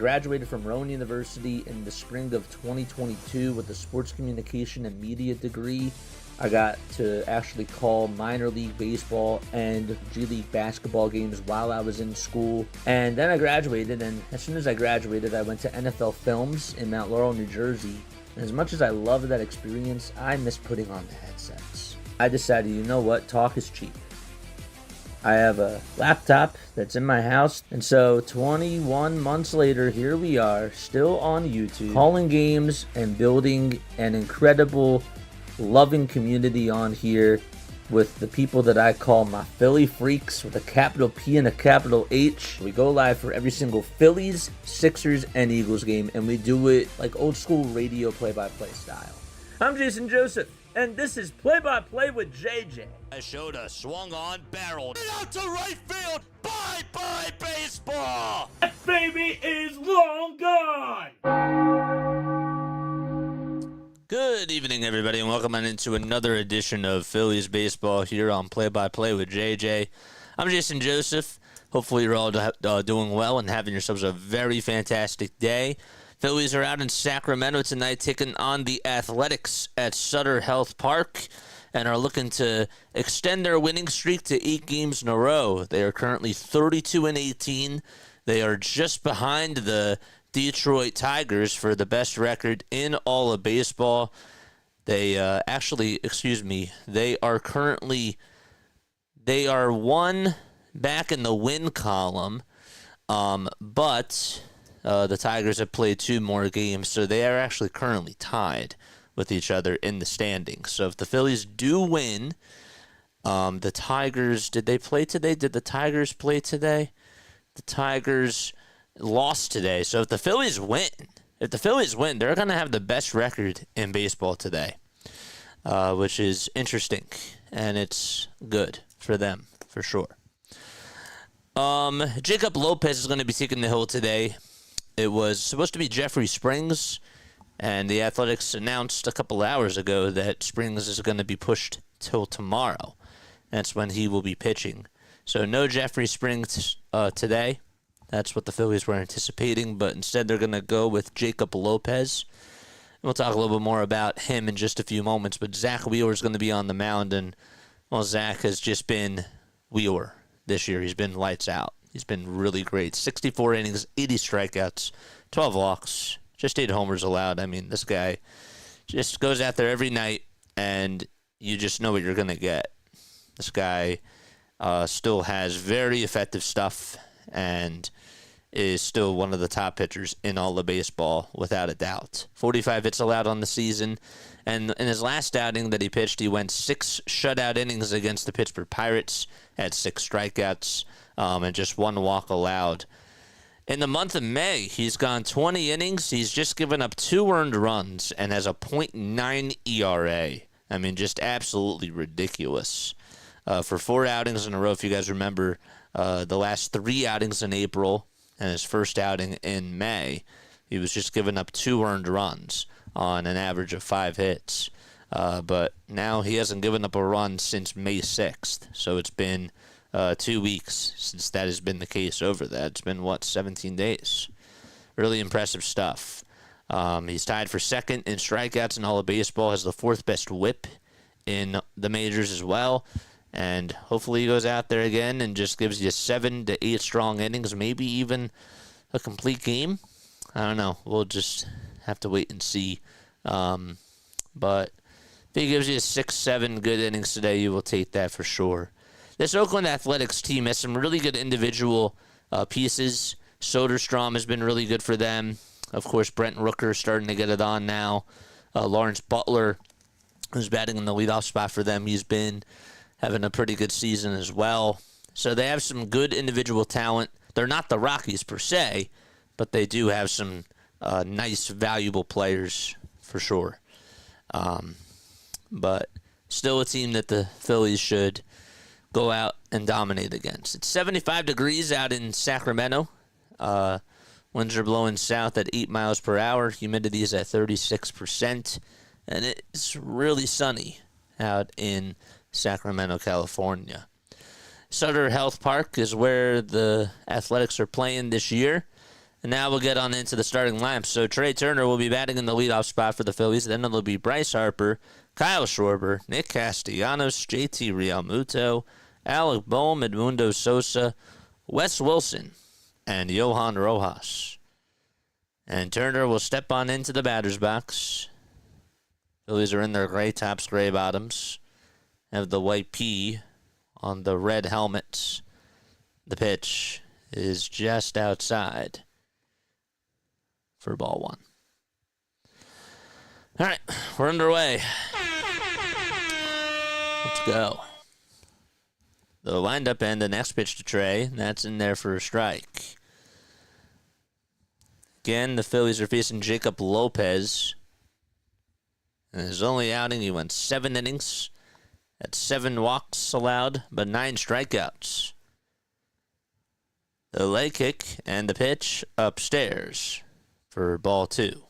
graduated from Rowan University in the spring of 2022 with a sports communication and media degree. I got to actually call minor league baseball and G League basketball games while I was in school. And then I graduated, and as soon as I graduated, I went to NFL Films in Mount Laurel, New Jersey. And as much as I loved that experience, I miss putting on the headsets. I decided, you know what, talk is cheap. I have a laptop that's in my house, and so 21 months later, here we are, still on YouTube, calling games and building an incredible loving community on here with the people that I call my Philly freaks with a capital P and a capital H. We go live for every single Phillies, Sixers, and Eagles game, and we do it like old school radio play-by-play style. I'm Jason Joseph, and this is Play-by-Play with JJ. I showed a swung on barrel out to right field. Bye-bye baseball. That baby is long gone. Good evening, everybody, and welcome on into another edition of Phillies Baseball here on Play-by-Play with JJ. I'm Jason Joseph. Hopefully you're all doing well and having yourselves a very fantastic day. Phillies are out in Sacramento tonight taking on the Athletics at Sutter Health Park and are looking to extend their winning streak to 8 games in a row. They are currently 32-18. They are just behind the Detroit Tigers for the best record in all of baseball. They are one back in the win column, but the Tigers have played 2 more games, so they are actually currently tied with each other in the standings. So if the Phillies do win, the Tigers, did they play today? Did the Tigers play today? The Tigers lost today. So if the Phillies win, they're going to have the best record in baseball today, which is interesting, and it's good for them, for sure. Jacob Lopez is going to be taking the hill today. It was supposed to be Jeffrey Springs, and the Athletics announced a couple hours ago that Springs is going to be pushed till tomorrow. That's when he will be pitching. So no Jeffrey Springs today. That's what the Phillies were anticipating, but instead they're going to go with Jacob Lopez. We'll talk a little bit more about him in just a few moments, but Zach Wheeler is going to be on the mound, and, well, Zach has just been Wheeler this year. He's been lights out. He's been really great. 64 innings, 80 strikeouts, 12 walks, just 8 homers allowed. I mean, this guy just goes out there every night, and you just know what you're going to get. This guy still has very effective stuff and is still one of the top pitchers in all of baseball, without a doubt. 45 hits allowed on the season, and in his last outing that he pitched, he went 6 shutout innings against the Pittsburgh Pirates, had 6 strikeouts, and just 1 walk allowed. In the month of May, he's gone 20 innings. He's just given up 2 earned runs and has a .9 ERA. I mean, just absolutely ridiculous. For 4 outings in a row, if you guys remember, the last 3 outings in April and his first outing in May, he was just giving up 2 earned runs on an average of 5 hits. But now he hasn't given up a run since May 6th. So it's been 2 weeks since that has been the case over that. It's been, 17 days. Really impressive stuff. He's tied for second in strikeouts in all of baseball, has the 4th best whip in the majors as well. And hopefully he goes out there again and just gives you 7 to 8 strong innings, maybe even a complete game. I don't know. We'll just have to wait and see. But if he gives you 6-7 good innings today, you will take that for sure. This Oakland Athletics team has some really good individual pieces. Soderstrom has been really good for them. Of course, Brent Rooker is starting to get it on now. Lawrence Butler, who's batting in the leadoff spot for them, he's been having a pretty good season as well. So they have some good individual talent. They're not the Rockies per se, but they do have some nice, valuable players for sure. But still a team that the Phillies should go out and dominate against. It's 75 degrees out in Sacramento. Winds are blowing south at 8 miles per hour. Humidity is at 36%. And it's really sunny out in Sacramento, California. Sutter Health Park is where the Athletics are playing this year. And now we'll get on into the starting lineup. So Trey Turner will be batting in the leadoff spot for the Phillies. Then it'll be Bryce Harper, Kyle Schwarber, Nick Castellanos, JT Realmuto, Alec Bohm, Edmundo Sosa, Wes Wilson, and Johan Rojas. And Turner will step on into the batter's box. Phillies are in their gray tops, gray bottoms. Have the white P on the red helmets. The pitch is just outside for ball one. All right, we're underway. Let's go. The windup and the next pitch to Trey. That's in there for a strike. Again, the Phillies are facing Jacob Lopez. In his only outing, he went 7 innings. That's 7 walks allowed, but 9 strikeouts. The leg kick and the pitch upstairs for ball 2.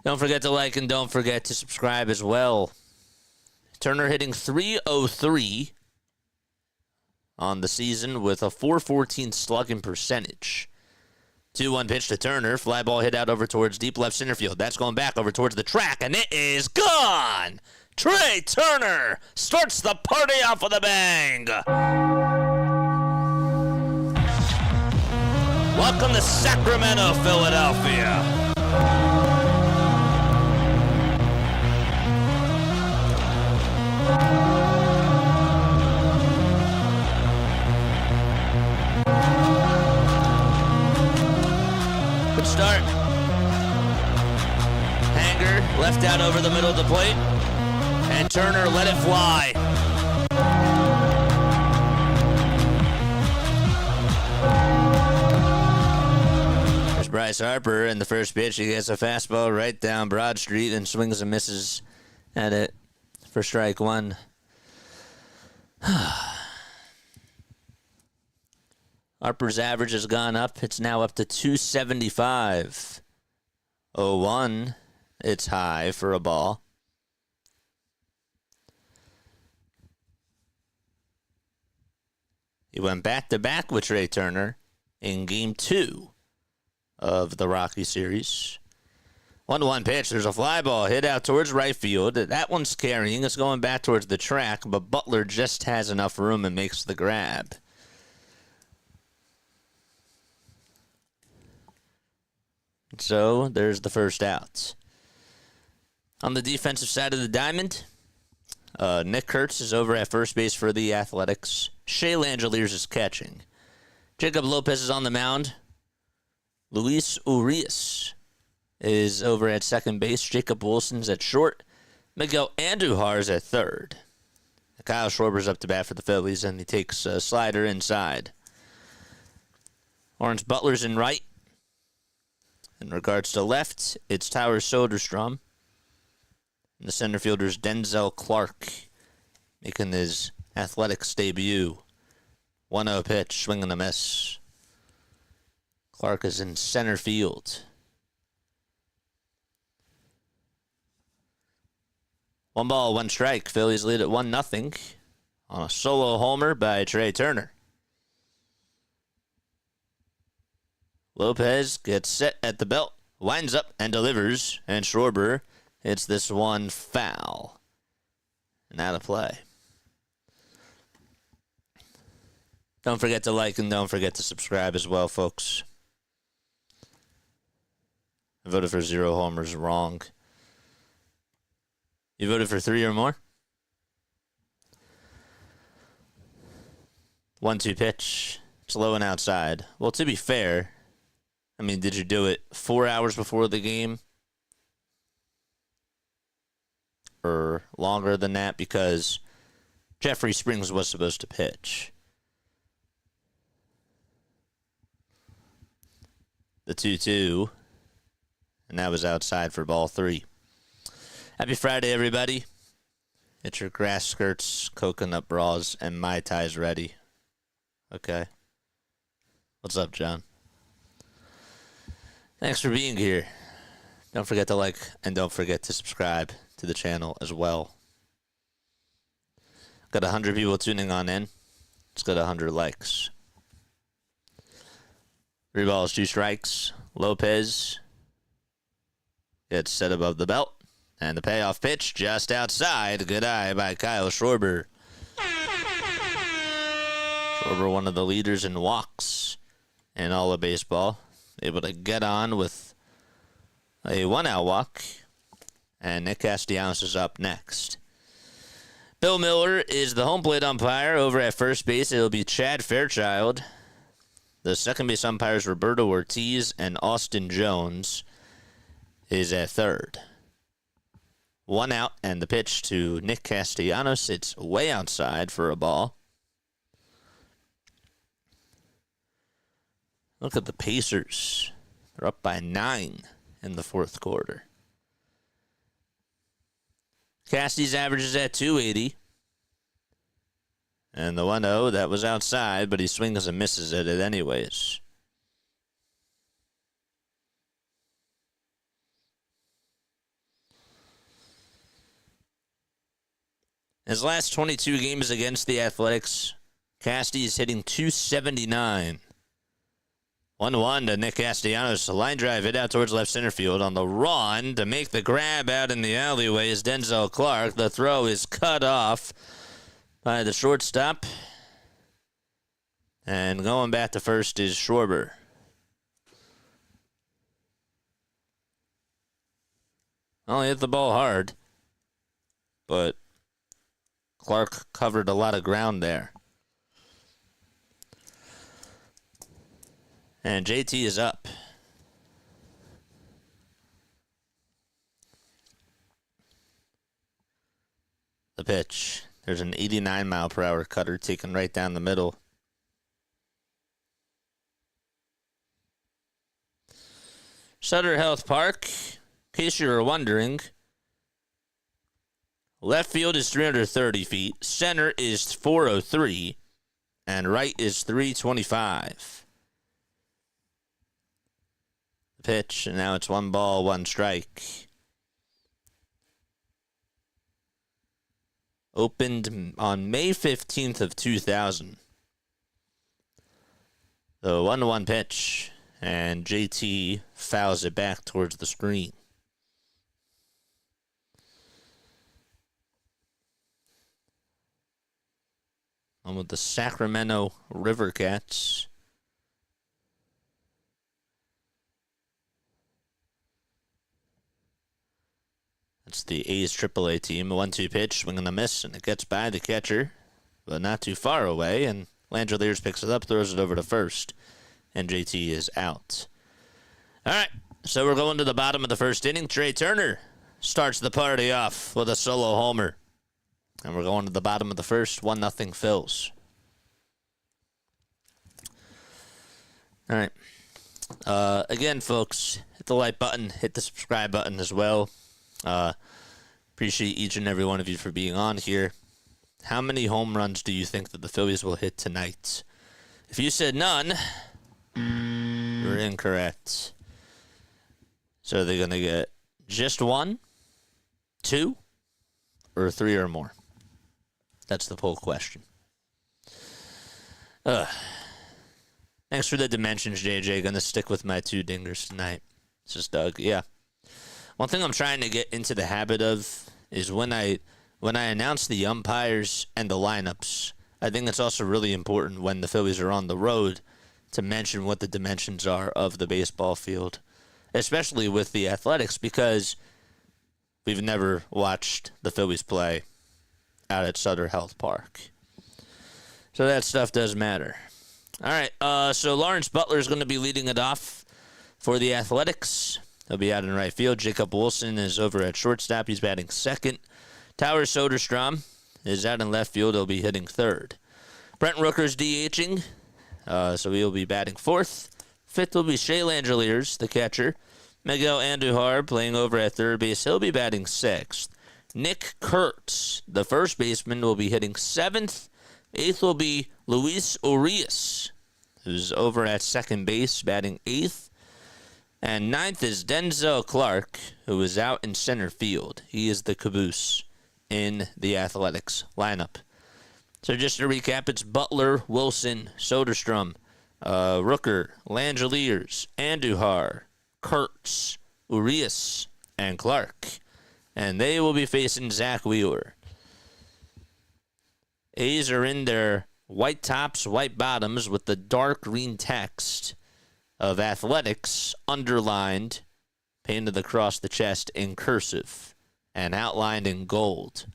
Don't forget to like and don't forget to subscribe as well. Turner hitting .303 on the season with a .414 slugging percentage. 2-1 pitch to Turner. Fly ball hit out over towards deep left center field. That's going back over towards the track, and it is gone! Trey Turner starts the party off with a bang! Welcome to Sacramento, Philadelphia. Good start. Hanger left out over the middle of the plate. And Turner let it fly. There's Bryce Harper in the first pitch. He gets a fastball right down Broad Street and swings and misses at it for strike 1. Harper's average has gone up. It's now up to 275. 0-1. It's high for a ball. He went back-to-back with Trey Turner in Game 2 of the Rocky series. 1-1 pitch. There's a fly ball hit out towards right field. That one's carrying. It's going back towards the track, but Butler just has enough room and makes the grab. So there's the first out. On the defensive side of the diamond, Nick Kurtz is over at first base for the Athletics. Shea Langeliers is catching. Jacob Lopez is on the mound. Luis Urias is over at second base. Jacob Wilson's at short. Miguel Andujar is at third. Kyle Schwarber's up to bat for the Phillies, and he takes a slider inside. Lawrence Butler's in right. In regards to left, it's Tyler Soderstrom. And the center fielder's Denzel Clark, making his Athletics debut. 1-0 pitch, swing and a miss. Clark is in center field. 1 ball, 1 strike. Phillies lead at 1-0 on a solo homer by Trey Turner. Lopez gets set at the belt, winds up and delivers, and Schwarber hits this one foul. And out of play. Don't forget to like and don't forget to subscribe as well, folks. I voted for 0 homers. Wrong. You voted for 3 or more? 1-2 pitch. It's low and outside. Well, to be fair, I mean, did you do it 4 hours before the game? Or longer than that? Because Jeffrey Springs was supposed to pitch. The 2-2. And that was outside for ball 3. Happy Friday, everybody. Get your grass skirts, coconut bras, and Mai Tais ready. Okay. What's up, John? Thanks for being here. Don't forget to like and don't forget to subscribe to the channel as well. Got 100 people tuning on in. Let's go to 100 likes. 3 balls, 2 strikes. Lopez gets set above the belt. And the payoff pitch just outside. Good eye by Kyle Schwarber. Schwarber, one of the leaders in walks in all of baseball. Able to get on with a 1-out walk. And Nick Castellanos is up next. Bill Miller is the home plate umpire. Over at first base, it'll be Chad Fairchild. The second base umpires, Roberto Ortiz and Austin Jones, is at third. 1 out, and the pitch to Nick Castellanos. It's way outside for a ball. Look at the Pacers. They're up by 9 in the fourth quarter. Casty's average is at 280. And the 1-0, that was outside, but he swings and misses at it anyways. His last 22 games against the Athletics, Casty is hitting .279. 1-1 to Nick Castellanos. A line drive hit out towards left center field. On the run to make the grab out in the alleyway is Denzel Clark. The throw is cut off by the shortstop. And going back to first is Schwarber. Well, he hit the ball hard, but Clark covered a lot of ground there. And JT is up. The pitch. There's an 89-mile-per-hour cutter taken right down the middle. Sutter Health Park, in case you were wondering, left field is 330 feet, center is 403, and right is 325. Pitch, and now it's 1 ball, 1 strike. Opened on May 15th of 2000. The 1-1 pitch, and JT fouls it back towards the screen. On with the Sacramento River Cats. That's the A's AAA team. A 1-2 pitch, swing and a miss, and it gets by the catcher, but not too far away. And Langeliers picks it up, throws it over to first, and JT is out. All right, so we're going to the bottom of the first inning. Trey Turner starts the party off with a solo homer. And we're going to the bottom of the first, 1-0 Phils. All right. Again, folks, hit the like button, hit the subscribe button as well. Appreciate each and every one of you for being on here. How many home runs do you think that the Phillies will hit tonight? If you said none, you're incorrect. So they're going to get just 1, 2, or 3 or more? That's the poll question. Thanks for the dimensions, JJ. Going to stick with my 2 dingers tonight. This is Doug. Yeah. One thing I'm trying to get into the habit of is when I announce the umpires and the lineups, I think it's also really important when the Phillies are on the road to mention what the dimensions are of the baseball field, especially with the Athletics, because we've never watched the Phillies play out at Sutter Health Park. So that stuff does matter. All right, so Lawrence Butler is going to be leading it off for the Athletics. He'll be out in right field. Jacob Wilson is over at shortstop. He's batting second. Tower Soderstrom is out in left field. He'll be hitting third. Brent Rooker's DHing, so he'll be batting fourth. Fifth will be Shea Langeliers, the catcher. Miguel Andujar playing over at third base. He'll be batting sixth. Nick Kurtz, the first baseman, will be hitting seventh. Eighth will be Luis Urias, who's over at second base, batting eighth. And ninth is Denzel Clark, who is out in center field. He is the caboose in the Athletics lineup. So just to recap, it's Butler, Wilson, Soderstrom, Rooker, Langeliers, Andujar, Kurtz, Urias, and Clark. And they will be facing Zach Wheeler. A's are in their white tops, white bottoms with the dark green text of Athletics underlined, painted across the chest in cursive, and outlined in gold.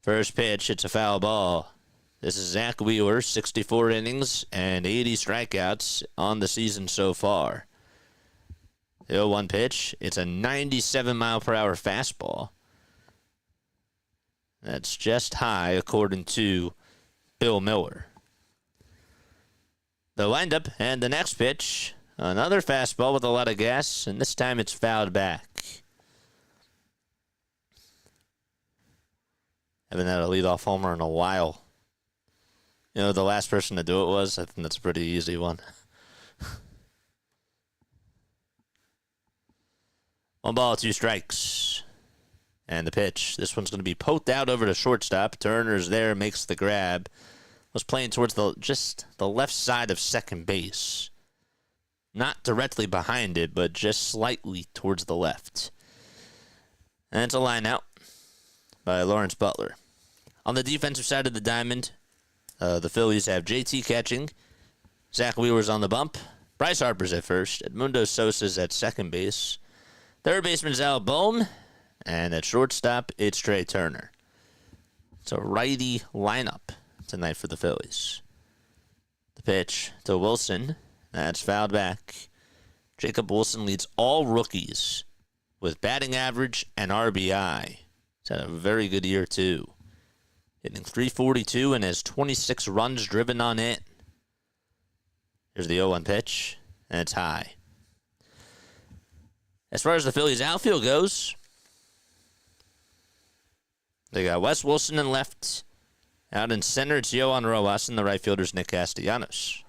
First pitch, it's a foul ball. This is Zach Wheeler, 64 innings and 80 strikeouts on the season so far. The 0-1 pitch, it's a 97-mile-per-hour fastball. That's just high, according to Bill Miller. The windup and the next pitch, another fastball with a lot of gas, and this time it's fouled back. Haven't had a leadoff homer in a while. You know, the last person to do it was? I think that's a pretty easy one. 1 ball, 2 strikes. And the pitch. This one's going to be poked out over to shortstop. Turner's there, makes the grab. Was playing towards just the left side of second base. Not directly behind it, but just slightly towards the left. And it's a line out by Lawrence Butler. On the defensive side of the diamond, the Phillies have JT catching. Zach Wheeler's on the bump. Bryce Harper's at first. Edmundo Sosa's at second base. Third baseman's Al Bohm. And at shortstop, it's Trey Turner. It's a righty lineup tonight for the Phillies. The pitch to Wilson. That's fouled back. Jacob Wilson leads all rookies with batting average and RBI. He's had a very good year, too. Hitting .342 and has 26 runs driven on it. Here's the 0-1 pitch, and it's high. As far as the Phillies outfield goes, they got Wes Wilson in left. Out in center, it's Yohan Rojas, and the right fielder's Nick Castellanos.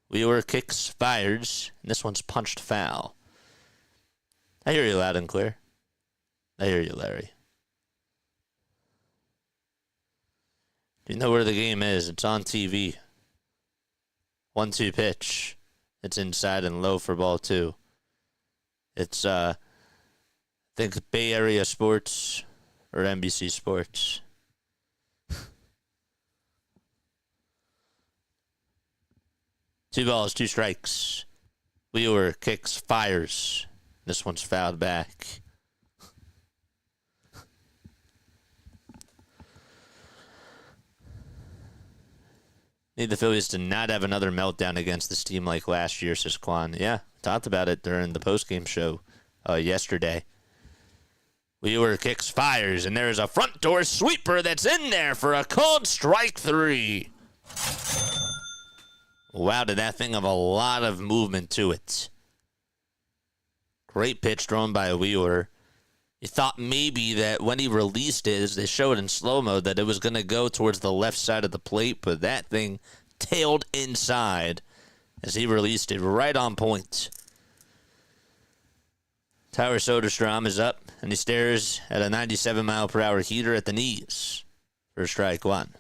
Wheeler kicks, fires, and this one's punched foul. I hear you loud and clear. I hear you, Larry. You know where the game is. It's on TV. 1-2 pitch. It's inside and low for ball 2. It's, I think, Bay Area Sports or NBC Sports. 2 balls, 2 strikes. Wheeler kicks, fires. This one's fouled back. Need the Phillies to not have another meltdown against this team like last year, says Quan. Yeah, talked about it during the postgame show yesterday. Wheeler kicks, fires, and there's a front door sweeper that's in there for a called strike 3. Wow, did that thing have a lot of movement to it. Great pitch thrown by Wheeler. You thought maybe that when he released it, as they showed in slow-mo, that it was going to go towards the left side of the plate, but that thing tailed inside as he released it right on point. Tyler Soderstrom is up, and he stares at a 97-mile-per-hour heater at the knees for strike 1.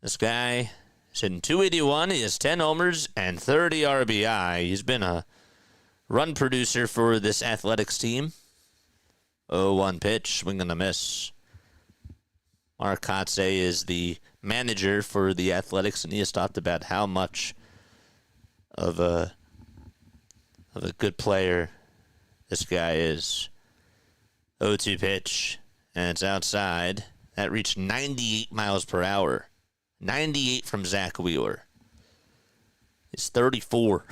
This guy is hitting .281. He has 10 homers and 30 RBI. He's been a run producer for this Athletics team. 0-1 pitch, swing and a miss. Mark Kotze is the manager for the Athletics, and he has talked about how much of a good player this guy is. 0-2 pitch, and it's outside. That reached 98 miles per hour. 98 from Zach Wheeler. He's 34.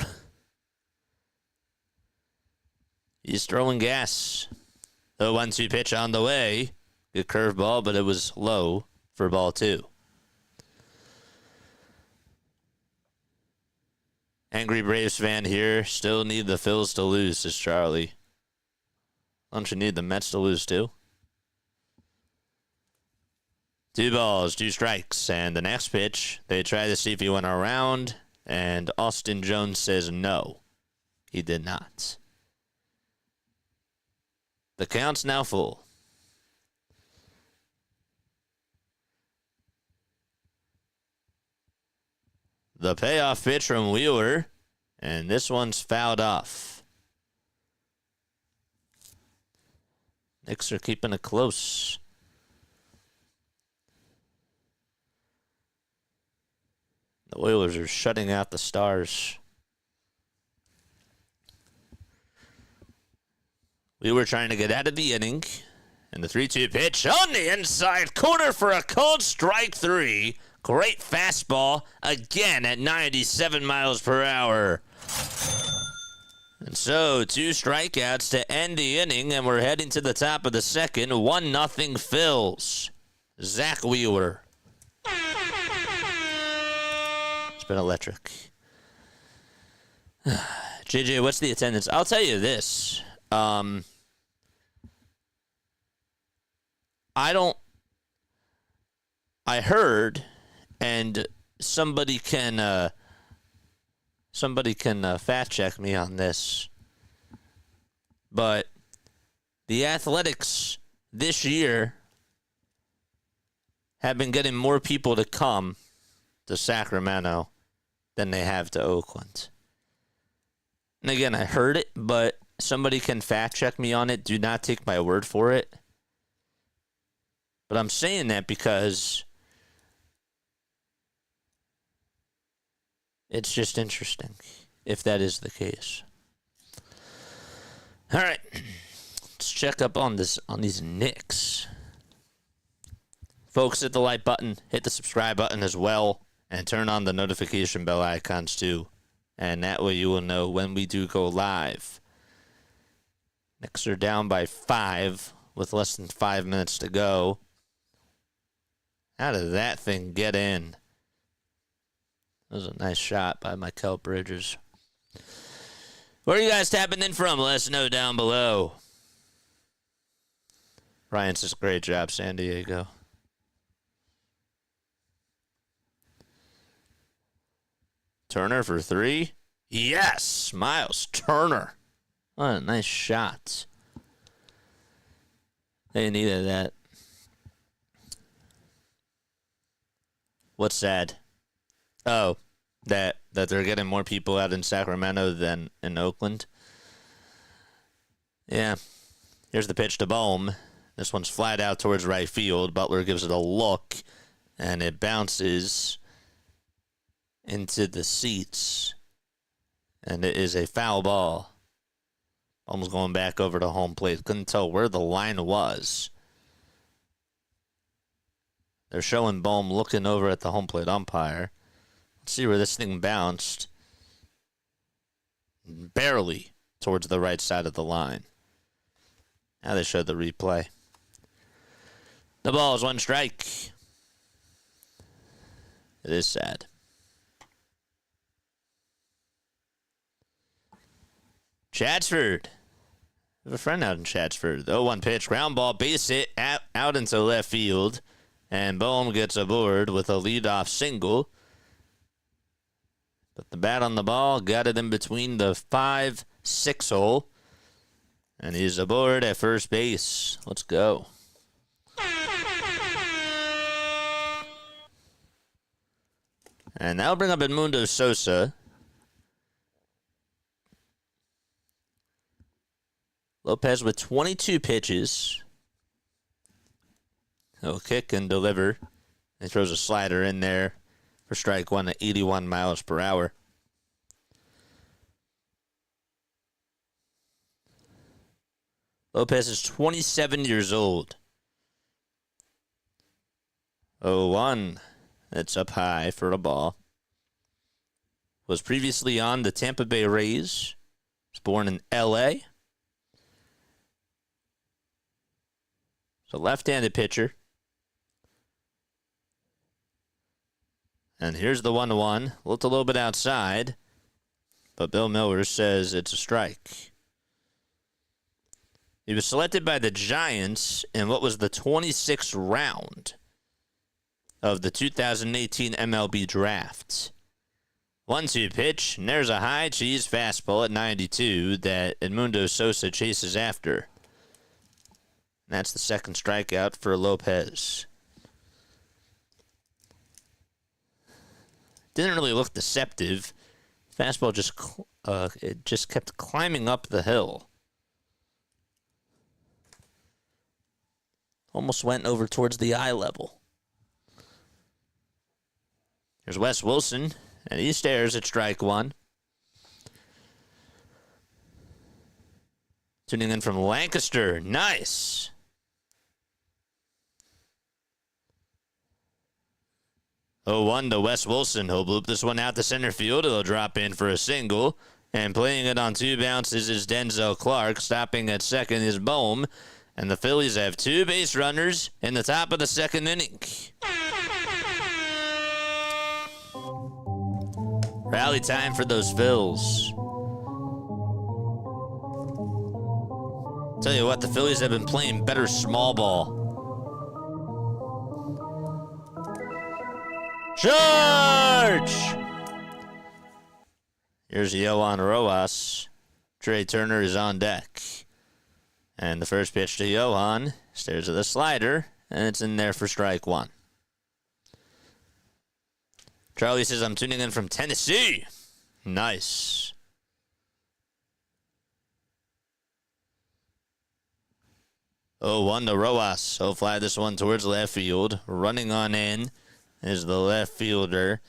He's throwing gas. The 1-2 pitch on the way. Good curveball, but it was low for ball 2. Angry Braves fan here. Still need the Phils to lose, says Charlie. Don't you need the Mets to lose too? 2 balls, 2 strikes, and the next pitch, they try to see if he went around, and Austin Jones says no. He did not. The count's now full. The payoff pitch from Wheeler, and this one's fouled off. Knicks are keeping it close. The Oilers are shutting out the Stars. We were trying to get out of the inning. And the 3-2 pitch on the inside corner for a called strike 3. Great fastball, again at 97 miles per hour. And so, 2 strikeouts to end the inning, and we're heading to the top of the second. 1-0 Phils. Zach Wheeler. It's been electric. JJ, what's the attendance? I'll tell you this. I heard, and somebody can fact check me on this, but the Athletics this year have been getting more people to come to Sacramento than they have to Oakland. And again, I heard it, but somebody can fact check me on it. Do not take my word for it. But I'm saying that because it's just interesting if that is the case. All right. Let's check up on these Knicks. Folks, hit the like button, hit the subscribe button as well, and turn on the notification bell icons too. And that way you will know when we do go live. Knicks are down by 5 with less than 5 minutes to go. How did that thing get in? That was a nice shot by Mikel Bridges. Where are you guys tapping in from? Let us know down below. Ryan says, great job, San Diego. Turner for 3. Yes, Miles Turner. What a nice shot. They needed that. What's sad? Oh, that they're getting more people out in Sacramento than in Oakland. Yeah. Here's the pitch to Bohm. This one's flat out towards right field. Butler gives it a look, and it bounces into the seats. And it is a foul ball. Bohm's going back over to home plate. Couldn't tell where the line was. They're showing Bohm looking over at the home plate umpire. Let's see where this thing bounced. Barely towards the right side of the line. Now they showed the replay. The ball is 1 strike. It is sad. Chatsford. We have a friend out in Chatsford. The 0-1 pitch. Ground ball. Base hit out into left field. And Bohm gets aboard with a leadoff single. But the bat on the ball got it in between the 5-6 hole. And he's aboard at first base. Let's go. And that'll bring up Edmundo Sosa. Lopez with 22 pitches. He'll kick and deliver. He throws a slider in there for strike 1 at 81 miles per hour. Lopez is 27 years old. 0-1. That's up high for a ball. Was previously on the Tampa Bay Rays. Was born in L.A. It's a left-handed pitcher. And here's the 1-1. Looked a little bit outside, but Bill Miller says it's a strike. He was selected by the Giants in what was the 26th round of the 2018 MLB draft. 1-2 pitch, and there's a high cheese fastball at 92 that Edmundo Sosa chases after. And that's the second strikeout for Lopez. didn't really look deceptive. Fastball it just kept climbing up the hill. Almost went over towards the eye level. Here's Wes Wilson, and he stares at strike one. Tuning in from Lancaster. Nice. 0-1 to Wes Wilson. He'll bloop this one out to center field. He'll drop in for a single. And playing it on 2 bounces is Denzel Clark. Stopping at second is Bohm. And the Phillies have 2 base runners in the top of the 2nd inning. Rally time for those Phils. Tell you what, the Phillies have been playing better small ball. Charge! Here's Yohan Rojas. Trey Turner is on deck. And the first pitch to Yohan stares at the slider, and it's in there for strike one. Charlie says, I'm tuning in from Tennessee. Nice. Oh, 1 to Rojas. He'll fly this one towards left field. Running on in is the left fielder,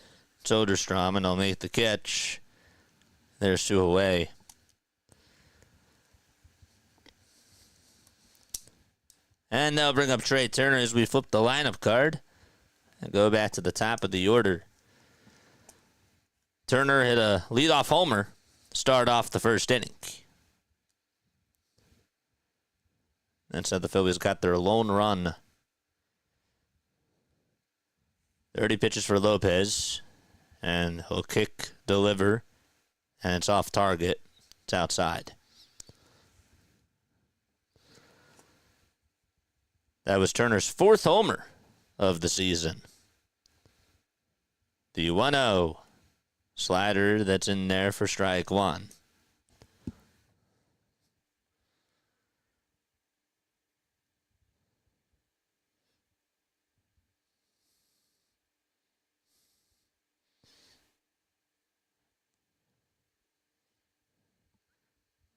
Soderstrom, and he'll make the catch. There's 2 away. And they'll bring up Trey Turner as we flip the lineup card and go back to the top of the order. Turner hit a leadoff homer to start off the first inning. That's how the Phillies got their lone run. 30 pitches for Lopez, and he'll kick, deliver, and it's off target. It's outside. That was Turner's 4th homer of the season. The 1-0 slider that's in there for strike one.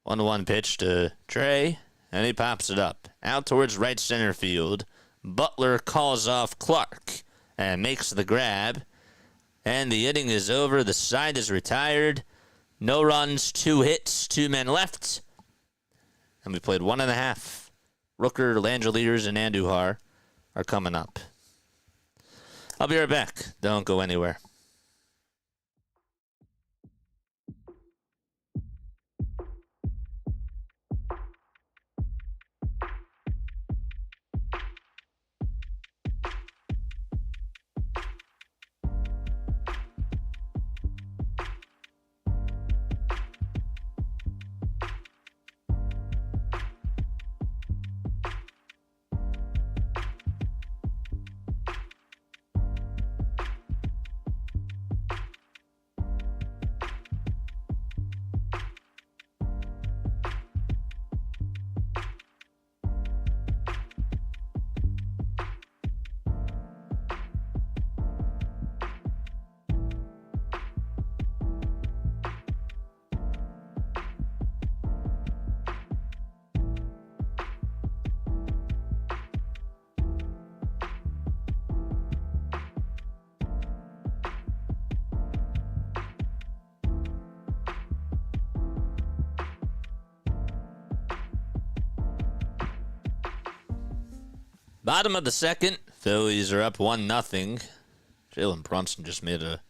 One pitch to Trey, and he pops it up. Out towards right center field. Butler calls off Clark and makes the grab. And the inning is over. The side is retired. No runs, 2 hits, 2 men left. And we played 1.5. Rooker, Langeliers, and Andujar are coming up. I'll be right back. Don't go anywhere. Bottom of the second, Phillies are up 1-0. Jalen Brunson just made a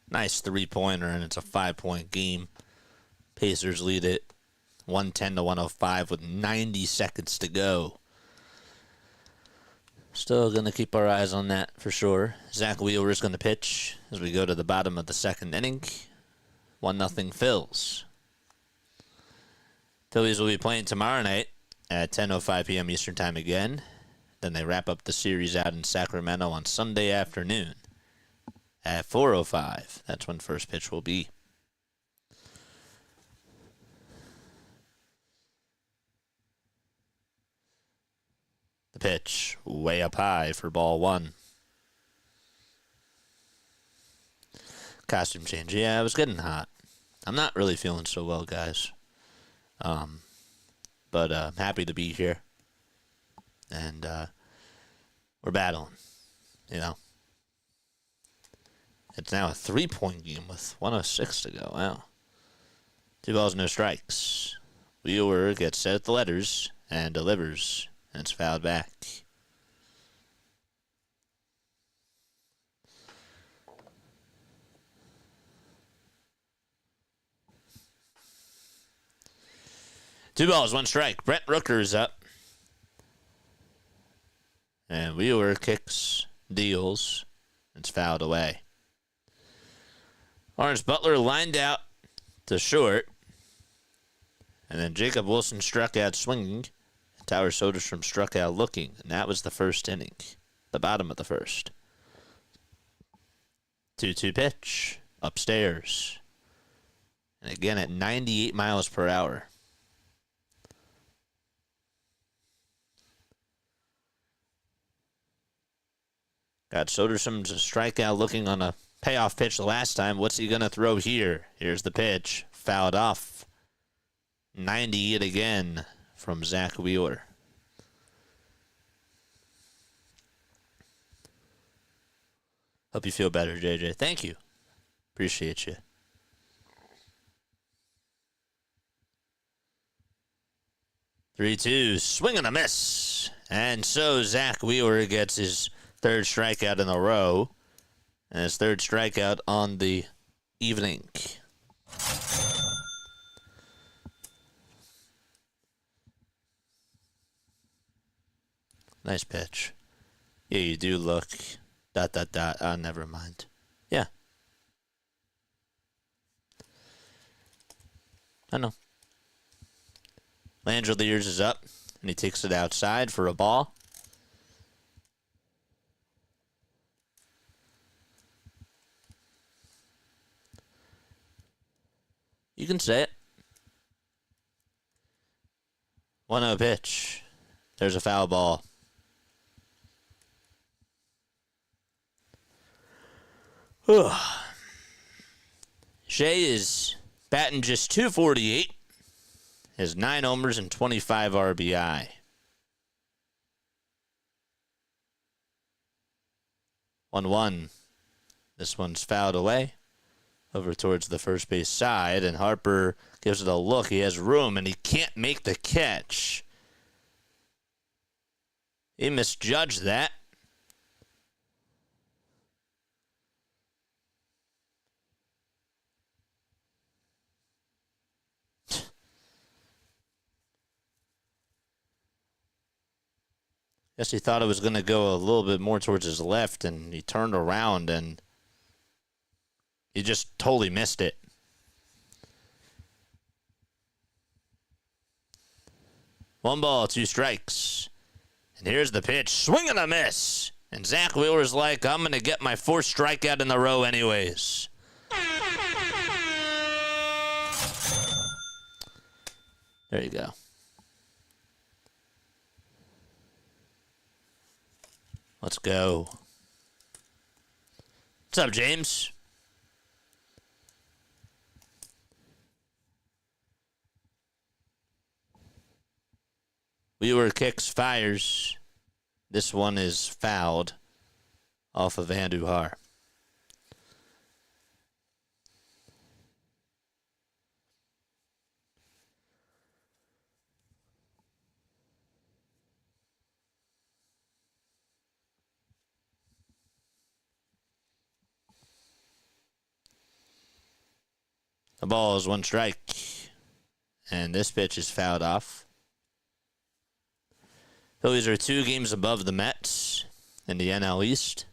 nice 3-pointer, and it's a 5-point game. Pacers lead it 110 to 105 with 90 seconds to go. Still going to keep our eyes on that for sure. Zach Wheeler is going to pitch as we go to the bottom of the second inning. 1-0 Phils. Phillies will be playing tomorrow night at 10:05 p.m. Eastern Time again. Then they wrap up the series out in Sacramento on Sunday afternoon at 4:05. That's when first pitch will be. The pitch way up high for ball one. Costume change. Yeah, it was getting hot. I'm not really feeling so well, guys. But I'm happy to be here. And we're battling, you know. It's now a 3-point game with 106 to go. Wow. 2 balls, no strikes. Wheeler gets set at the letters and delivers. And it's fouled back. Two balls, 1 strike. Brent Rooker is up. And Wheeler kicks, deals. It's fouled away. Lawrence Butler lined out to short. And then Jacob Wilson struck out swinging. And Tyler Soderstrom struck out looking. And that was the first inning. The bottom of the first. 2-2 pitch. Upstairs. And again at 98 miles per hour. Got Soderstrom's strikeout looking on a payoff pitch the last time. What's he going to throw here? Here's the pitch. Fouled off. 98 again from Zach Wheeler. Hope you feel better, JJ. Thank you. Appreciate you. Three, 2, swing and a miss. And so Zach Wheeler gets his 3rd strikeout in a row. And his 3rd strikeout on the evening. Nice pitch. Yeah, you do look... ... never mind. Yeah. I know. Langeliers is up, and he takes it outside for a ball. You can say it. 1-0 pitch. There's a foul ball. Shea is batting just .248. Has 9 homers and 25 RBI. 1-1. This one's fouled away. Over towards the first base side, and Harper gives it a look. He has room, and he can't make the catch. He misjudged that. Guess he thought it was going to go a little bit more towards his left, and he turned around, and he just totally missed it. One ball, 2 strikes. And here's the pitch. Swing and a miss. And Zach Wheeler's like, I'm going to get my 4th strikeout in a row anyways. There you go. Let's go. What's up, James? Wheeler kicks, fires. This one is fouled off of Andujar. The ball is 1 strike. And this pitch is fouled off. Phillies are 2 games above the Mets in the NL East.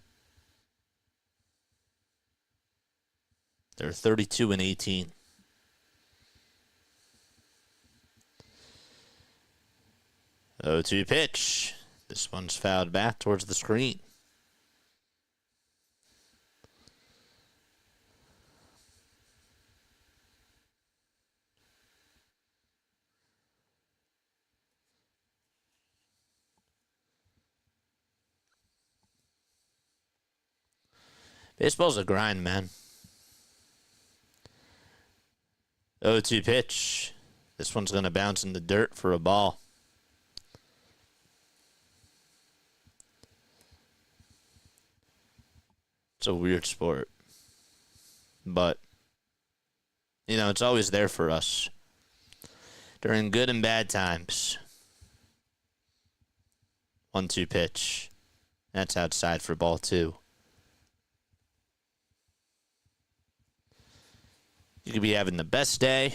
They're 32-18. Oh, 2 pitch. This one's fouled back towards the screen. Baseball's a grind, man. 0-2 pitch. This one's going to bounce in the dirt for a ball. It's a weird sport. But, you know, it's always there for us. During good and bad times. 1-2 pitch. That's outside for ball 2. You could be having the best day.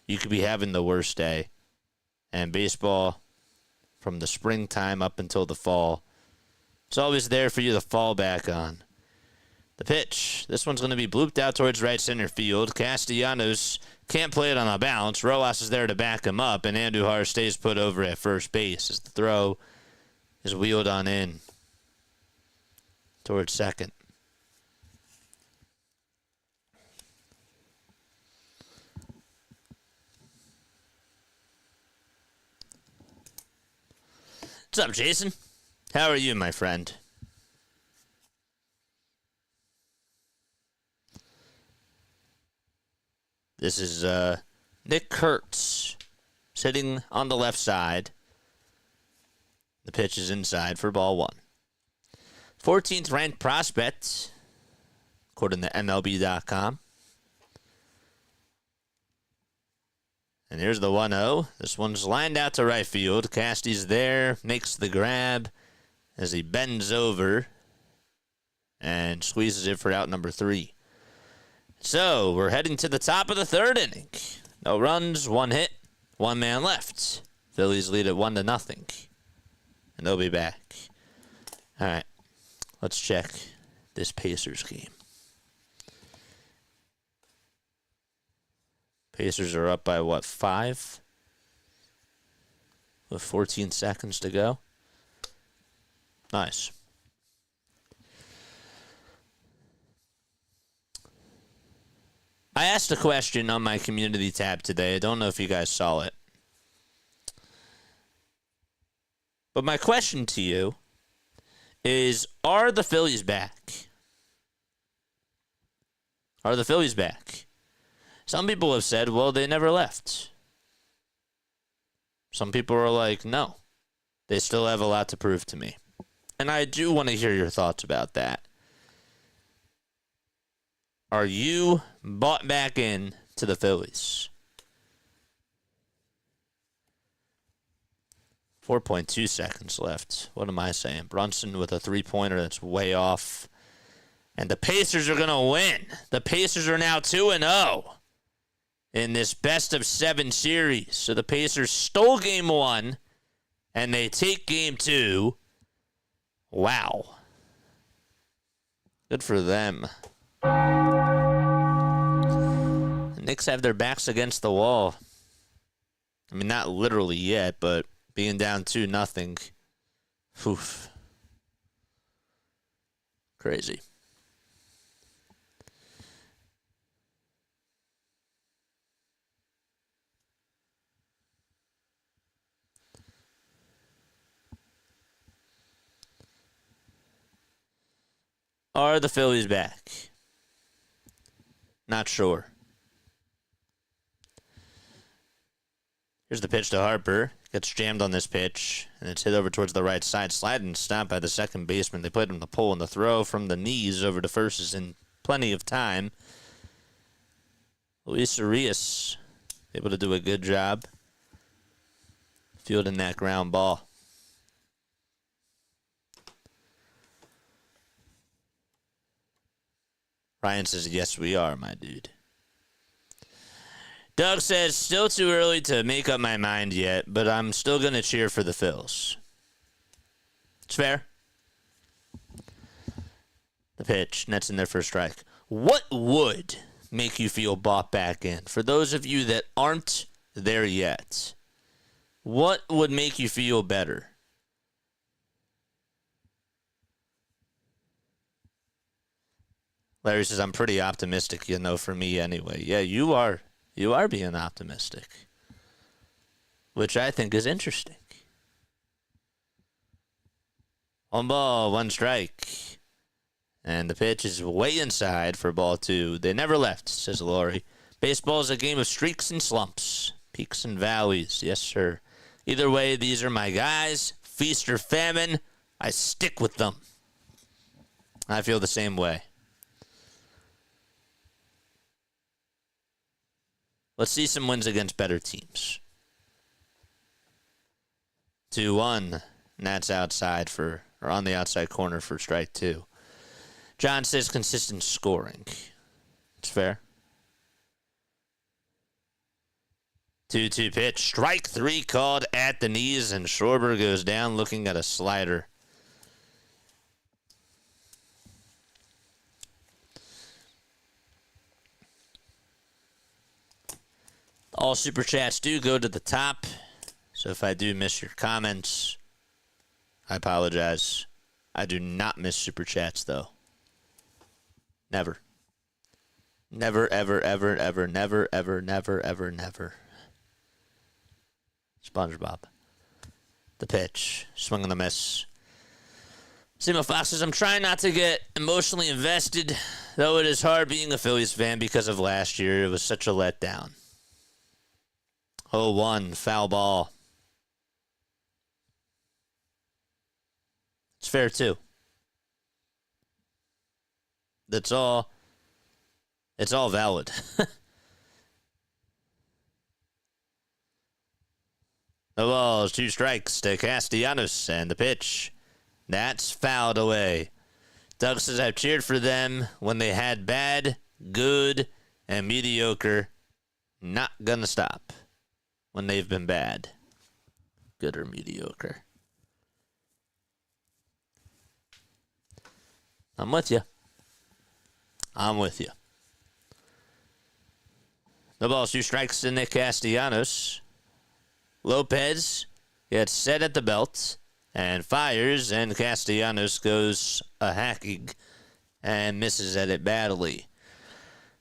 You could be having the worst day. And baseball, from the springtime up until the fall, it's always there for you to fall back on. The pitch. This one's going to be blooped out towards right center field. Castellanos can't play it on a bounce. Rojas is there to back him up, and Andujar stays put over at first base as the throw is wheeled on in towards second. What's up, Jason? How are you, my friend? This is Nick Kurtz sitting on the left side. The pitch is inside for ball 1. 14th ranked prospect, according to MLB.com. And here's the 1-0. This one's lined out to right field. Casty's there, makes the grab as he bends over and squeezes it for out number 3. So, we're heading to the top of the 3rd inning. No runs, 1 hit, 1 man left. Phillies lead at 1-0. And they'll be back. All right, let's check this Pacers game. Pacers are up by, 5? With 14 seconds to go. Nice. I asked a question on my community tab today. I don't know if you guys saw it. But my question to you is, are the Phillies back? Are the Phillies back? Some people have said, well, they never left. Some people are like, no, they still have a lot to prove to me. And I do want to hear your thoughts about that. Are you bought back in to the Phillies? 4.2 seconds left. What am I saying? Brunson with a 3-pointer that's way off. And the Pacers are going to win. The Pacers are now 2-0 in this best-of-7 series. So the Pacers stole Game 1, and they take Game 2. Wow. Good for them. The Knicks have their backs against the wall. I mean, not literally yet, but being down 2-0. Oof. Crazy. Are the Phillies back? Not sure. Here's the pitch to Harper. Gets jammed on this pitch, and it's hit over towards the right side. Sliding stop by the second baseman. They played him the pull, and the throw from the knees over to first is in plenty of time. Luis Arias able to do a good job fielding that ground ball. Ryan says, yes, we are, my dude. Doug says, still too early to make up my mind yet, but I'm still going to cheer for the Phils. It's fair. The pitch, nets in there for a strike. What would make you feel bought back in? For those of you that aren't there yet, what would make you feel better? Larry says, I'm pretty optimistic, you know, for me anyway. Yeah, you are. You are being optimistic, which I think is interesting. 1 ball, 1 strike. And the pitch is way inside for ball 2. They never left, says Laurie. Baseball is a game of streaks and slumps, peaks and valleys. Yes, sir. Either way, these are my guys. Feast or famine, I stick with them. I feel the same way. Let's see some wins against better teams. 2-1. And that's outside or on the outside corner for strike 2. John says consistent scoring. It's fair. 2-2 pitch. Strike 3 called at the knees, and Schwarber goes down looking at a slider. All super chats do go to the top, so if I do miss your comments, I apologize. I do not miss super chats, though. Never. Never, ever, ever, ever, never, ever, never, ever, never. SpongeBob. The pitch. Swing and a miss. Simo Fox says, I'm trying not to get emotionally invested, though it is hard being a Phillies fan because of last year. It was such a letdown. 0-1, foul ball. It's fair, too. It's all valid. The balls, 2 strikes to Castellanos, and the pitch. That's fouled away. Doug says, I've cheered for them when they had bad, good, and mediocre. Not gonna stop when they've been bad, good, or mediocre. I'm with you. I'm with you. The ball's 2 strikes to Nick Castellanos. Lopez gets set at the belt and fires, and Castellanos goes a hacking and misses at it badly.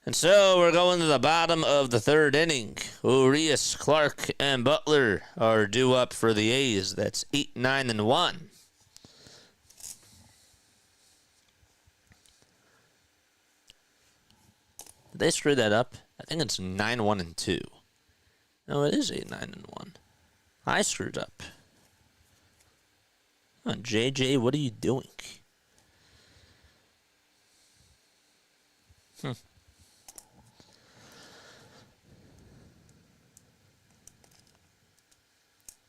And so we're going to the bottom of the 3rd inning. Urias, Clark, and Butler are due up for the A's. That's 8, 9, and 1. Did they screw that up? I think it's 9, 1, and 2. No, it is 8, 9, and 1. I screwed up. Come on, JJ, what are you doing?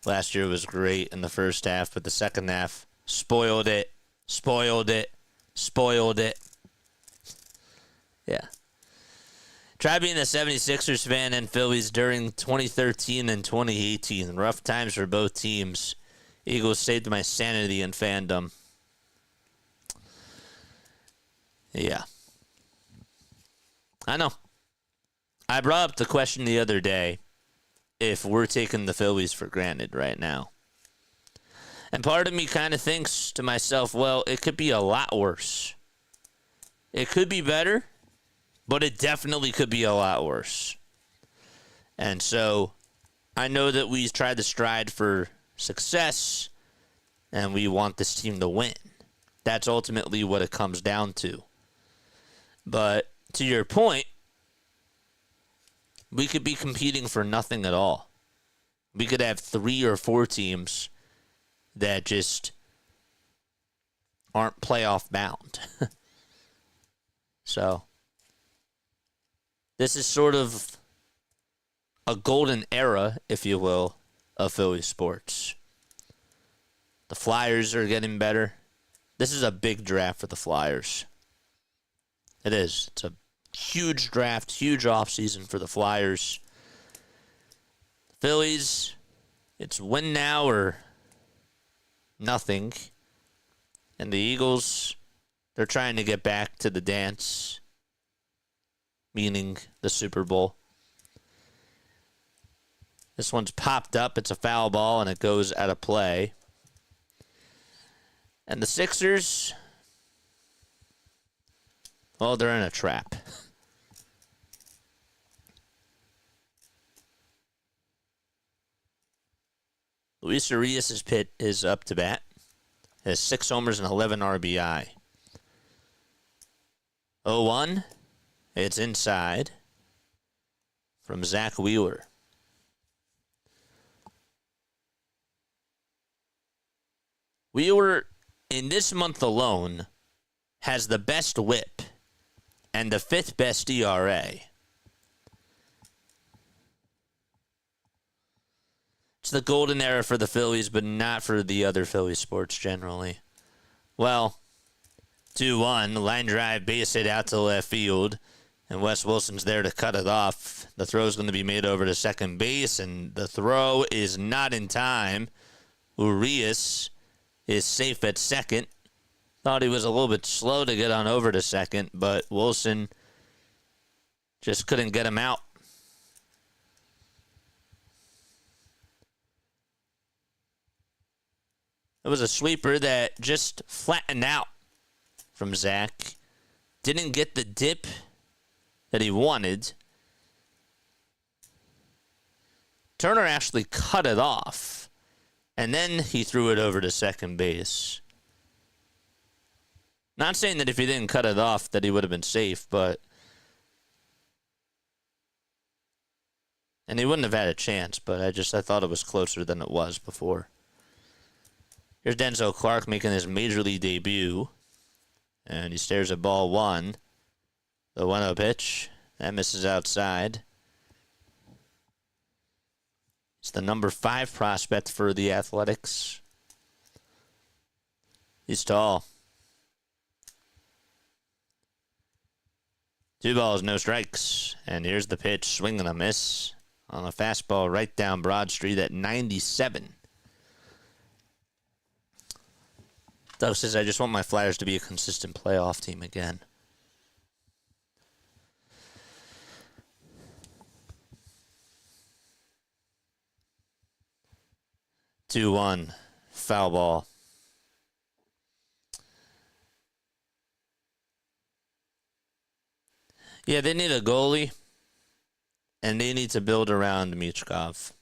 Last year was great in the first half, but the second half spoiled it. Yeah. Try being a 76ers fan and Phillies during 2013 and 2018. Rough times for both teams. Eagles saved my sanity and fandom. Yeah. I know. I brought up the question the other day if we're taking the Phillies for granted right now. And part of me kind of thinks to myself, well, it could be a lot worse. It could be better, but it definitely could be a lot worse. And so I know that we tried to strive for success and we want this team to win. That's ultimately what it comes down to. But to your point, we could be competing for nothing at all. We could have 3 or 4 teams that just aren't playoff bound. So this is sort of a golden era, if you will, of Philly sports. The Flyers are getting better. This is a big draft for the Flyers. It is. It's a huge draft, huge offseason for the Flyers. Phillies, it's win now or nothing. And the Eagles, they're trying to get back to the dance, meaning the Super Bowl. This one's popped up. It's a foul ball, and it goes out of play. And the Sixers, well, they're in a trap. Luis Urias' pit is up to bat. Has 6 homers and 11 RBI. 0-1. It's inside. from Zach Wheeler. Wheeler, in this month alone, has the best whip and the 5th best ERA. It's the golden era for the Phillies, but not for the other Phillies sports generally. Well, 2-1, line drive, base hit out to left field, and Wes Wilson's there to cut it off. The throw is going to be made over to second base, and the throw is not in time. Urias is safe at second. Thought he was a little bit slow to get on over to second, but Wilson just couldn't get him out. It was a sweeper that just flattened out from Zach. Didn't get the dip that he wanted. Turner actually cut it off, and then he threw it over to second base. Not saying that if he didn't cut it off that he would have been safe, but... And he wouldn't have had a chance, but I thought it was closer than it was before. Here's Denzel Clark making his major league debut. And he stares at ball 1. The 1-0 pitch. That misses outside. It's the number 5 prospect for the Athletics. He's tall. 2 balls, no strikes. And here's the pitch. Swing and a miss on a fastball right down Broad Street at 97. Doug says, I just want my Flyers to be a consistent playoff team again. Two one, foul ball. Yeah, they need a goalie, and they need to build around Michkov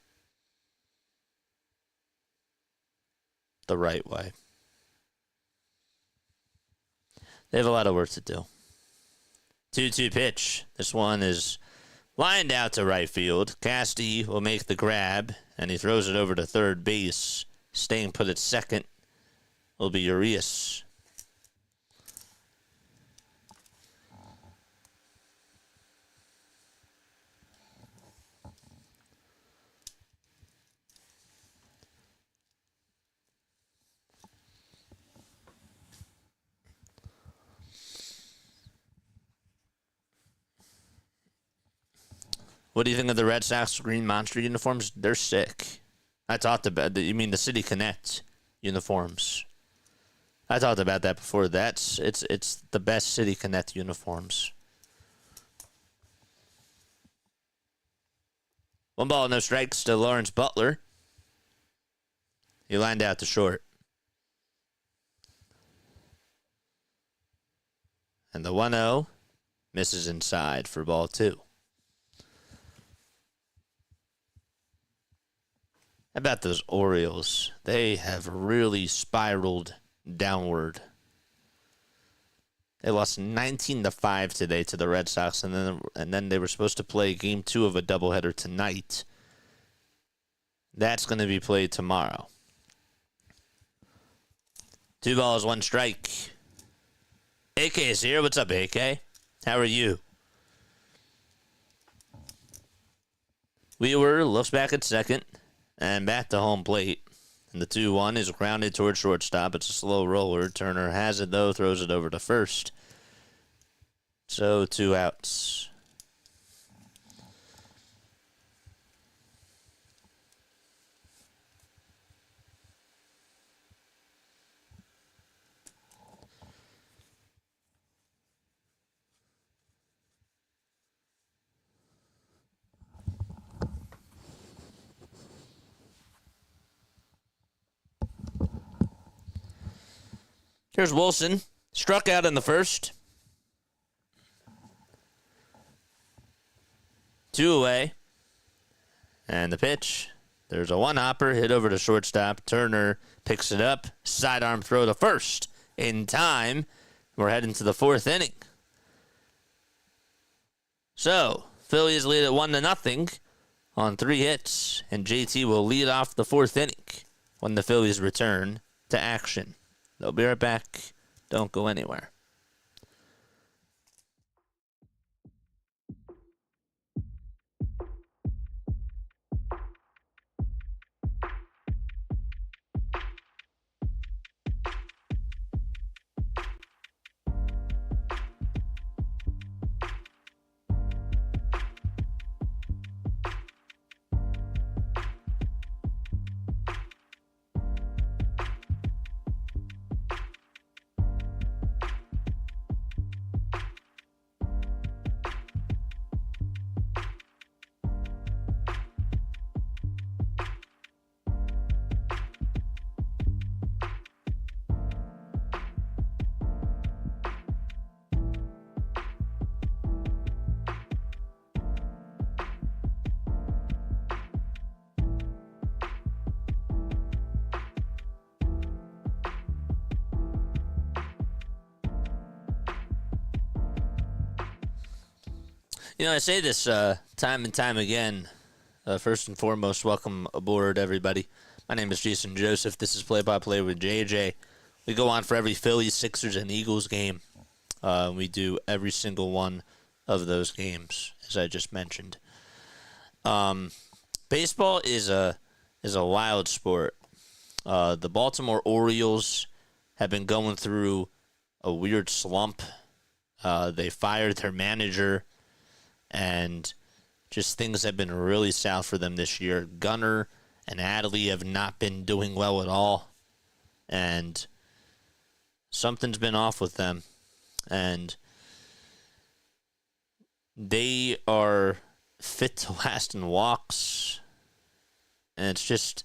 the right way. They have a lot of work to do. 2-2 pitch. This one is lined out to right field. Casty will make the grab, and he throws it over to third base. Staying put at second will be Urias. What do you think of the Red Sox green monster uniforms? They're sick. I talked about you mean the City Connect uniforms. I talked about that before. It's the best City Connect uniforms. 1 ball, no strikes to Lawrence Butler. He lined out to short. And the 1-0 misses inside for ball 2. How about those Orioles? They have really spiraled downward. They lost 19-5 today to the Red Sox, and then they were supposed to play game 2 of a doubleheader tonight. That's going to be played tomorrow. 2 balls, 1 strike. AK is here. What's up, AK? How are you? Wheeler looks back at second. And back to home plate. And the 2-1 is grounded towards shortstop. It's a slow roller. Turner has it, though. Throws it over to first. So 2 outs. Here's Wilson. Struck out in the first. 2 away. And the pitch. There's a 1-hopper hit over to shortstop. Turner picks it up. Sidearm throw to first. In time. We're heading to the 4th inning. So, Phillies lead at 1-0 on 3 hits, and JT will lead off the 4th inning when the Phillies return to action. They'll be right back. Don't go anywhere. You know, I say this time and time again. First and foremost, welcome aboard, everybody. My name is Jason Joseph. This is Play-by-Play with JJ. We go on for every Phillies, Sixers, and Eagles game. We do every single one of those games, as I just mentioned. Baseball is a wild sport. The Baltimore Orioles have been going through a weird slump. They fired their manager, and just things have been really south for them this year. Gunnar and Adley have not been doing well at all, and something's been off with them. And they are fit to last in walks, and it's just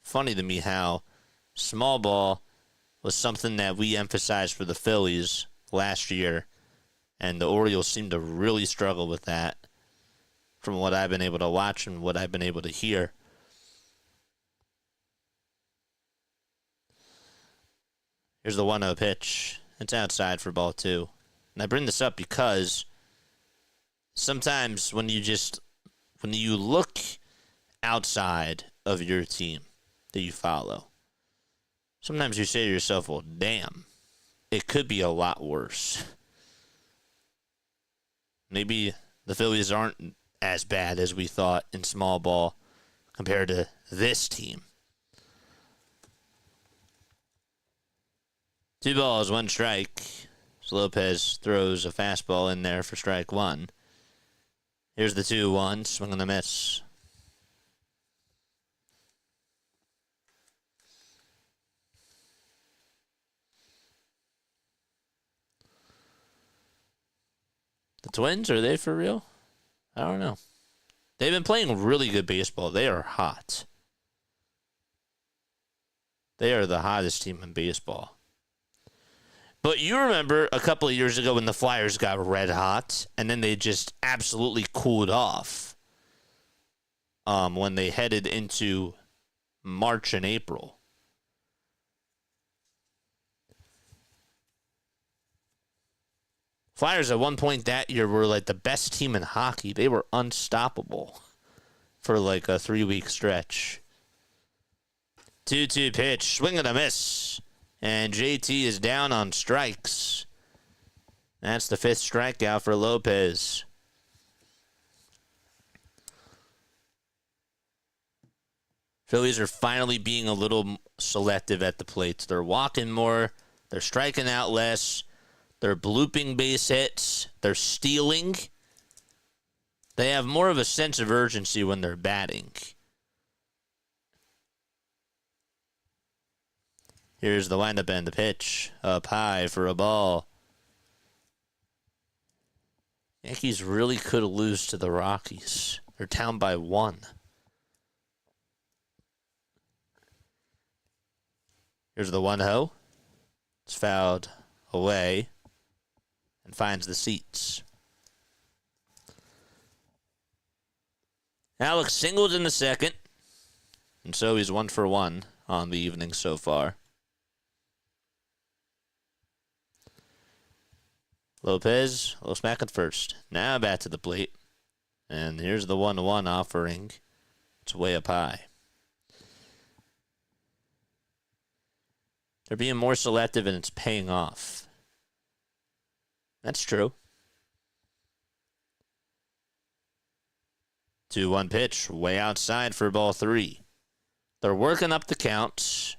funny to me how small ball was something that we emphasized for the Phillies last year, and the Orioles seem to really struggle with that from what I've been able to watch and what I've been able to hear. Here's the 1-0 pitch. It's outside for ball 2. And I bring this up because sometimes when you look outside of your team that you follow, sometimes you say to yourself, well, damn, it could be a lot worse. Maybe the Phillies aren't as bad as we thought in small ball compared to this team. 2 balls, 1 strike. So Lopez throws a fastball in there for strike 1. Here's the 2-1, swing and a miss. The Twins, are they for real? I don't know. They've been playing really good baseball. They are hot. They are the hottest team in baseball. But you remember a couple of years ago when the Flyers got red hot, and then they just absolutely cooled off when they headed into March and April. Flyers at one point that year were like the best team in hockey. They were unstoppable for like a 3-week stretch. 2-2 pitch, swing and a miss. And JT is down on strikes. That's the 5th strikeout for Lopez. Phillies are finally being a little selective at the plate. They're walking more. They're striking out less. They're blooping base hits. They're stealing. They have more of a sense of urgency when they're batting. Here's the windup and the pitch. Up high for a ball. Yankees really could lose to the Rockies. They're down by 1. Here's the 1-0. It's fouled away and finds the seats. Alex singled in the 2nd, and so he's 1 for 1 on the evening so far. Lopez, a little smack at first. Now back to the plate. And here's the 1-1 offering. It's way up high. They're being more selective and it's paying off. That's true. 2-1 pitch, way outside for ball 3. They're working up the counts.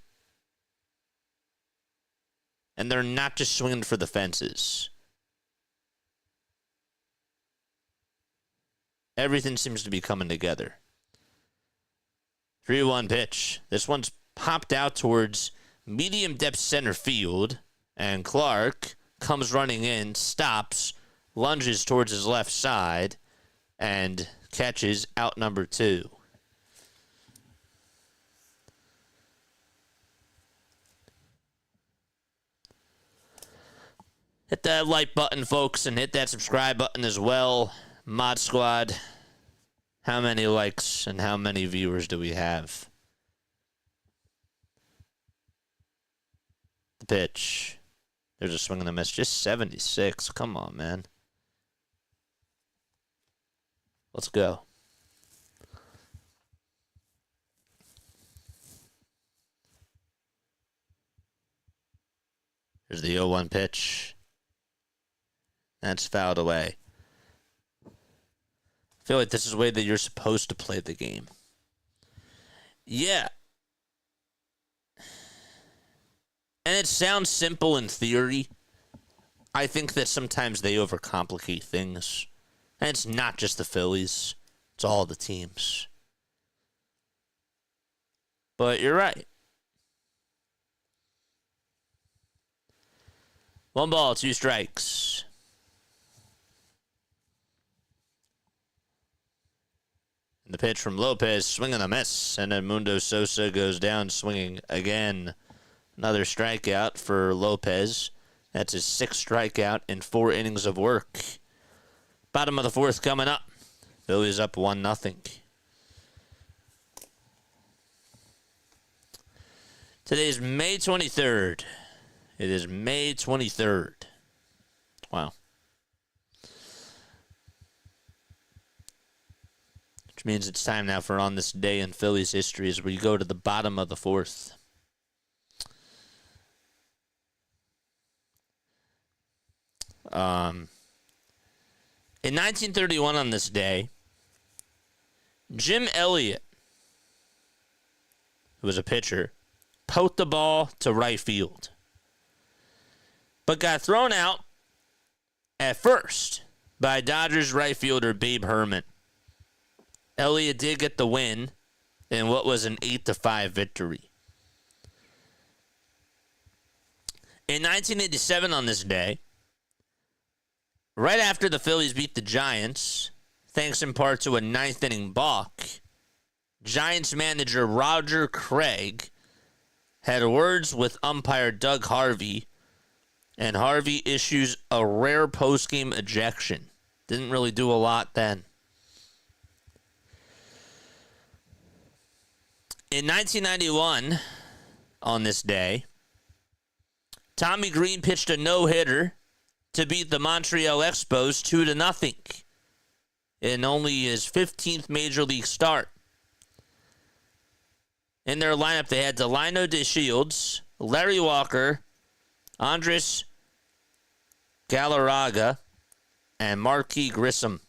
And they're not just swinging for the fences. Everything seems to be coming together. 3-1 pitch. This one's popped out towards medium depth center field. And Clark comes running in, stops, lunges towards his left side, and catches out number 2. Hit that like button, folks, and hit that subscribe button as well. Mod Squad, how many likes and how many viewers do we have? The pitch. There's a swing and a miss. Just 76. Come on, man. Let's go. Here's the 0-1 pitch. That's fouled away. I feel like this is the way that you're supposed to play the game. Yeah. And it sounds simple in theory. I think that sometimes they overcomplicate things. And it's not just the Phillies. It's all the teams. But you're right. 1 ball, 2 strikes. And the pitch from Lopez, swing and a miss. And then Mundo Sosa goes down swinging again. Another strikeout for Lopez. That's his 6th strikeout in 4 innings of work. Bottom of the 4th coming up. Phillies up 1-0. Today's May 23rd. It is May 23rd. Wow. Which means it's time now for On This Day in Phillies history as we go to the bottom of the 4th. In 1931 on this day, Jim Elliott, who was a pitcher, poked the ball to right field, but got thrown out at first by Dodgers right fielder Babe Herman. Elliott did get the win in what was an 8-5 victory. In 1987 on this day, right after the Phillies beat the Giants, thanks in part to a 9th-inning balk, Giants manager Roger Craig had words with umpire Doug Harvey, and Harvey issues a rare post-game ejection. Didn't really do a lot then. In 1991, on this day, Tommy Green pitched a no-hitter to beat the Montreal Expos 2-0 in only his 15th Major League start. In their lineup, they had Delino DeShields, Larry Walker, Andres Galarraga, and Marquis Grissom.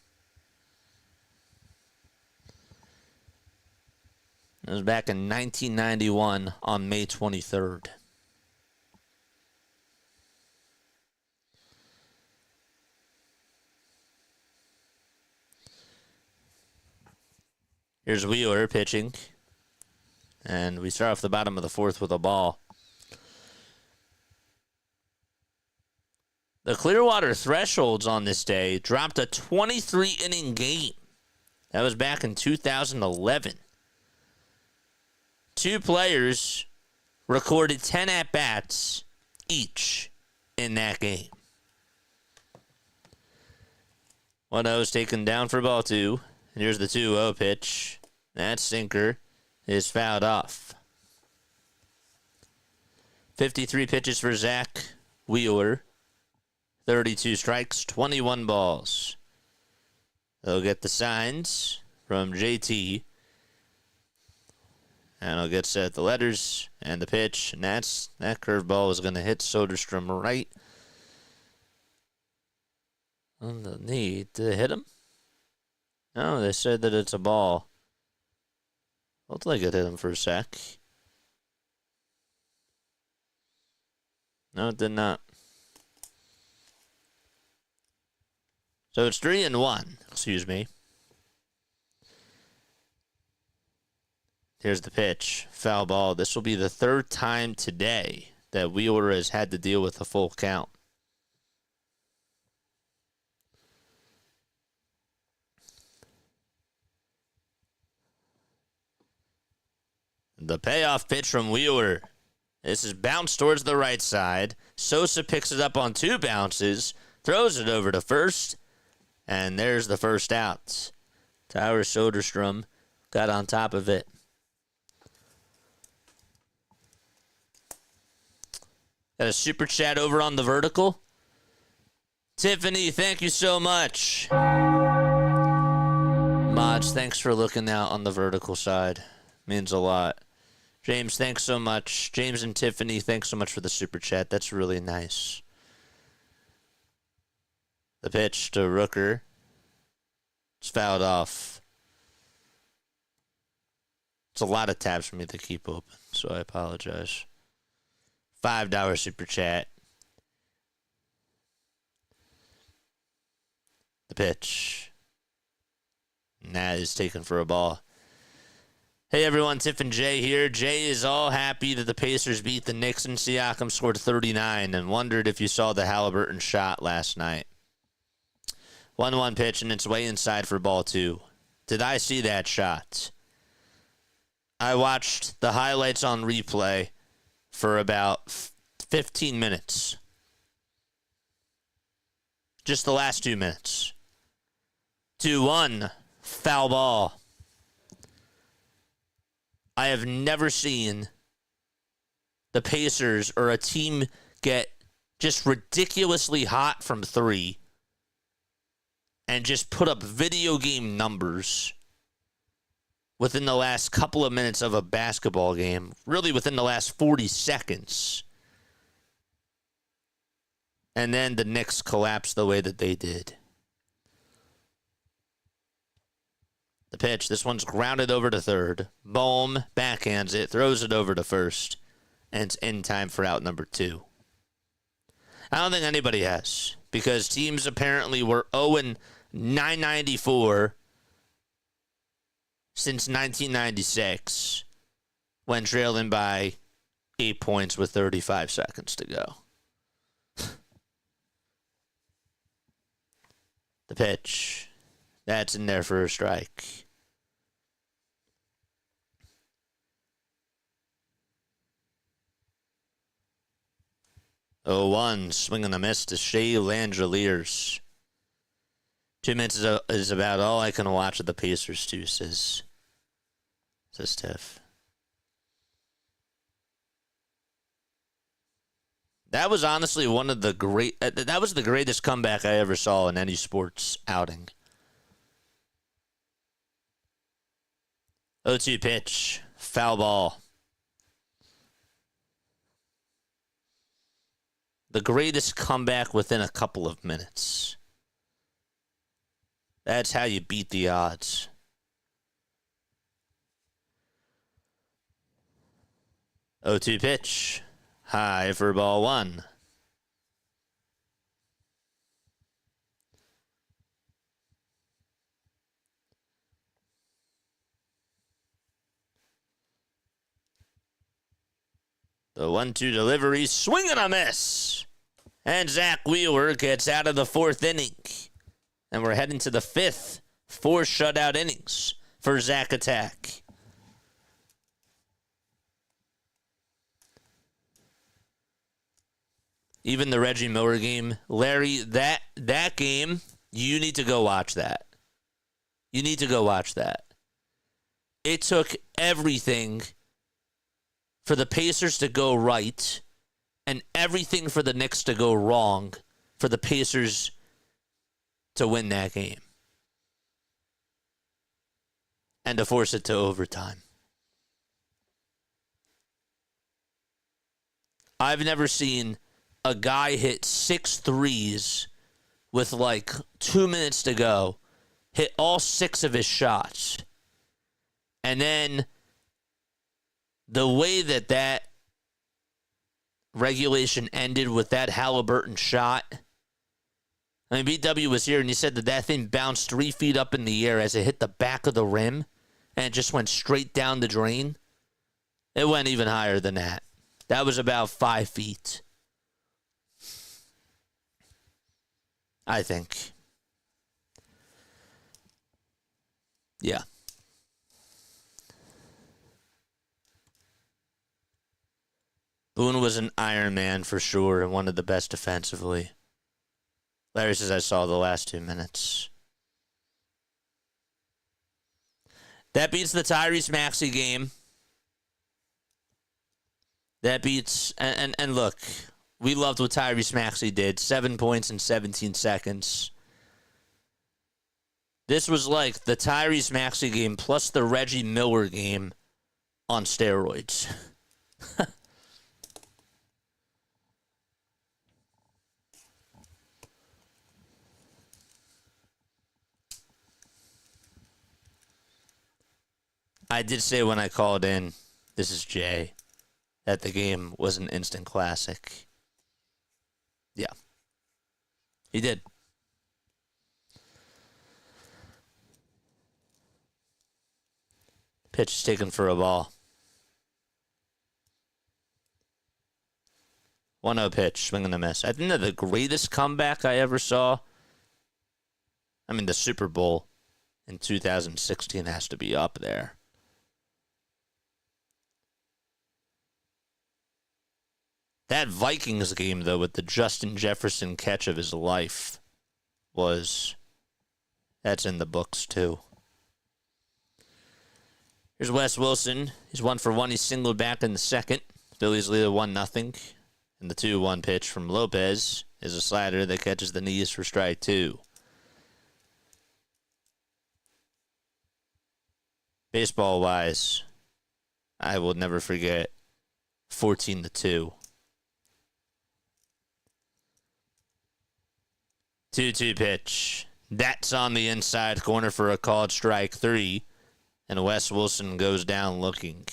It was back in 1991 on May 23rd. Here's Wheeler pitching. And we start off the bottom of the 4th with a ball. The Clearwater Thresholds on this day dropped a 23-inning game. That was back in 2011. 2 players recorded 10 at-bats each in that game. 1-0 is taken down for ball 2. And here's the 2-0 pitch. That sinker is fouled off. 53 pitches for Zach Wheeler. 32 strikes, 21 balls. They'll get the signs from JT. And I'll get set the letters and the pitch. And that curveball is going to hit Soderstrom right on the knee. Did it hit him? No, they said that it's a ball. Looked like it hit him for a sec. No, it did not. So it's 3-1. Excuse me. Here's the pitch. Foul ball. This will be the third time today that Wheeler has had to deal with a full count. The payoff pitch from Wheeler. This is bounced towards the right side. Sosa picks it up on 2 bounces, throws it over to first, and there's the first out. Tyler Soderstrom got on top of it. Got a super chat over on the vertical. Tiffany, thank you so much. Mods, thanks for looking out on the vertical side. Means a lot. James, thanks so much. James and Tiffany, thanks so much for the super chat. That's really nice. The pitch to Rooker. It's fouled off. It's a lot of tabs for me to keep open, so I apologize. $5 super chat. The pitch. And that is taken for a ball. Hey everyone, Tiff and Jay here. Jay is all happy that the Pacers beat the Knicks and Siakam scored 39 and wondered if you saw the Halliburton shot last night. 1-1 pitch and it's way inside for ball 2. Did I see that shot? I watched the highlights on replay for about 15 minutes. Just the last 2 minutes. 2-1, foul ball. I have never seen the Pacers or a team get just ridiculously hot from 3 and just put up video game numbers within the last couple of minutes of a basketball game, really within the last 40 seconds. And then the Knicks collapsed the way that they did. The pitch, this one's grounded over to third. Bohm backhands it, throws it over to first, and it's in time for out number 2. I don't think anybody has, because teams apparently were 0-994 since 1996, when trailing by 8 points with 35 seconds to go. The pitch, that's in there for a strike. 0-1, swing and a miss to Shea Langeliers. 2 minutes is about all I can watch of the Pacers, too, says Tiff. That was honestly one of the that was the greatest comeback I ever saw in any sports outing. 0-2 pitch, foul ball. The greatest comeback within a couple of minutes. That's how you beat the odds. Oh, 2 pitch. High for ball 1. The 1-2 delivery, swing and a miss. And Zach Wheeler gets out of the 4th inning. And we're heading to the 5th. 4 shutout innings for Zach Attack. Even the Reggie Miller game. Larry, that game, you need to go watch that. You need to go watch that. It took everything for the Pacers to go right and everything for the Knicks to go wrong for the Pacers to win that game. and to force it to overtime. I've never seen a guy hit 6 threes with like 2 minutes to go, hit all 6 of his shots. And then the way that regulation ended with that Halliburton shot. I mean, BW was here and he said that thing bounced 3 feet up in the air as it hit the back of the rim and it just went straight down the drain. It went even higher than that. That was about 5 feet. I think. Yeah. Boone was an Iron Man for sure and one of the best defensively. Larry says I saw the last 2 minutes. That beats the Tyrese Maxey game. That beats, and look, we loved what Tyrese Maxey did. 7 points in 17 seconds. This was like the Tyrese Maxey game plus the Reggie Miller game on steroids. I did say when I called in, this is Jay, that the game was an instant classic. Yeah. He did. Pitch is taken for a ball. 1-0 pitch, swing and a miss. I think that the greatest comeback I ever saw, I mean, the Super Bowl in 2016 has to be up there. That Vikings game, though, with the Justin Jefferson catch of his life, that's in the books, too. Here's Wes Wilson. He's 1 for 1. He's singled back in the second. Phillies lead 1-0. And the 2-1 pitch from Lopez is a slider that catches the knees for strike 2. Baseball-wise, I will never forget 14-2. 2-2 pitch. That's on the inside corner for a called strike 3. And Wes Wilson goes down looking.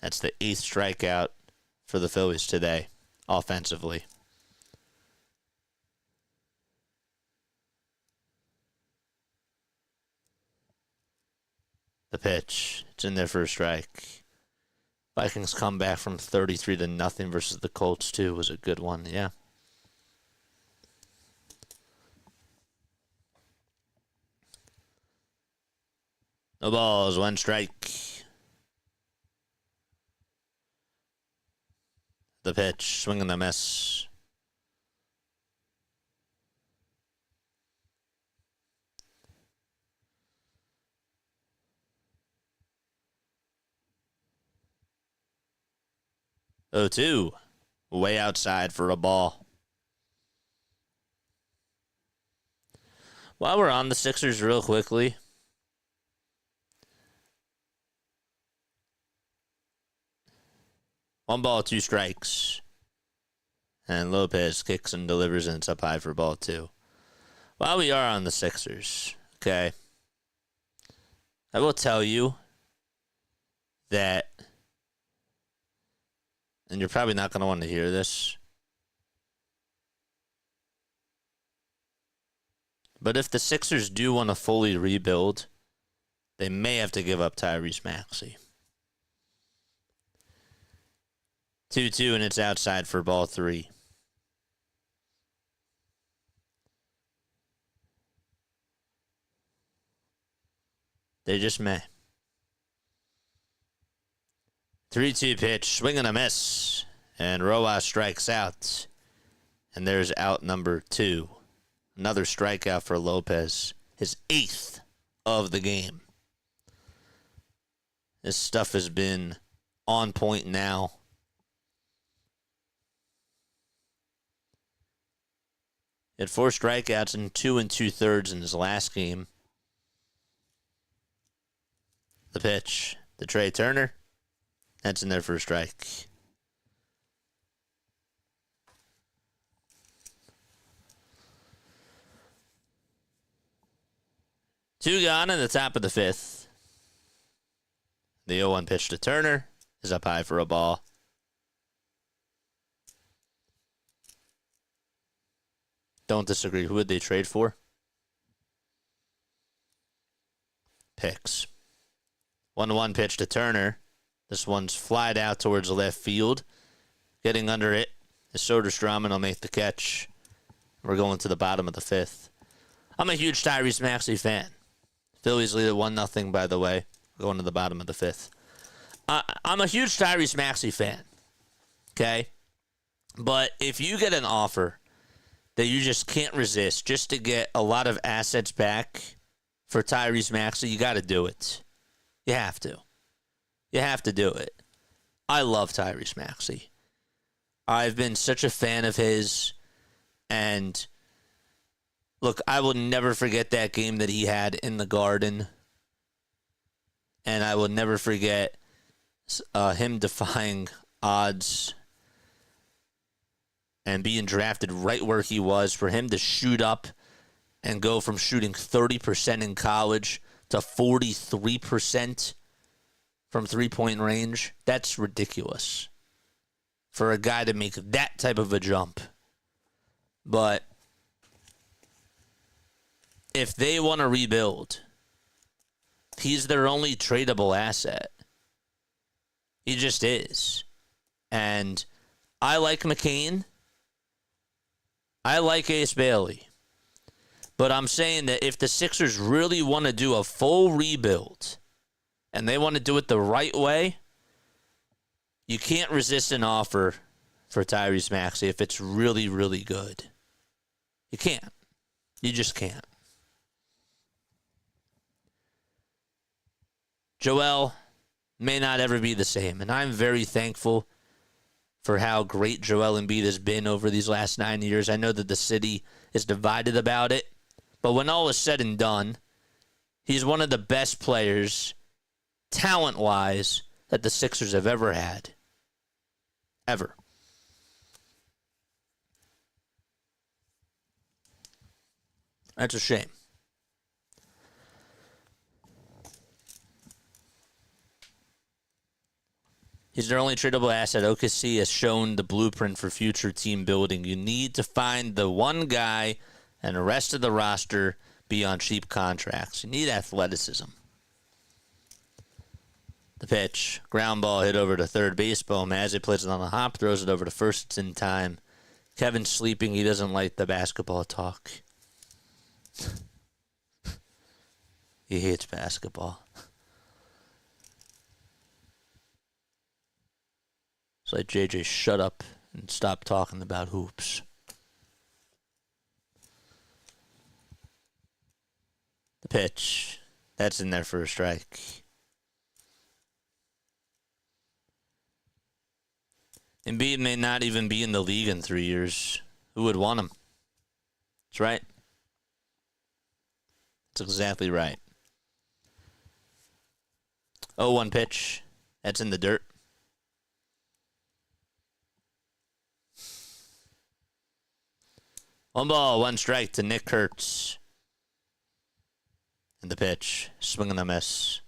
That's the 8th strikeout for the Phillies today, offensively. The pitch. It's in there for a strike. Vikings come back from 33-0 versus the Colts, too. Was a good one, yeah. No balls, 1 strike. The pitch, swing and a miss. Oh, 2. Way outside for a ball. While we're on the Sixers real quickly, one ball, 2 strikes. And Lopez kicks and delivers, and it's up high for ball 2. While we are on the Sixers, okay, I will tell you that, and you're probably not going to want to hear this, but if the Sixers do want to fully rebuild, they may have to give up Tyrese Maxey. 2-2, and it's outside for ball 3. They just may. 3-2 pitch, swing and a miss. And Rojas strikes out. And there's out number 2. Another strikeout for Lopez. His 8th of the game. This stuff has been on point now. He had 4 strikeouts and 2 2/3 in his last game. The pitch to Trey Turner. That's in there for a strike. Two gone in the top of the 5th. The 0-1 pitch to Turner is up high for a ball. Don't disagree. Who would they trade for? Picks. 1-1 pitch to Turner. This one's flied out towards left field. Getting under it is Soderstrom, and will make the catch. We're going to the bottom of the 5th. I'm a huge Tyrese Maxey fan. Phillies lead at 1-0, by the way. Going to the bottom of the 5th. I'm a huge Tyrese Maxey fan. Okay? But if you get an offer that you just can't resist just to get a lot of assets back for Tyrese Maxey, you got to do it. You have to. You have to do it. I love Tyrese Maxey. I've been such a fan of his. And look, I will never forget that game that he had in the Garden. And I will never forget him defying odds and being drafted right where he was. For him to shoot up and go from shooting 30% in college to 43% from three-point range, that's ridiculous for a guy to make that type of a jump. But if they want to rebuild, he's their only tradable asset. He just is. And I like McCain. I like Ace Bailey. But I'm saying that if the Sixers really want to do a full rebuild and they want to do it the right way, you can't resist an offer for Tyrese Maxey if it's really, really good. You can't. You just can't. Joel may not ever be the same, and I'm very thankful for how great Joel Embiid has been over these last 9 years. I know that the city is divided about it, but when all is said and done, he's one of the best players, talent-wise, that the Sixers have ever had. Ever. That's a shame. He's their only tradable asset. OKC has shown the blueprint for future team building. You need to find the one guy and the rest of the roster be on cheap contracts. You need athleticism. The pitch. Ground ball hit over to third base. Baumholtz plays it on the hop. Throws it over to first. It's in time. Kevin's sleeping. He doesn't like the basketball talk. He hates basketball. It's like, JJ, shut up and stop talking about hoops. The pitch. That's in there for a strike. Embiid may not even be in the league in 3 years. Who would want him? That's right. That's exactly right. 0-1 pitch. That's in the dirt. One ball, one strike to Nick Kurtz. And the pitch. Swing and a miss.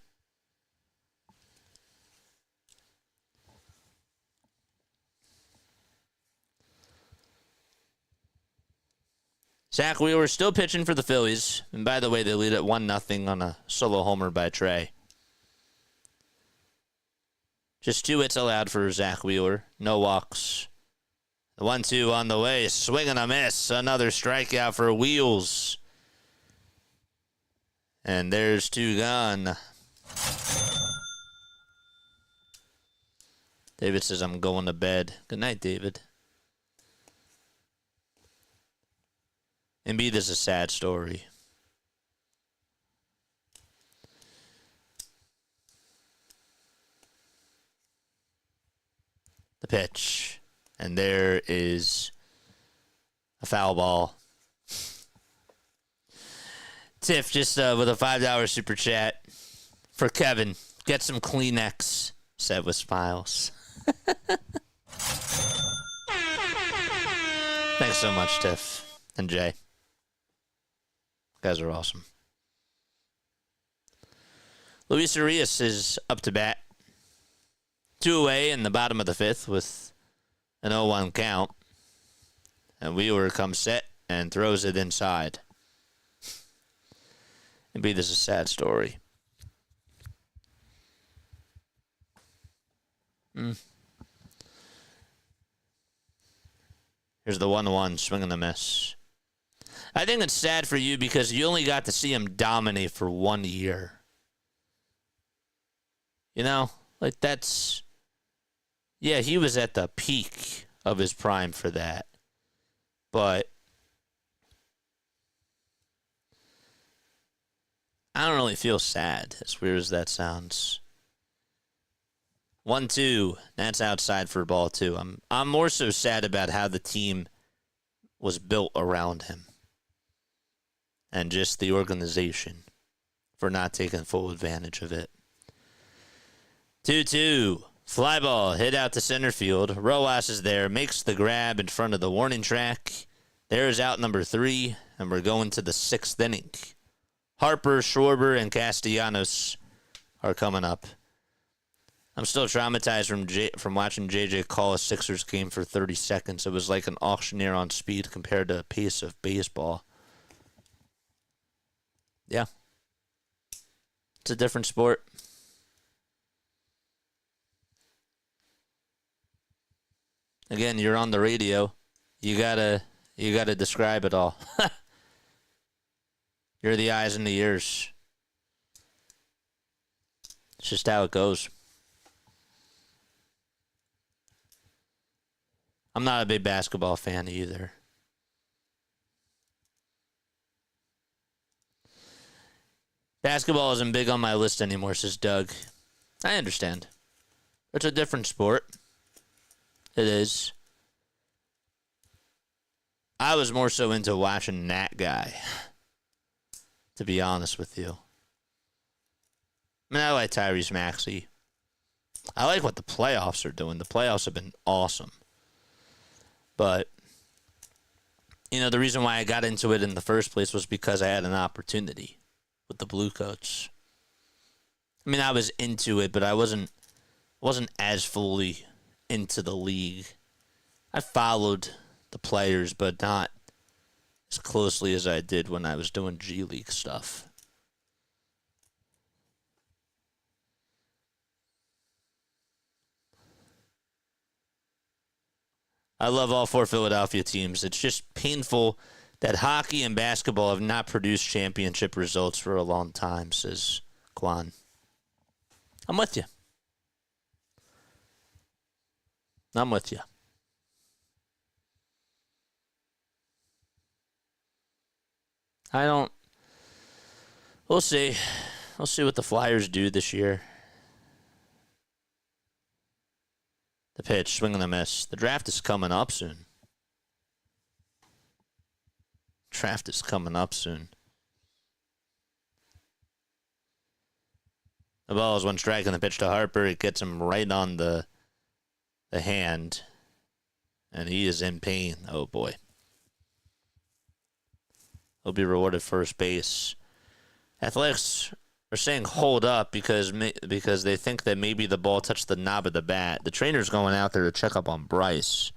Zach Wheeler still pitching for the Phillies. And by the way, they lead at 1-0 on a solo homer by Trey. Just 2 hits allowed for Zach Wheeler. No walks. The 1-2 on the way. Swing and a miss. Another strikeout for Wheels. And there's 2 gone. David says, I'm going to bed. Good night, David. Embiid is a sad story. The pitch. And there is a foul ball. Tiff just with a $5 super chat for Kevin. Get some Kleenex, said with smiles. Thanks so much, Tiff and Jay. You guys are awesome. Luis Arias is up to bat. 2 away in the bottom of the 5th with an 0-1 count. And Wheeler comes set and throws it inside. Maybe this is a sad story. Here's the 1-1, swing and a miss. I think it's sad for you because you only got to see him dominate for 1 year. You know, like that's... Yeah, he was at the peak of his prime for that. But I don't really feel sad, as weird as that sounds. 1-2, that's outside for ball 2. I'm more so sad about how the team was built around him. And just the organization for not taking full advantage of it. 2-2. Fly ball hit out to center field. Rojas is there, makes the grab in front of the warning track. There's out number 3, and we're going to the 6th inning. Harper, Schwarber, and Castellanos are coming up. I'm still traumatized from watching JJ call a Sixers game for 30 seconds. It was like an auctioneer on speed compared to the pace of baseball. Yeah. It's a different sport. Again, you're on the radio. You gotta describe it all. You're the eyes and the ears. It's just how it goes. I'm not a big basketball fan either. Basketball isn't big on my list anymore, says Doug. I understand. It's a different sport. It is. I was more so into watching that guy, to be honest with you. I mean, I like Tyrese Maxey. I like what the playoffs are doing. The playoffs have been awesome. But, you know, the reason why I got into it in the first place was because I had an opportunity with the Blue Coats. I mean, I was into it, but I wasn't as fully into the league. I followed the players, but not as closely as I did when I was doing G League stuff. I love all 4 Philadelphia teams. It's just painful that hockey and basketball have not produced championship results for a long time, says Kwan. I'm with you. I'm with you. We'll see. We'll see what the Flyers do this year. The pitch, swing and a miss. The draft is coming up soon. Draft is coming up soon. The ball is one strike on the pitch to Harper. It gets him right on the hand. And he is in pain. Oh, boy. He'll be rewarded first base. Athletics are saying hold up because they think that maybe the ball touched the knob of the bat. The trainer's going out there to check up on Bryce.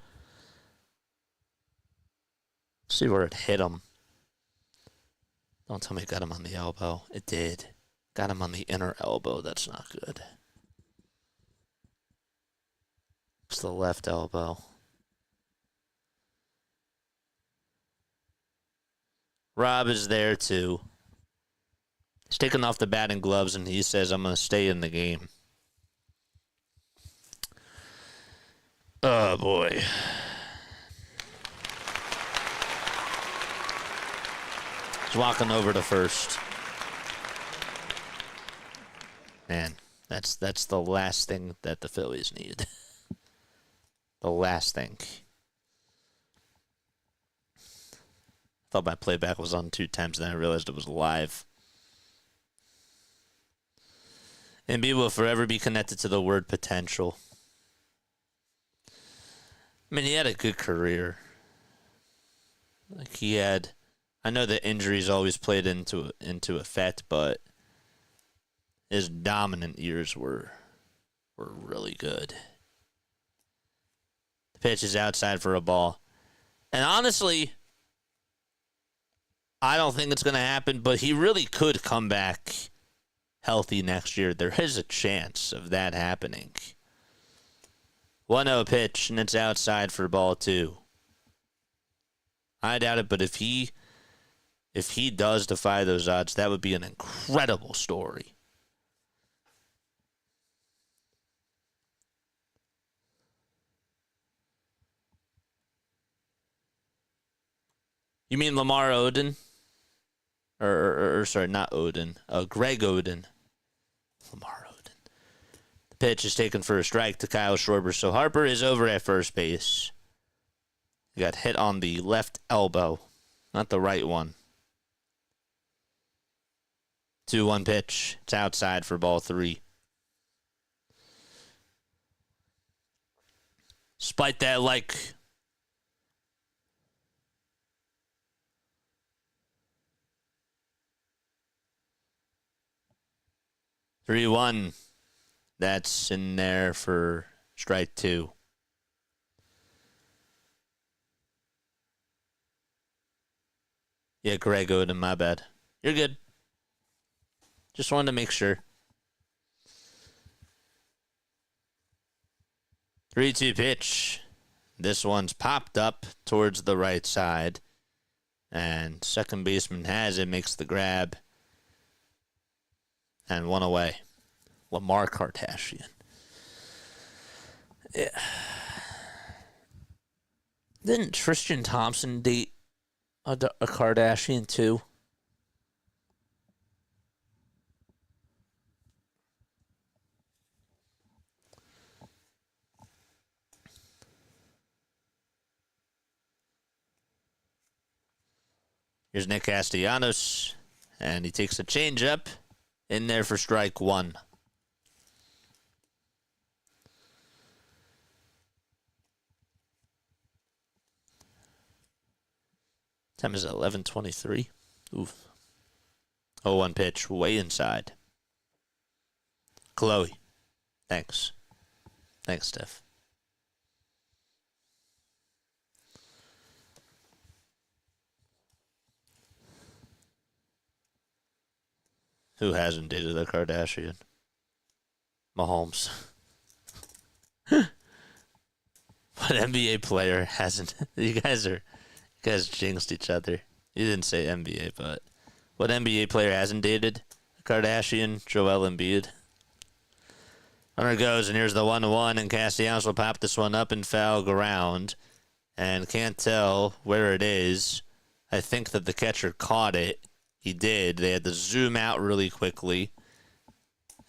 See where it hit him. Don't tell me it got him on the elbow. It did. Got him on the inner elbow. That's not good. It's the left elbow. Rob is there too. He's taking off the batting gloves and he says, I'm going to stay in the game. Oh, boy. He's walking over to first. Man, that's the last thing that the Phillies need. the last thing. I thought my playback was on 2 times, then I realized it was live. Embiid will forever be connected to the word potential. I mean, he had a good career. Like he had, I know that injuries always played into effect, but his dominant years were really good. The pitch is outside for a ball. And honestly, I don't think it's going to happen, but he really could come back healthy next year. There is a chance of that happening. 1-0 pitch, and it's outside for ball 2. I doubt it, but if he does defy those odds, that would be an incredible story. You mean Lamar Odom? Or sorry, not Odom. Greg Oden. Lamar Odom. The pitch is taken for a strike to Kyle Schwarber, so Harper is over at first base. He got hit on the left elbow, not the right one. 2-1 pitch. It's outside for ball 3. Despite that, 3-1. That's in there for strike 2. Yeah, Greg Oden, my bad. You're good. Just wanted to make sure. 3-2 pitch. This one's popped up towards the right side. And second baseman has it, makes the grab. And 1 away. Lamar Kardashian. Yeah. Didn't Tristan Thompson date a Kardashian too? Here's Nick Castellanos, and he takes a changeup in there for strike 1. Time is 11:23. Oof. 0-1 pitch, way inside. Chloe. Thanks. Thanks, Steph. Who hasn't dated a Kardashian? Mahomes. What NBA player hasn't? You guys jinxed each other. You didn't say NBA, but what NBA player hasn't dated a Kardashian? Joel Embiid. Runner goes, and here's the 1-1, and Castellanos will pop this one up and foul ground, and can't tell where it is. I think that the catcher caught it. He did. They had to zoom out really quickly.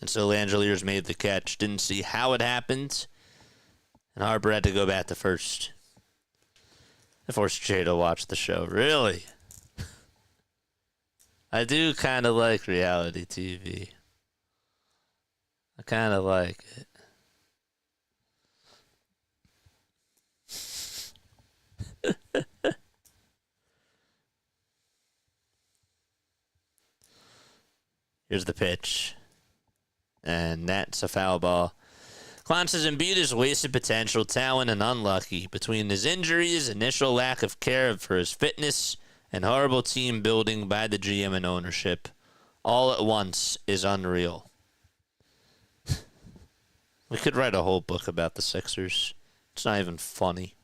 And so Langeliers made the catch. Didn't see how it happened. And Harper had to go back to first. I forced Jay to watch the show. Really? I do kind of like reality TV. I kind of like it. Here's the pitch. And that's a foul ball. Klein says Embiid is wasted potential, talent, and unlucky. Between his injuries, initial lack of care for his fitness, and horrible team building by the GM and ownership, all at once is unreal. We could write a whole book about the Sixers. It's not even funny.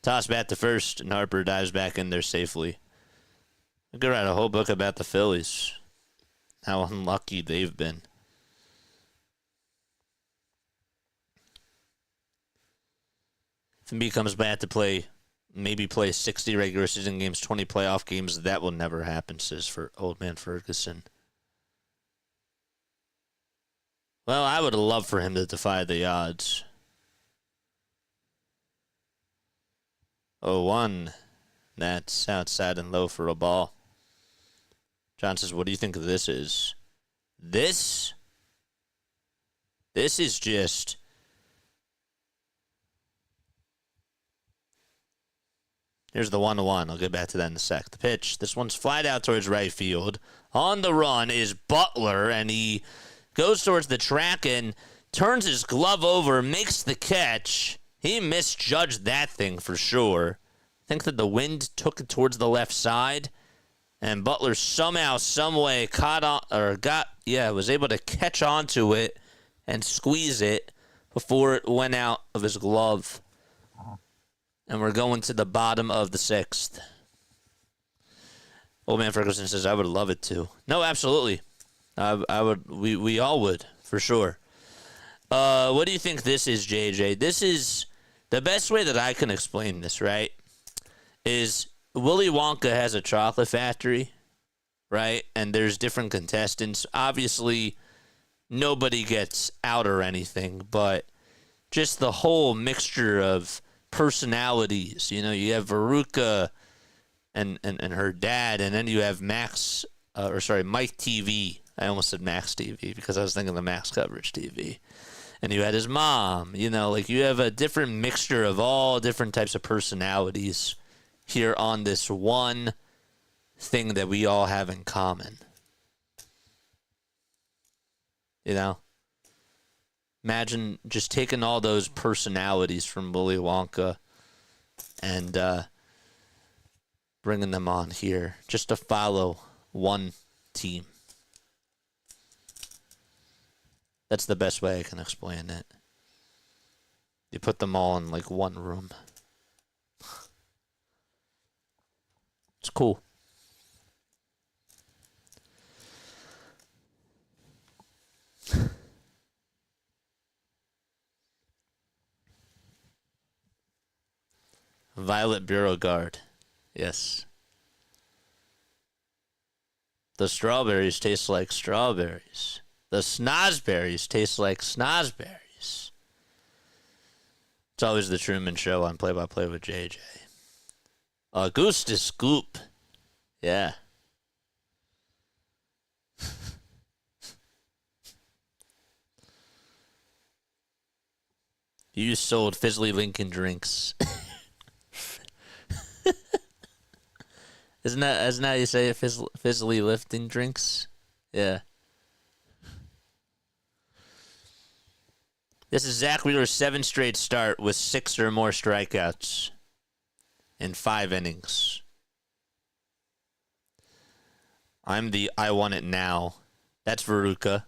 Toss bat to first, and Harper dives back in there safely. We could write a whole book about the Phillies. How unlucky they've been. If Embiid comes back to maybe play 60 regular season games, 20 playoff games, that will never happen, says for old man Ferguson. Well, I would love for him to defy the odds. 0-1. That's outside and low for a ball. John says, what do you think of this is? This is just... Here's the 1-1. I'll get back to that in a sec. The pitch. This one's flied out towards right field. On the run is Butler, and he goes towards the track and turns his glove over, makes the catch. He misjudged that thing for sure. I think that the wind took it towards the left side, and Butler somehow, some way was able to catch onto it and squeeze it before it went out of his glove. And we're going to the bottom of the 6th. Old Man Ferguson says, I would love it to. No, absolutely. I would. We all would, for sure. What do you think this is, JJ? This is the best way that I can explain this, right? Is Willy Wonka has a chocolate factory, right? And there's different contestants. Obviously, nobody gets out or anything, but just the whole mixture of personalities. You know, you have Veruca and her dad, and then you have Mike TV. I almost said Max TV because I was thinking the Max Coverage TV. And you had his mom. You know, like you have a different mixture of all different types of personalities here on this one thing that we all have in common. You know? Imagine just taking all those personalities from Willy Wonka and bringing them on here just to follow one team. That's the best way I can explain it. You put them all in like one room. It's cool. Violet Bureau Guard. Yes. The strawberries taste like strawberries. The snozberries taste like snozberries. It's always the Truman Show on Play by Play with JJ. Augustus Scoop. Yeah. You sold Fizzly Lincoln drinks. Isn't that how you say it? Fizzly lifting drinks? Yeah. This is Zach Wheeler's 7th straight start with 6 or more strikeouts in 5 innings. I'm the I want it now. That's Veruca.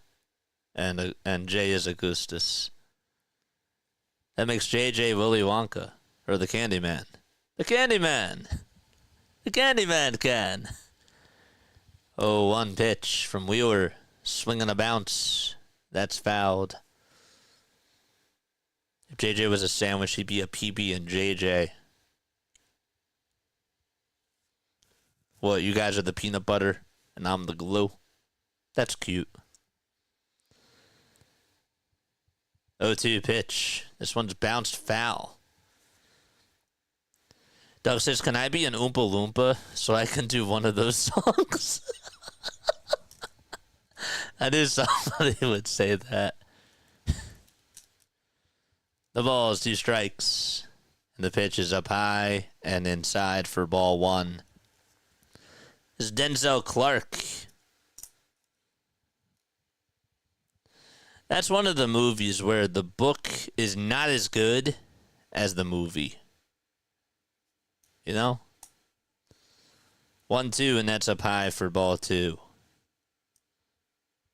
And Jay is Augustus. That makes JJ Willy Wonka. Or the Candyman. The Candyman! The Candyman can. Oh, one pitch from Wheeler. Swinging a bounce. That's fouled. If JJ was a sandwich, he'd be a PB and JJ. What, you guys are the peanut butter and I'm the glue? That's cute. 0-2 pitch. This one's bounced foul. Doug says, can I be an Oompa Loompa so I can do one of those songs? I knew somebody would say that. The ball is 2 strikes. And the pitch is up high and inside for ball 1. This is Denzel Clark. That's one of the movies where the book is not as good as the movie. You know? 1-2, and that's up high for ball 2.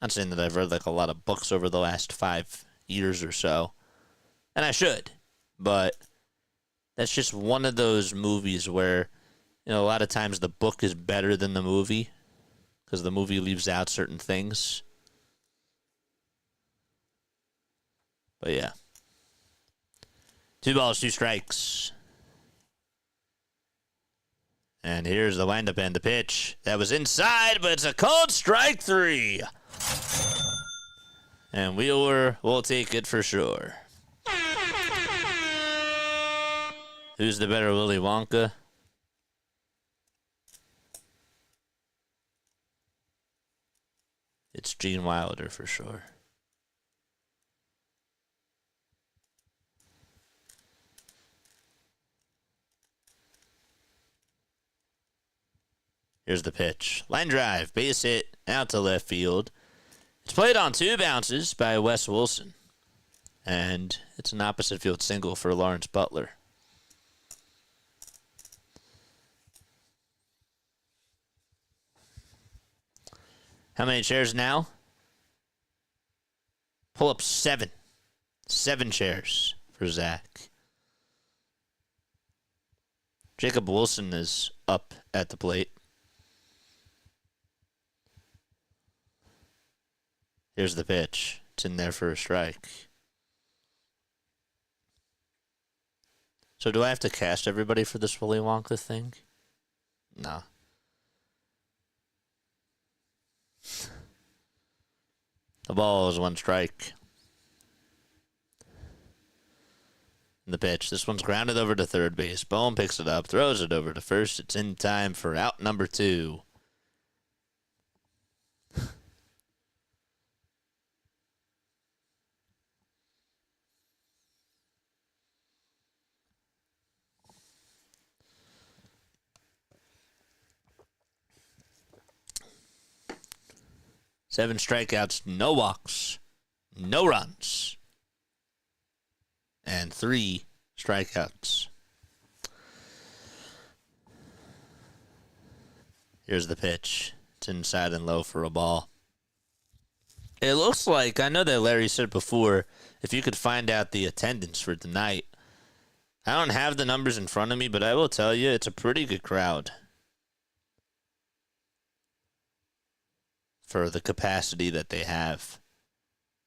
Not saying that I've read like a lot of books over the last 5 years or so. And I should. But that's just one of those movies where, you know, a lot of times the book is better than the movie. Because the movie leaves out certain things. But yeah. 2 balls, 2 strikes. And here's the windup and the pitch. That was inside, but it's a cold strike 3. And Wheeler will take it for sure. Who's the better Willy Wonka? It's Gene Wilder for sure. Here's the pitch. Line drive, base hit, out to left field. It's played on 2 bounces by Wes Wilson. And it's an opposite field single for Lawrence Butler. How many chairs now? Pull up 7. 7 chairs for Zach. Jacob Wilson is up at the plate. Here's the pitch. It's in there for a strike. So do I have to cast everybody for this Willy Wonka thing? No. The ball is 1 strike. The pitch. This one's grounded over to third base. Bohm picks it up, throws it over to first. It's in time for out number 2. Seven strikeouts, no walks, no runs, and 3 strikeouts. Here's the pitch. It's inside and low for a ball. It looks like, I know that Larry said before, if you could find out the attendance for tonight. I don't have the numbers in front of me, but I will tell you, it's a pretty good crowd for the capacity that they have.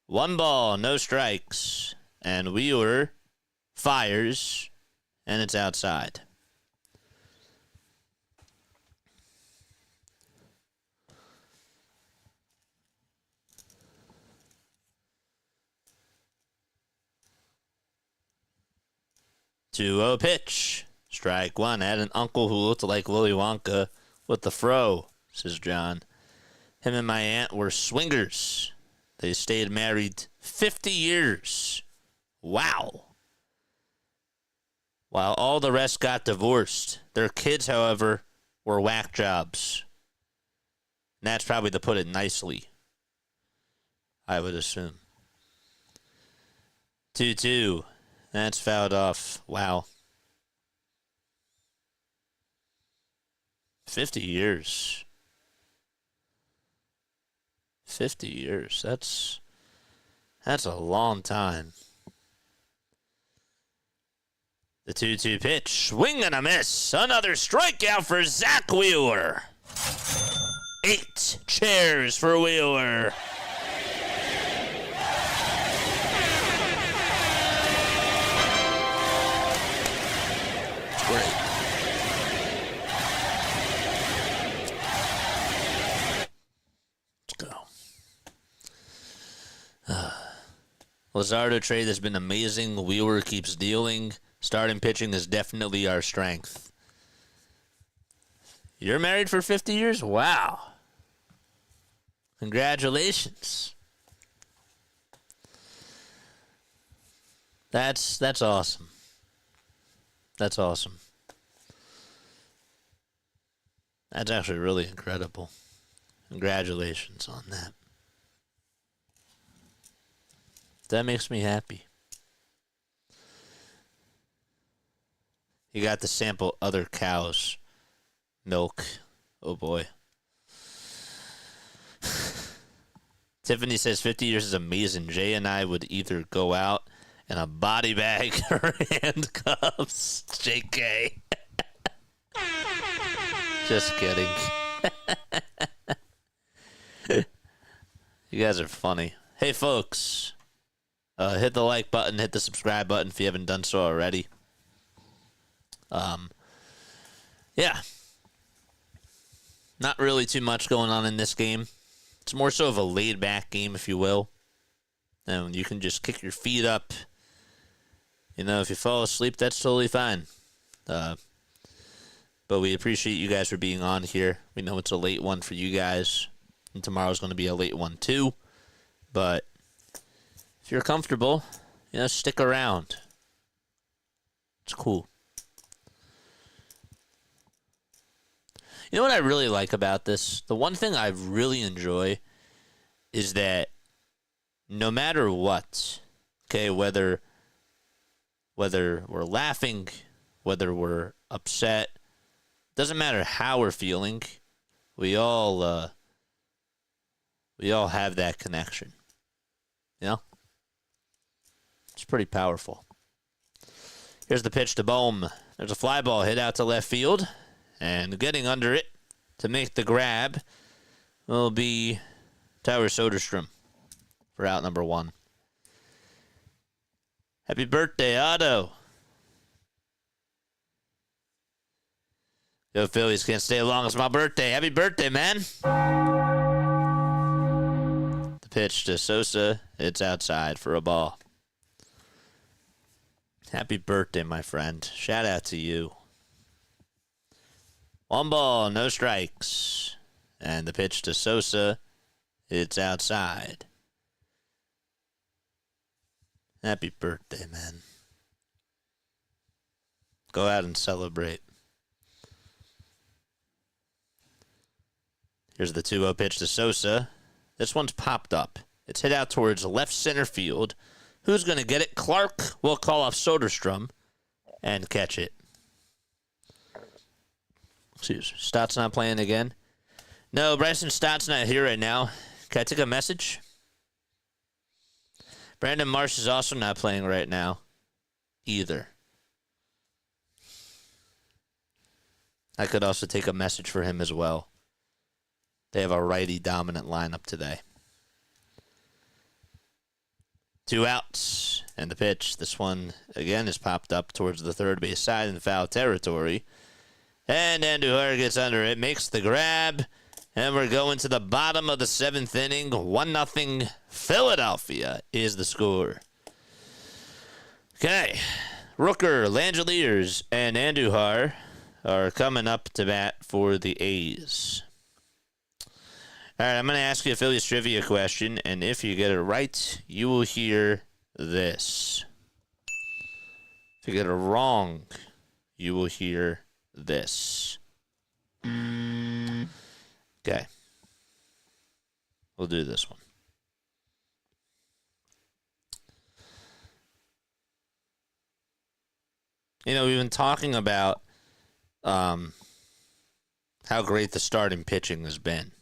1 ball, no strikes, and Wheeler fires, and it's outside. Two-0 pitch. Strike 1. I had an uncle who looked like Willy Wonka with the fro, says John. Him and my aunt were swingers. They stayed married 50 years. Wow. While all the rest got divorced. Their kids, however, were whack jobs. And that's probably to put it nicely, I would assume. 2-2. That's fouled off. Wow. 50 years. 50 years. That's a long time. The 2-2 pitch. Swing and a miss. Another strikeout for Zach Wheeler. 8 chairs for Wheeler. Great. Let's go. Luzardo trade has been amazing. Wheeler keeps dealing. Starting pitching is definitely our strength. You're married for 50 years? Wow. Congratulations. That's awesome. That's awesome. That's actually really incredible. Congratulations on that. That makes me happy. You got to sample other cows' milk. Oh boy. Tiffany says 50 years is amazing. Jay and I would either go out in a body bag or handcuffs. JK. Just kidding. You guys are funny. Hey, folks. Hit the like button. Hit the subscribe button if you haven't done so already. Yeah. Not really too much going on in this game. It's more so of a laid-back game, if you will. And you can just kick your feet up. You know, if you fall asleep, that's totally fine. But we appreciate you guys for being on here. We know it's a late one for you guys, and tomorrow's going to be a late one too. But if you're comfortable, stick around. It's cool. You know what I really like about this? The one thing I really enjoy is that no matter what, okay, whether we're laughing, whether we're upset, doesn't matter how we're feeling, we all have that connection. It's pretty powerful. Here's the pitch to Bohm. There's a fly ball hit out to left field, and getting under it to make the grab will be Tyler Soderstrom for out number 1. Happy birthday, Otto. Yo, Phillies can't stay long. It's my birthday. Happy birthday, man. The pitch to Sosa. It's outside for a ball. Happy birthday, my friend. Shout out to you. 1 ball, no strikes. And the pitch to Sosa. It's outside. Happy birthday, man. Go out and celebrate. Here's the 2-0 pitch to Sosa. This one's popped up. It's hit out towards left center field. Who's going to get it? Clark will call off Soderstrom and catch it. Excuse me. Stott's not playing again. No, Bryson Stott's not here right now. Can I take a message? Brandon Marsh is also not playing right now either. I could also take a message for him as well. They have a righty-dominant lineup today. 2 outs, and the pitch. This one, again, is popped up towards the third base side in foul territory. And Andujar gets under it, makes the grab, and we're going to the bottom of the 7th inning. 1-0 Philadelphia is the score. Okay, Rooker, Langeliers, and Andujar are coming up to bat for the A's. All right, I'm going to ask you a Phillies trivia question, and if you get it right, you will hear this. If you get it wrong, you will hear this. Okay. We'll do this one. We've been talking about how great the starting pitching has been.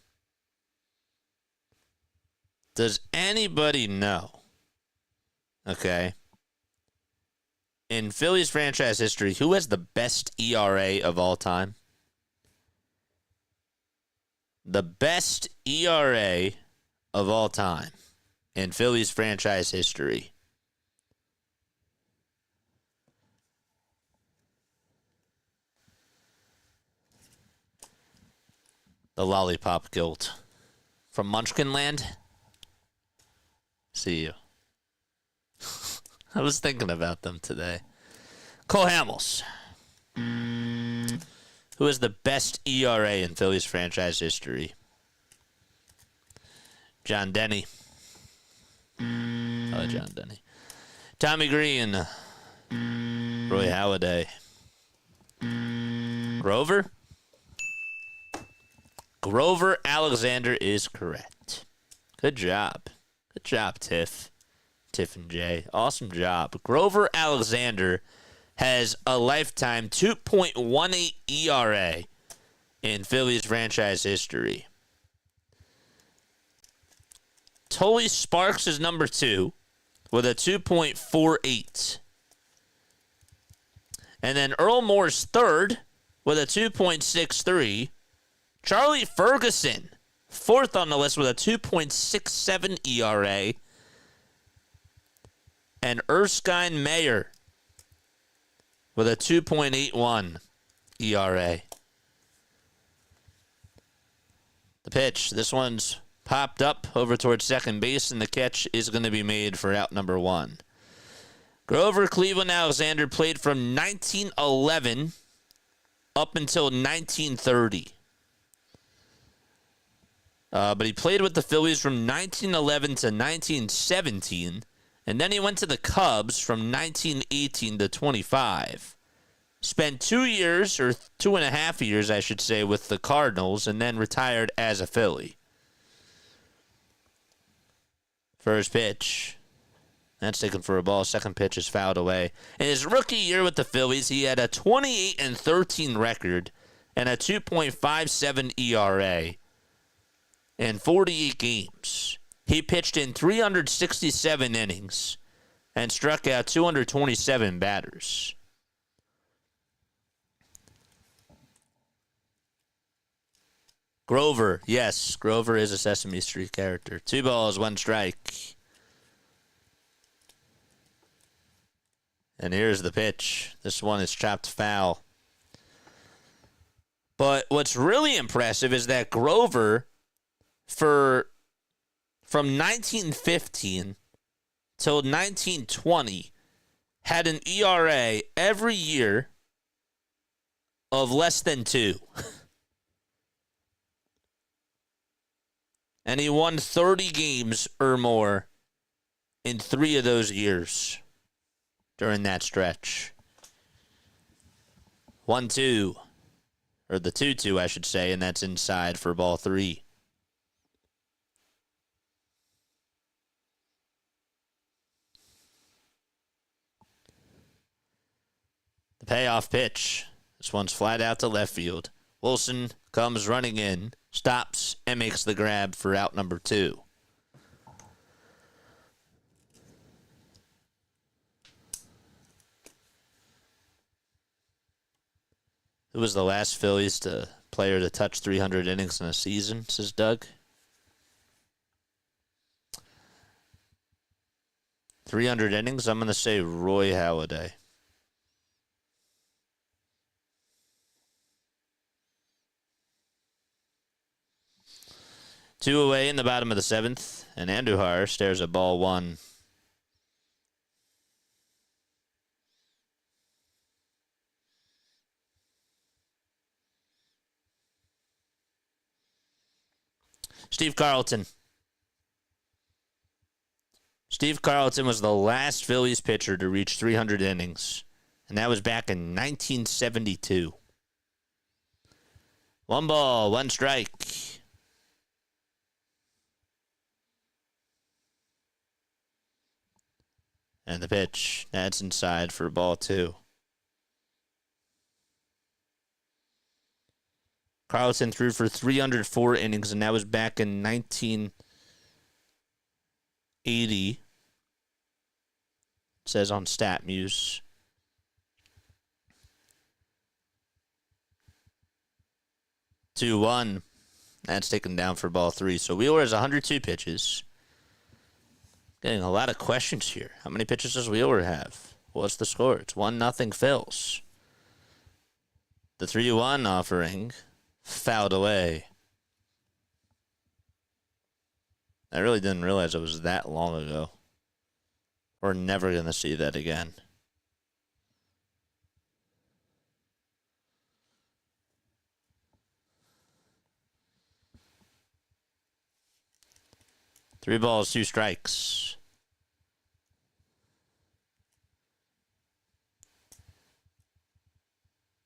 Does anybody know, okay, in Phillies franchise history, who has the best ERA of all time? The best ERA of all time in Phillies franchise history. The lollipop guilt from Munchkinland. See you. I was thinking about them today. Cole Hamels. Who has the best ERA in Phillies franchise history? John Denny. Oh, John Denny. Tommy Green. Roy Halladay. Grover? Grover Alexander is correct. Good job. Good job, Tiff. Tiff and Jay. Awesome job. Grover Alexander has a lifetime 2.18 ERA in Phillies franchise history. Tully Sparks is number 2 with a 2.48. And then Earl Moore's third with a 2.63. Charlie Ferguson, 4th on the list with a 2.67 ERA. And Erskine Mayer with a 2.81 ERA. The pitch. This one's popped up over towards second base, and the catch is going to be made for out number 1. Grover Cleveland Alexander played from 1911 up until 1930. But he played with the Phillies from 1911 to 1917, and then he went to the Cubs from 1918 to 25. Spent 2 years, or 2.5 years, I should say, with the Cardinals, and then retired as a Philly. First pitch. That's taken for a ball. Second pitch is fouled away. In his rookie year with the Phillies, he had a 28-13 record and a 2.57 ERA in 48 games. He pitched in 367 innings and struck out 227 batters. Grover, yes, Grover is a Sesame Street character. 2 balls, 1 strike. And here's the pitch. This one is chopped foul. But what's really impressive is that Grover, from 1915 till 1920, had an ERA every year of less than 2. And he won 30 games or more in 3 of those years during that stretch. 1-2, or the 2-2, I should say, and that's inside for ball 3. The payoff pitch. This one's flat out to left field. Wilson comes running in, stops, and makes the grab for out number 2. Who was the last Phillies player to touch 300 innings in a season, says Doug? 300 innings? I'm going to say Roy Halladay. Two away in the bottom of the 7th, and Andujar stares at ball 1. Steve Carlton. Steve Carlton was the last Phillies pitcher to reach 300 innings, and that was back in 1972. 1 ball, 1 strike. And the pitch, that's inside for ball 2. Carlton threw for 304 innings, and that was back in 1980. It says on StatMuse. Two one. That's taken down for ball 3. So Wheeler has 102 pitches. Getting a lot of questions here. How many pitches does Wheeler have? What's the score? It's 1-0 Phils. The 3-1 offering fouled away. I really didn't realize it was that long ago. We're never going to see that again. Three balls, 2 strikes.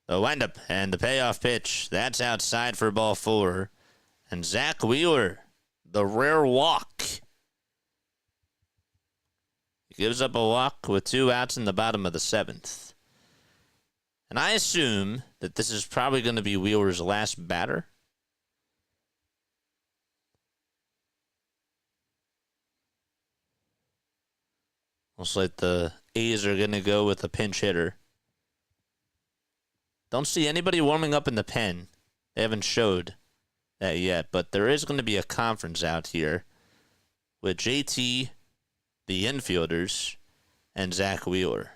The windup and the payoff pitch. That's outside for ball 4. And Zach Wheeler, the rare walk. He gives up a walk with 2 outs in the bottom of the 7th. And I assume that this is probably going to be Wheeler's last batter. Looks like the A's are going to go with a pinch hitter. Don't see anybody warming up in the pen. They haven't showed that yet, but there is going to be a conference out here with JT, the infielders, and Zach Wheeler.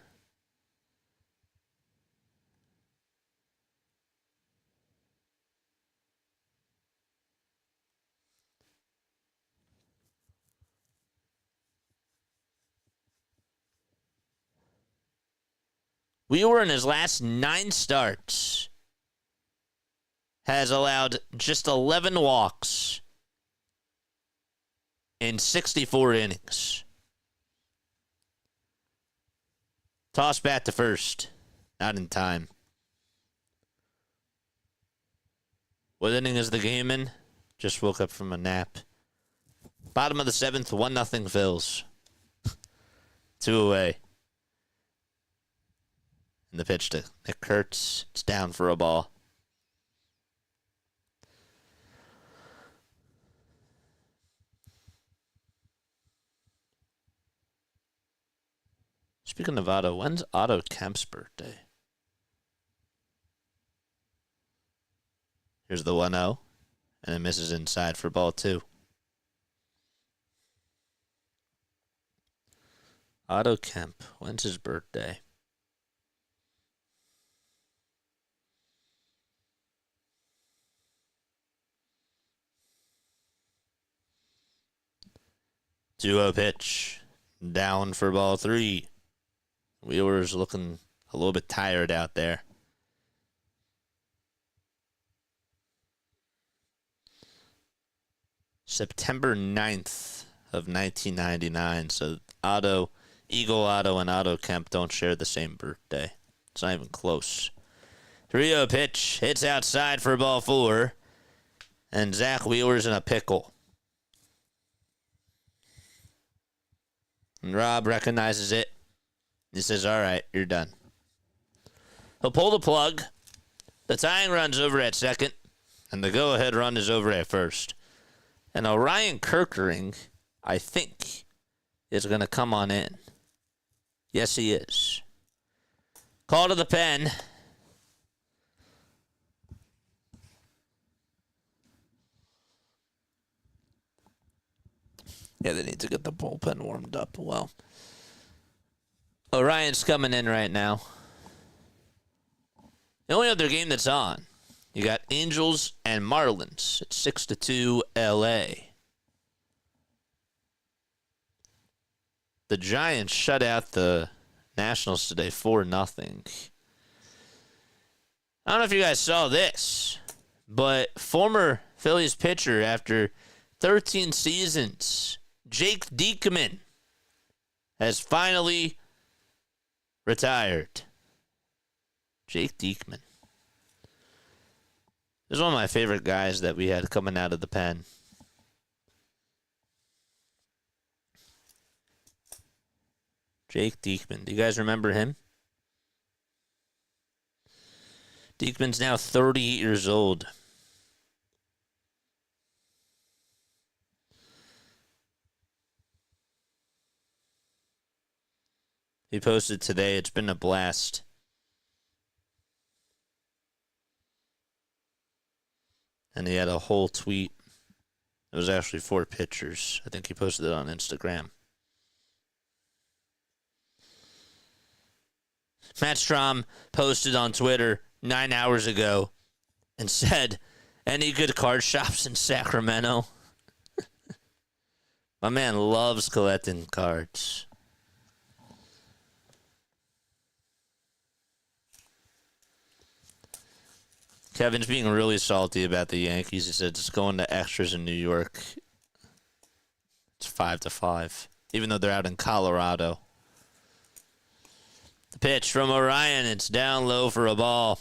Wheeler in his last 9 starts has allowed just 11 walks in 64 innings. Toss bat to first. Not in time. What inning is the game in? Just woke up from a nap. Bottom of the 7th, 1-0 Phils. 2 away. And the pitch to Nick Kurtz. It's down for a ball. Speaking of Otto, when's Otto Kemp's birthday? Here's the 1-0. And it misses inside for ball 2. Otto Kemp, when's his birthday? Two-0 pitch. Down for ball 3. Wheeler's looking a little bit tired out there. September 9th of 1999. So Eagle Otto and Otto Kemp don't share the same birthday. It's not even close. 3-0 pitch. Hits outside for ball 4. And Zach Wheeler's in a pickle. And Rob recognizes it. He says, all right, you're done. He'll pull the plug. The tying run's over at second. And the go-ahead run is over at first. And Orion Kirkering, I think, is going to come on in. Yes, he is. Call to the pen. Yeah, they need to get the bullpen warmed up. Well, Orion's coming in right now. The only other game that's on, you got Angels and Marlins. It's 6-2 LA. The Giants shut out the Nationals today 4-0. I don't know if you guys saw this, but former Phillies pitcher after 13 seasons, Jake Diekman, has finally retired. Jake Diekman. This is one of my favorite guys that we had coming out of the pen. Jake Diekman. Do you guys remember him? Diekman's now 38 years old. He posted today, it's been a blast. And he had a whole tweet. It was actually 4 pictures. I think he posted it on Instagram. Matt Strom posted on Twitter 9 hours ago and said, any good card shops in Sacramento? My man loves collecting cards. Kevin's being really salty about the Yankees. He said it's going to extras in New York. It's 5-5, even though they're out in Colorado. The pitch from Orion. It's down low for a ball.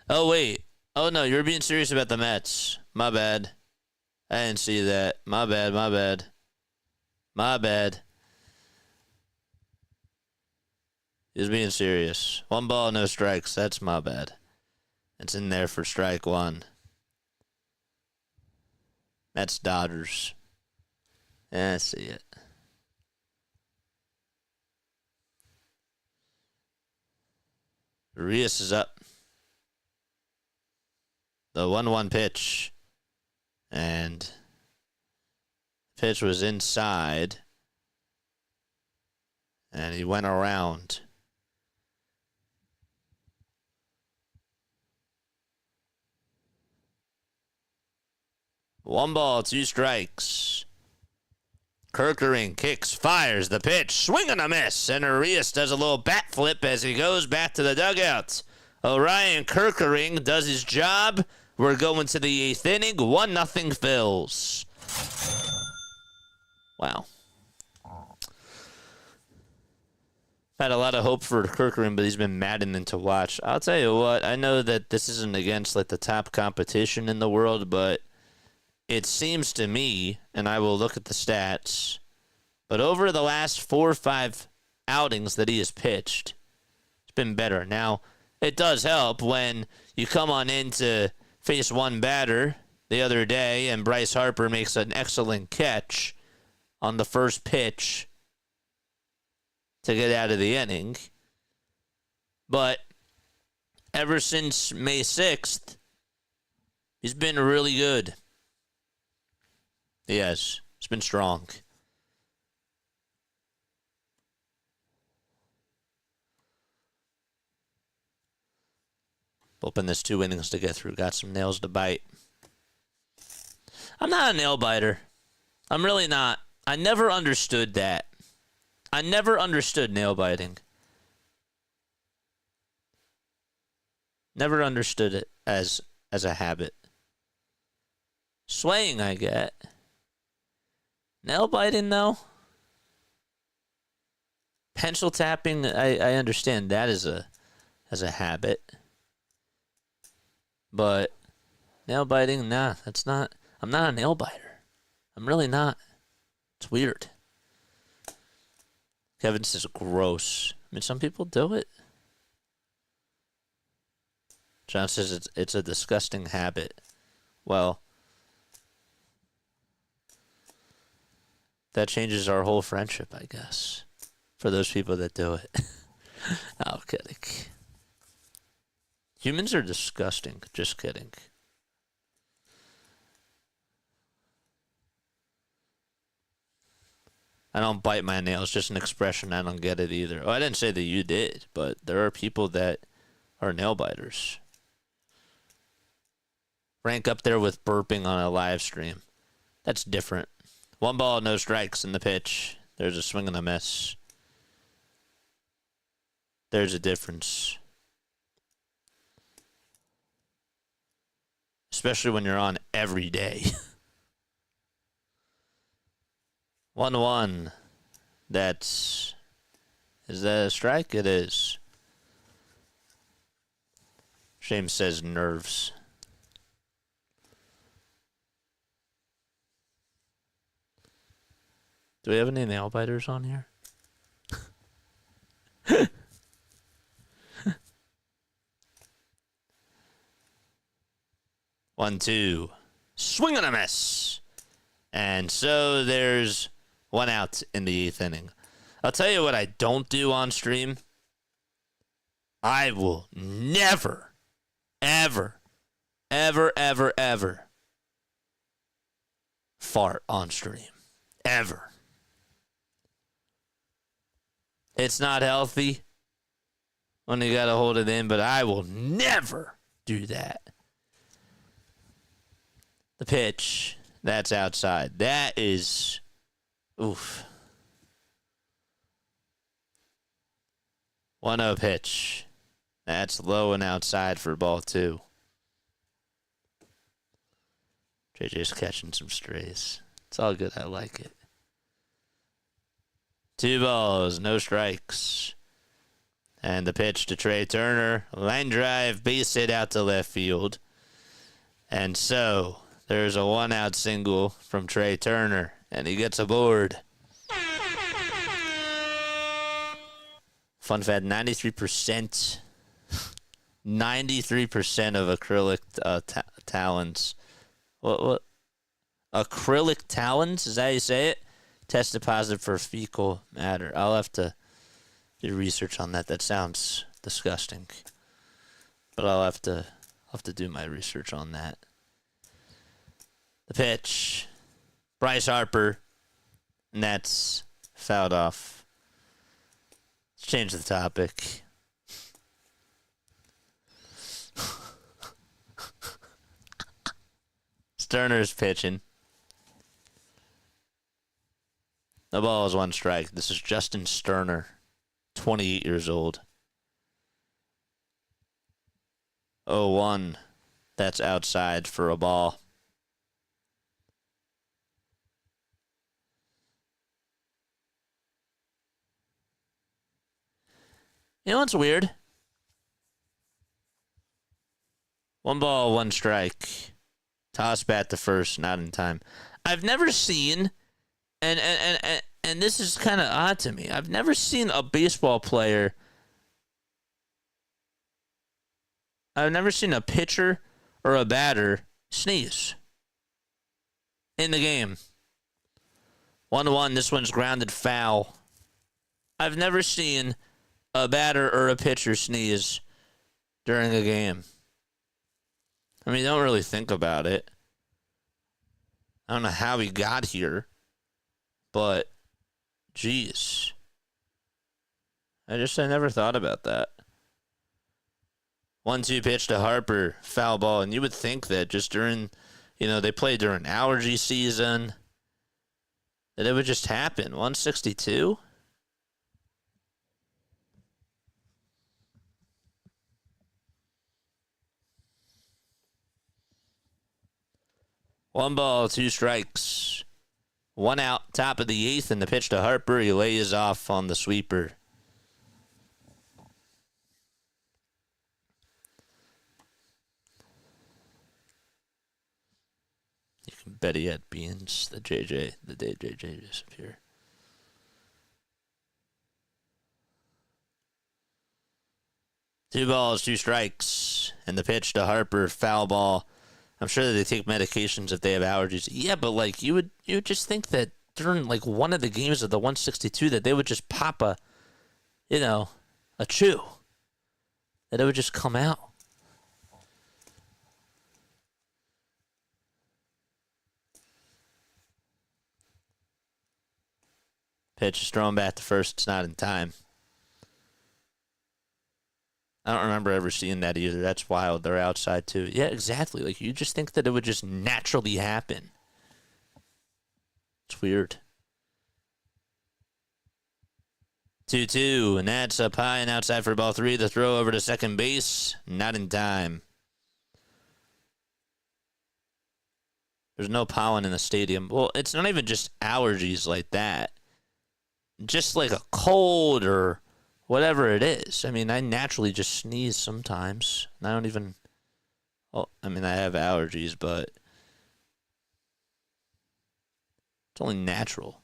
Oh, wait. Oh, no, you're being serious about the Mets. My bad. I didn't see that. My bad, my bad. My bad. He was being serious. 1 ball, no strikes. That's my bad. It's in there for strike 1. Mets Dodgers. Yeah, I see it. Urias is up. The 1-1 pitch. And pitch was inside. And he went around. One ball, 2 strikes. Kerkering kicks, fires the pitch, swing and a miss, and Arias does a little bat flip as he goes back to the dugout. Orion Kerkering does his job. We're going to the 8th inning, 1-0 Phils. Wow. Had a lot of hope for Kerkering, but he's been maddening to watch. I'll tell you what, I know that this isn't against like the top competition in the world, but it seems to me, and I will look at the stats, but over the last 4 or 5 outings that he has pitched, it's been better. Now, it does help when you come on in to face one batter the other day, and Bryce Harper makes an excellent catch on the first pitch to get out of the inning. But ever since May 6th, he's been really good. Yes, it's been strong. Hoping this 2 innings to get through. Got some nails to bite. I'm not a nail biter. I'm really not. I never understood that. I never understood nail biting. Never understood it as a habit. Swaying, I get. Nail biting, though? Pencil tapping, I understand that as a habit. But nail biting, nah, that's not. I'm not a nail biter. I'm really not. It's weird. Kevin says gross. I mean, some people do it. John says it's a disgusting habit. Well, that changes our whole friendship, I guess, for those people that do it. Oh, kidding. Humans are disgusting. Just kidding. I don't bite my nails. Just an expression. I don't get it either. Oh, I didn't say that you did, but there are people that are nail biters. Rank up there with burping on a live stream. That's different. 1 ball, no strikes in the pitch. There's a swing and a miss. There's a difference. Especially when you're on every day. 1-1. Is that a strike? It is. James says nerves. Do we have any nail biters on here? One, two. Swing and a miss. And so there's 1 out in the 8th inning. I'll tell you what I don't do on stream. I will never, ever, ever, ever, ever fart on stream. Ever. It's not healthy when you gotta hold it in, but I will never do that. The pitch, that's outside. That is, oof. 1-0 pitch. That's low and outside for ball 2. JJ's catching some strays. It's all good. I like it. 2 balls, no strikes. And the pitch to Trey Turner. Line drive, base hit out to left field. And so there's a 1-out single from Trey Turner, and he gets aboard. Fun fact, 93%. 93% of acrylic talons. What? Acrylic talons? Is that how you say it? Tested positive for fecal matter. I'll have to do research on that. That sounds disgusting. But I'll have to do my research on that. The pitch. Bryce Harper. And that's fouled off. Let's change the topic. Sterner's pitching. The ball is 1 strike. This is Justin Sterner, 28 years old. 0-1. That's outside for a ball. You know what's weird? 1 ball, 1 strike. Toss bat to first, not in time. I've never seen, and this is kind of odd to me. I've never seen a baseball player. I've never seen a pitcher or a batter sneeze in the game. 1-1. This one's grounded foul. I've never seen a batter or a pitcher sneeze during a game. I mean, don't really think about it. I don't know how he got here, but geez. I never thought about that. 1-2 pitch to Harper, foul ball. And you would think that just during, they play during allergy season, that it would just happen. 162? One ball, 2 strikes. 1 out, top of the 8th, and the pitch to Harper. He lays off on the sweeper. You can bet he had beans the day JJ disappeared. Two balls, 2 strikes, and the pitch to Harper, foul ball. I'm sure that they take medications if they have allergies. Yeah, but you would just think that during one of the games of the 162 that they would just pop a chew. That it would just come out. Pitch is thrown back to first. It's not in time. I don't remember ever seeing that either. That's wild. They're outside too. Yeah, exactly. You just think that it would just naturally happen. It's weird. 2-2, and that's up high and outside for ball 3. The throw over to second base. Not in time. There's no pollen in the stadium. Well, it's not even just allergies like that. Just like a cold or whatever it is. I mean, I naturally just sneeze sometimes. And I don't even... Well, I mean, I have allergies, but... It's only natural.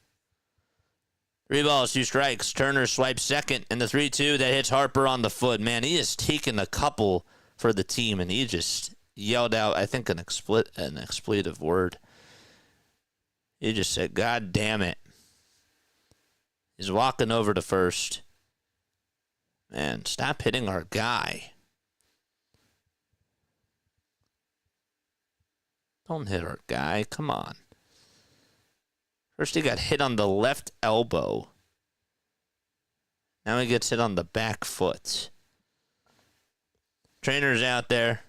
3 balls, 2 strikes. Turner swipes second. And the 3-2 that hits Harper on the foot. Man, he has taken a couple for the team. And he just yelled out, I think, an expletive word. He just said, God damn it. He's walking over to first. Man, stop hitting our guy. Don't hit our guy. Come on. First he got hit on the left elbow. Now he gets hit on the back foot. Trainer's out there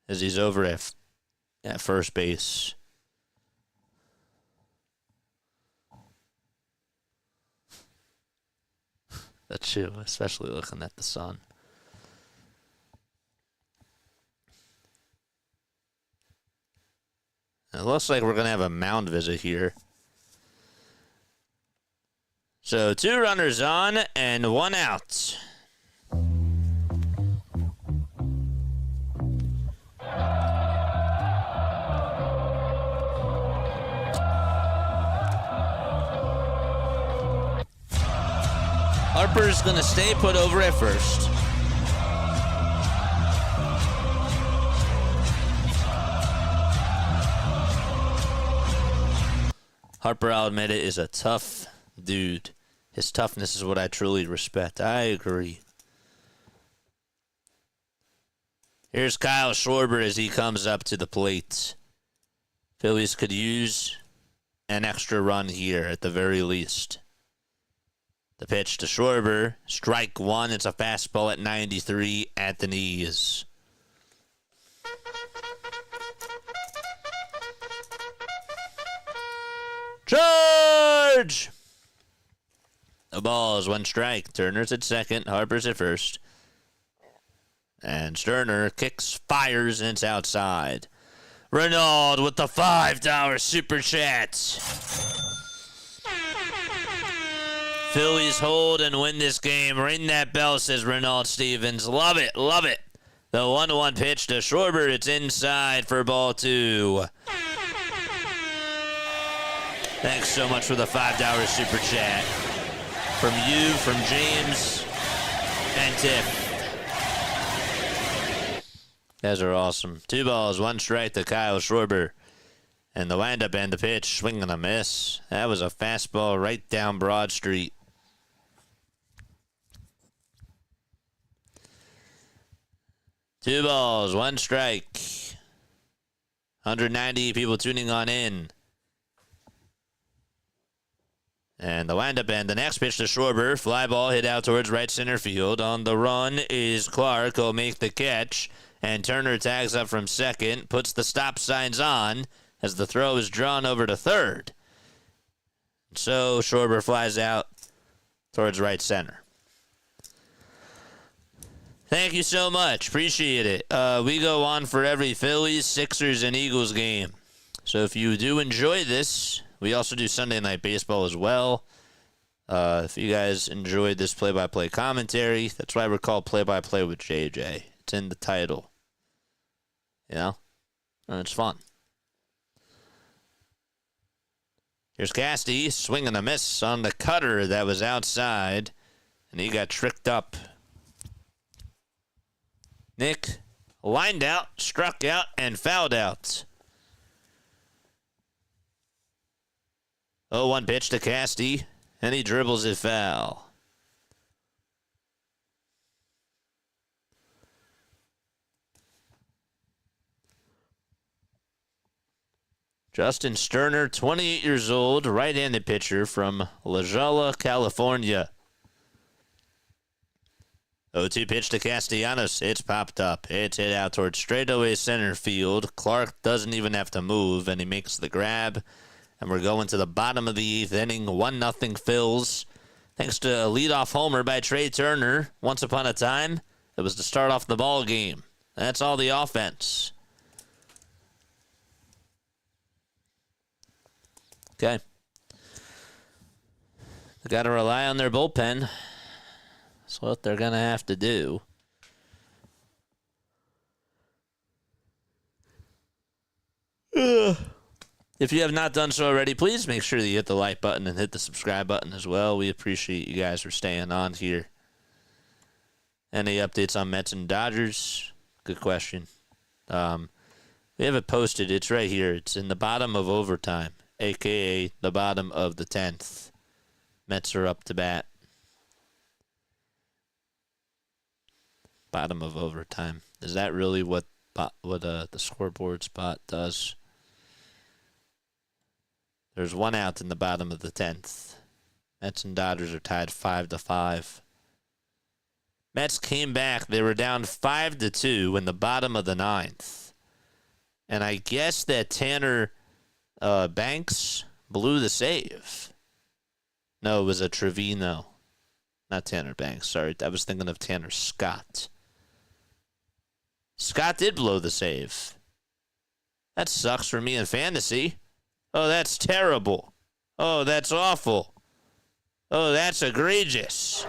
as he's over at first base. That's true, especially looking at the sun. It looks like we're going to have a mound visit here. So 2 runners on and 1 out. Harper's going to stay put over at first. Harper, I'll admit it, is a tough dude. His toughness is what I truly respect. I agree. Here's Kyle Schwarber as he comes up to the plate. Phillies could use an extra run here at the very least. The pitch to Schwarber. Strike 1. It's a fastball at 93 at the knees. Charge! The ball is 1 strike. Turner's at second. Harper's at first. And Sterner kicks, fires, and it's outside. Renaud with the $5 super chat. Phillies hold and win this game. Ring that bell, says Renaud Stevens. Love it, love it. The 1-1 pitch to Schwarber. It's inside for ball 2. Thanks so much for the $5 super chat. From you, from James, and Tiff. You guys are awesome. 2 balls, 1 strike to Kyle Schwarber. And the windup and the pitch, swing and a miss. That was a fastball right down Broad Street. Two balls, 1 strike. 190 people tuning on in. And the windup and the next pitch to Schwarber. Fly ball hit out towards right center field. On the run is Clark. He'll make the catch. And Turner tags up from second. Puts the stop signs on as the throw is drawn over to third. So Schwarber flies out towards right center. Thank you so much. Appreciate it. We go on for every Phillies, Sixers, and Eagles game. So if you do enjoy this, we also do Sunday Night Baseball as well. If you guys enjoyed this play-by-play commentary, that's why we're called Play-by-Play with JJ. It's in the title. You know? And it's fun. Here's Casty, swinging a miss on the cutter that was outside, and he got tricked up. Nick lined out, struck out, and fouled out. 0-1 pitch to Casty, and he dribbles it foul. Justin Sterner, 28 years old, right-handed pitcher from La Jolla, California. 0-2 pitch to Castellanos. It's popped up. It's hit out towards straightaway center field. Clark doesn't even have to move, and he makes the grab. And we're going to the bottom of the 8th inning. 1-0 Phils. Thanks to a leadoff homer by Trey Turner. Once upon a time, it was to start off the ball game. That's all the offense. Okay. They got to rely on their bullpen. That's what they're going to have to do. If you have not done so already, please make sure that you hit the like button and hit the subscribe button as well. We appreciate you guys for staying on here. Any updates on Mets and Dodgers? Good question. We have it posted. It's right here. It's in the bottom of overtime, a.k.a. the bottom of the 10th. Mets are up to bat. Bottom of overtime. Is that really what the scoreboard spot does? There's 1 out in the bottom of the 10th. Mets and Dodgers are tied 5-5. Mets came back. They were down 5-2 in the bottom of the 9th. And I guess that Tanner Banks blew the save. No, it was a Trevino. Not Tanner Banks, sorry. I was thinking of Tanner Scott. Scott did blow the save. That sucks for me in fantasy. Oh, that's terrible. Oh, that's awful. Oh, that's egregious.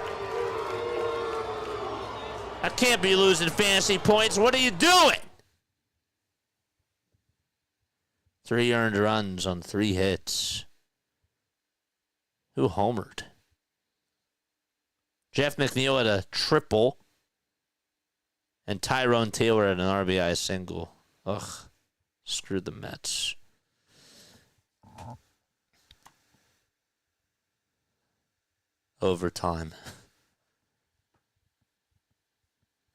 I can't be losing fantasy points. What are you doing? 3 earned runs on 3 hits. Who homered? Jeff McNeil had a triple. And Tyrone Taylor had an RBI single. Ugh. Screwed the Mets. Overtime.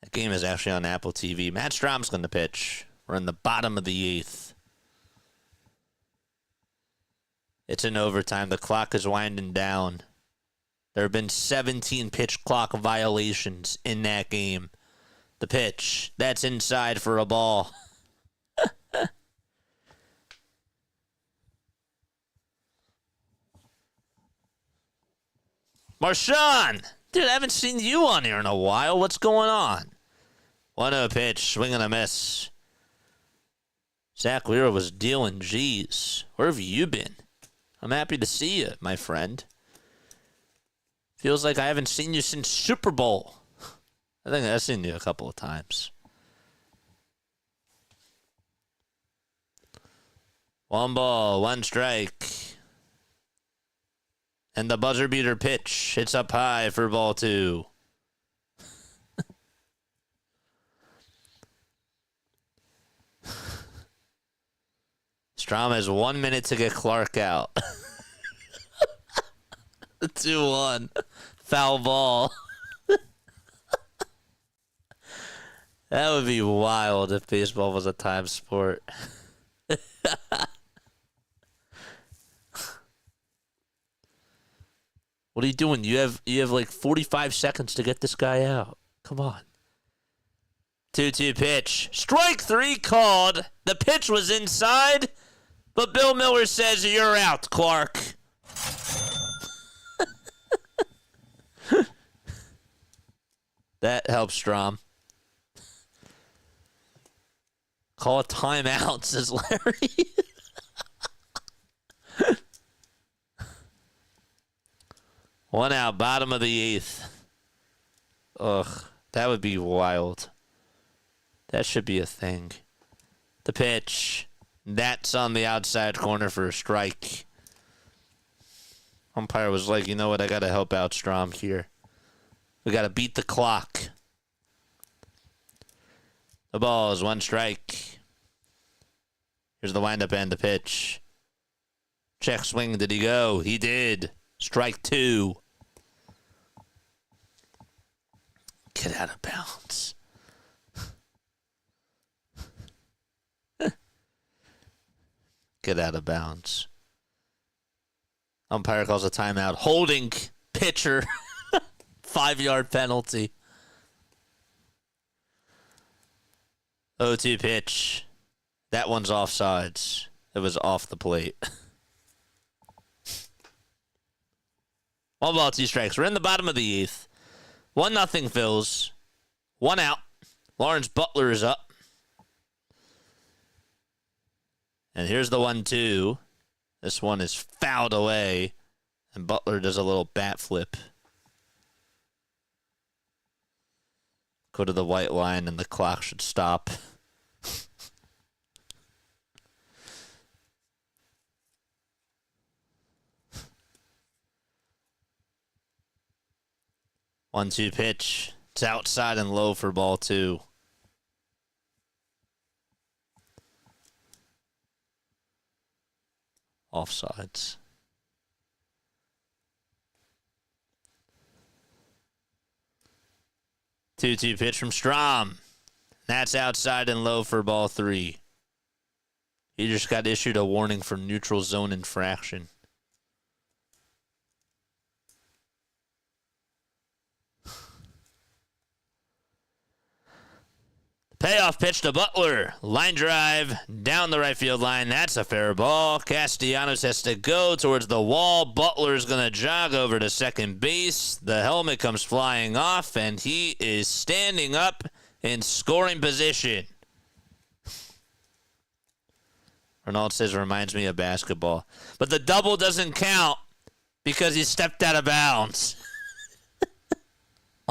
That game is actually on Apple TV. Matt Strom's going to pitch. We're in the bottom of the 8th. It's in overtime. The clock is winding down. There have been 17 pitch clock violations in that game. The pitch. That's inside for a ball. Marshawn! Dude, I haven't seen you on here in a while. What's going on? 1-0 pitch. Swing and a miss. Zach Wheeler was dealing G's. Where have you been? I'm happy to see you, my friend. Feels like I haven't seen you since Super Bowl. I think I've seen you a couple of times. 1 ball, 1 strike. And the buzzer beater pitch. It's up high for ball 2. Strom has 1 minute to get Clark out. 2-1. Foul ball. That would be wild if baseball was a time sport. What are you doing? You have like 45 seconds to get this guy out. Come on. 2-2 pitch. Strike 3 called. The pitch was inside, but Bill Miller says you're out, Clark. That helps Strom. Call a timeout, says Larry. One out, bottom of the 8th. Ugh, that would be wild. That should be a thing. The pitch. That's on the outside corner for a strike. Umpire was like, you know what, I got to help out Strom here. We got to beat the clock. The ball is 1 strike. Here's the windup and the pitch. Check swing, did he go? He did. Strike 2. Get out of bounds. Get out of bounds. Umpire calls a timeout. Holding pitcher. 5-yard penalty. 0-2 pitch. That one's offsides. It was off the plate. 1 ball, 2 strikes. We're in the bottom of the 8th. 1-0 Phils. 1 out. Lawrence Butler is up. And here's the 1-2. This one is fouled away. And Butler does a little bat flip. Go to the white line and the clock should stop. One-two pitch. It's outside and low for ball 2. Offsides. 2-2 pitch from Strom. That's outside and low for ball 3. He just got issued a warning for neutral zone infraction. Payoff pitch to Butler. Line drive down the right field line. That's a fair ball. Castellanos has to go towards the wall. Butler's going to jog over to second base. The helmet comes flying off, and he is standing up in scoring position. Ronald says, reminds me of basketball. But the double doesn't count because he stepped out of bounds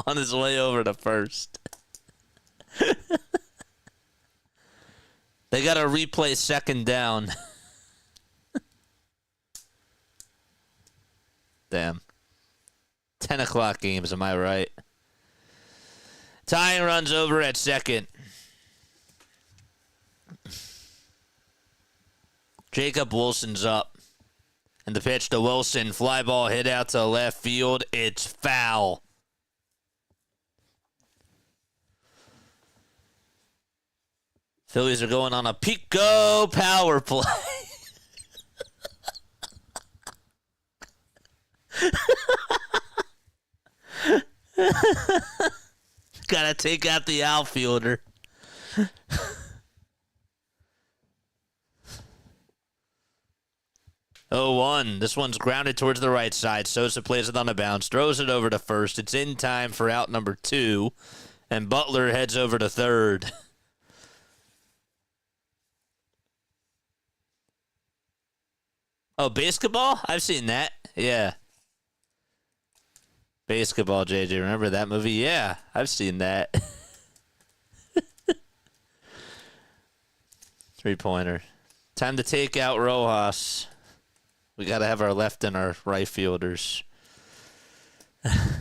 on his way over to first. They got to replay second down. Damn. 10 o'clock games, am I right? Tying runs over at second. Jacob Wilson's up. And the pitch to Wilson. Fly ball hit out to left field. It's foul. Phillies are going on a Pico power play. Gotta take out the outfielder. 0-1. This one's grounded towards the right side. Sosa plays it on a bounce, throws it over to first. It's in time for out number 2, and Butler heads over to third. Oh, basketball? I've seen that. Yeah. Basketball, JJ. Remember that movie? Yeah, I've seen that. 3-pointer. Time to take out Rojas. We got to have our left and our right fielders. The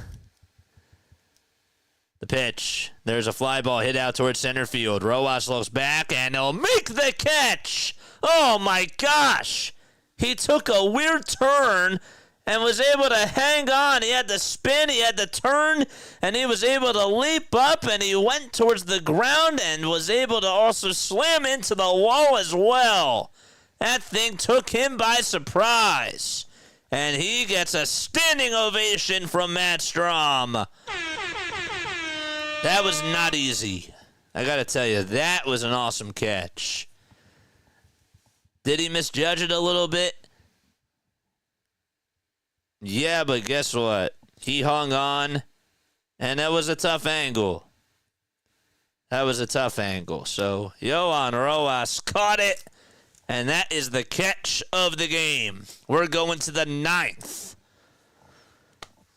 pitch. There's a fly ball hit out towards center field. Rojas looks back, and he'll make the catch. Oh, my gosh. He took a weird turn and was able to hang on. He had to spin, he had to turn, and he was able to leap up, and he went towards the ground and was able to also slam into the wall as well. That thing took him by surprise. And he gets a standing ovation from Matt Strom. That was not easy. I got to tell you, that was an awesome catch. Did he misjudge it a little bit? Yeah, but guess what? He hung on, and that was a tough angle. So, Yohan Rojas caught it, and that is the catch of the game. We're going to the 9th.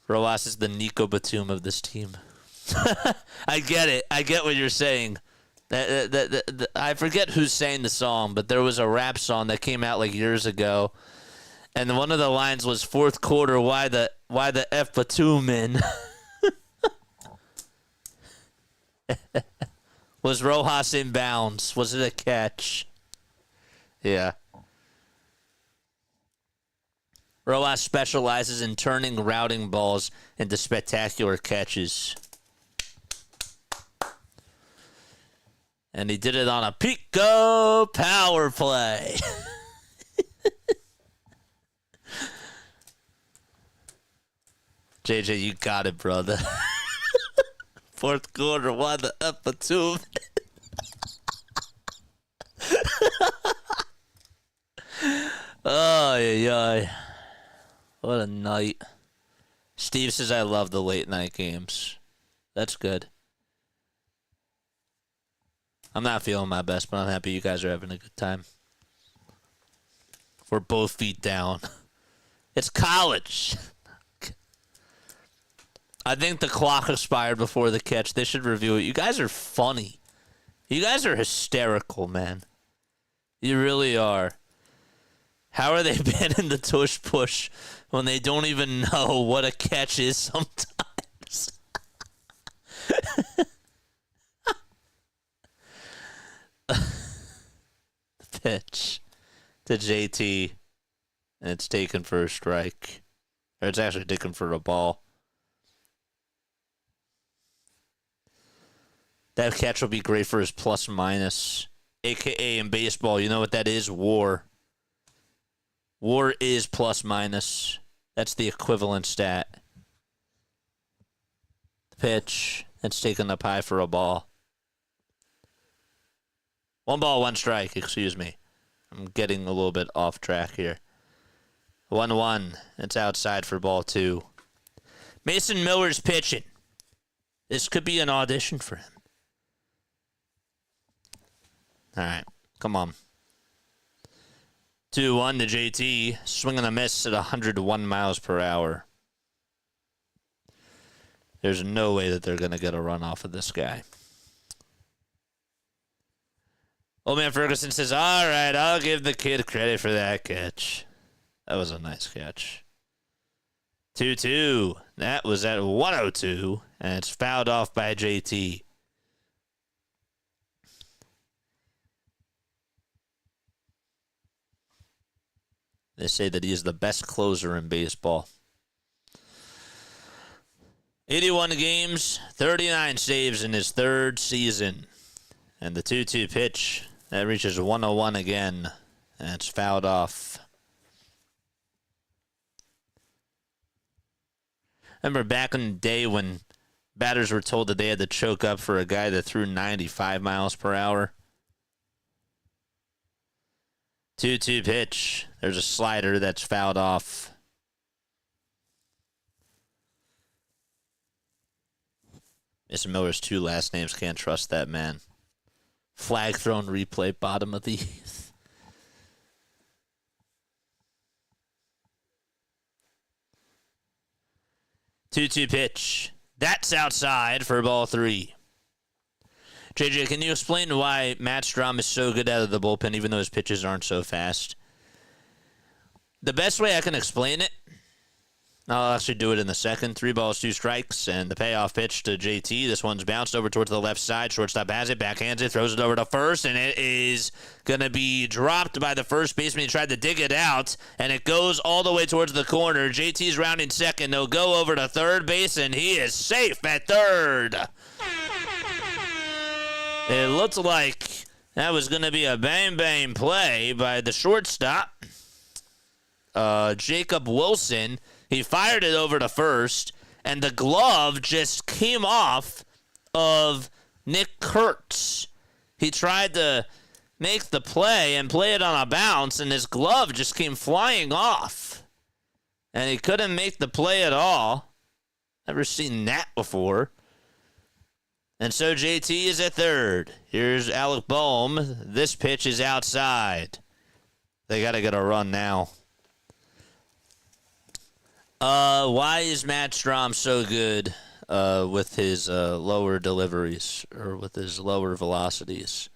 Rojas is the Nico Batum of this team. I get it. I get what you're saying. I forget who's saying the song, but there was a rap song that came out like years ago, and one of the lines was "Fourth quarter, why the F Batum in?" Was Rojas in bounds? Was it a catch? Yeah. Rojas specializes in turning routing balls into spectacular catches. And he did it on a Pico power play. JJ, you got it, brother. Fourth quarter, why the F Batum? Oh, yeah. What a night. Steve says, I love the late night games. That's good. I'm not feeling my best, but I'm happy you guys are having a good time. We're both feet down. It's college. I think the clock expired before the catch. They should review it. You guys are funny. You guys are hysterical, man. You really are. How are they banning the tush push when they don't even know what a catch is sometimes? Pitch to JT, and it's taken for a strike. Or it's actually taken for a ball. That catch will be great for his plus minus. AKA in baseball, you know what that is? WAR. WAR is plus minus. That's the equivalent stat. The pitch. It's taken up high for a ball. 1 ball, 1 strike, excuse me. I'm getting a little bit off track here. 1-1. It's outside for ball 2. Mason Miller's pitching. This could be an audition for him. All right, come on. 2-1 to JT. Swing and a miss at 101 miles per hour. There's no way that they're going to get a run off of this guy. Old Man Ferguson says, all right, I'll give the kid credit for that catch. That was a nice catch. 2-2. That was at 102, and it's fouled off by JT. They say that he is the best closer in baseball. 81 games, 39 saves in his 3rd season. And the 2-2 pitch, that reaches 101 again, and it's fouled off. Remember back in the day when batters were told that they had to choke up for a guy that threw 95 miles per hour? 2-2 pitch. There's a slider that's fouled off. Mr. Miller's 2 last names. Can't trust that man. Flag thrown replay, bottom of the 8th. Two-two pitch. That's outside for ball 3. JJ, can you explain why Matt Strahm is so good out of the bullpen, even though his pitches aren't so fast? The best way I can explain it, I'll actually do it in the second. 3 balls, 2 strikes, and the payoff pitch to JT. This one's bounced over towards the left side. Shortstop has it, backhands it, throws it over to first, and it is going to be dropped by the first baseman. He tried to dig it out, and it goes all the way towards the corner. JT's rounding second. They'll go over to third base, and he is safe at third. It looked like that was going to be a bang-bang play by the shortstop, Jacob Wilson. He fired it over to first, and the glove just came off of Nick Kurtz. He tried to make the play and play it on a bounce, and his glove just came flying off. And he couldn't make the play at all. Never seen that before. And so JT is at third. Here's Alec Boehm. This pitch is outside. They got to get a run now. Why is Matt Strahm so good with his lower deliveries or with his lower velocities?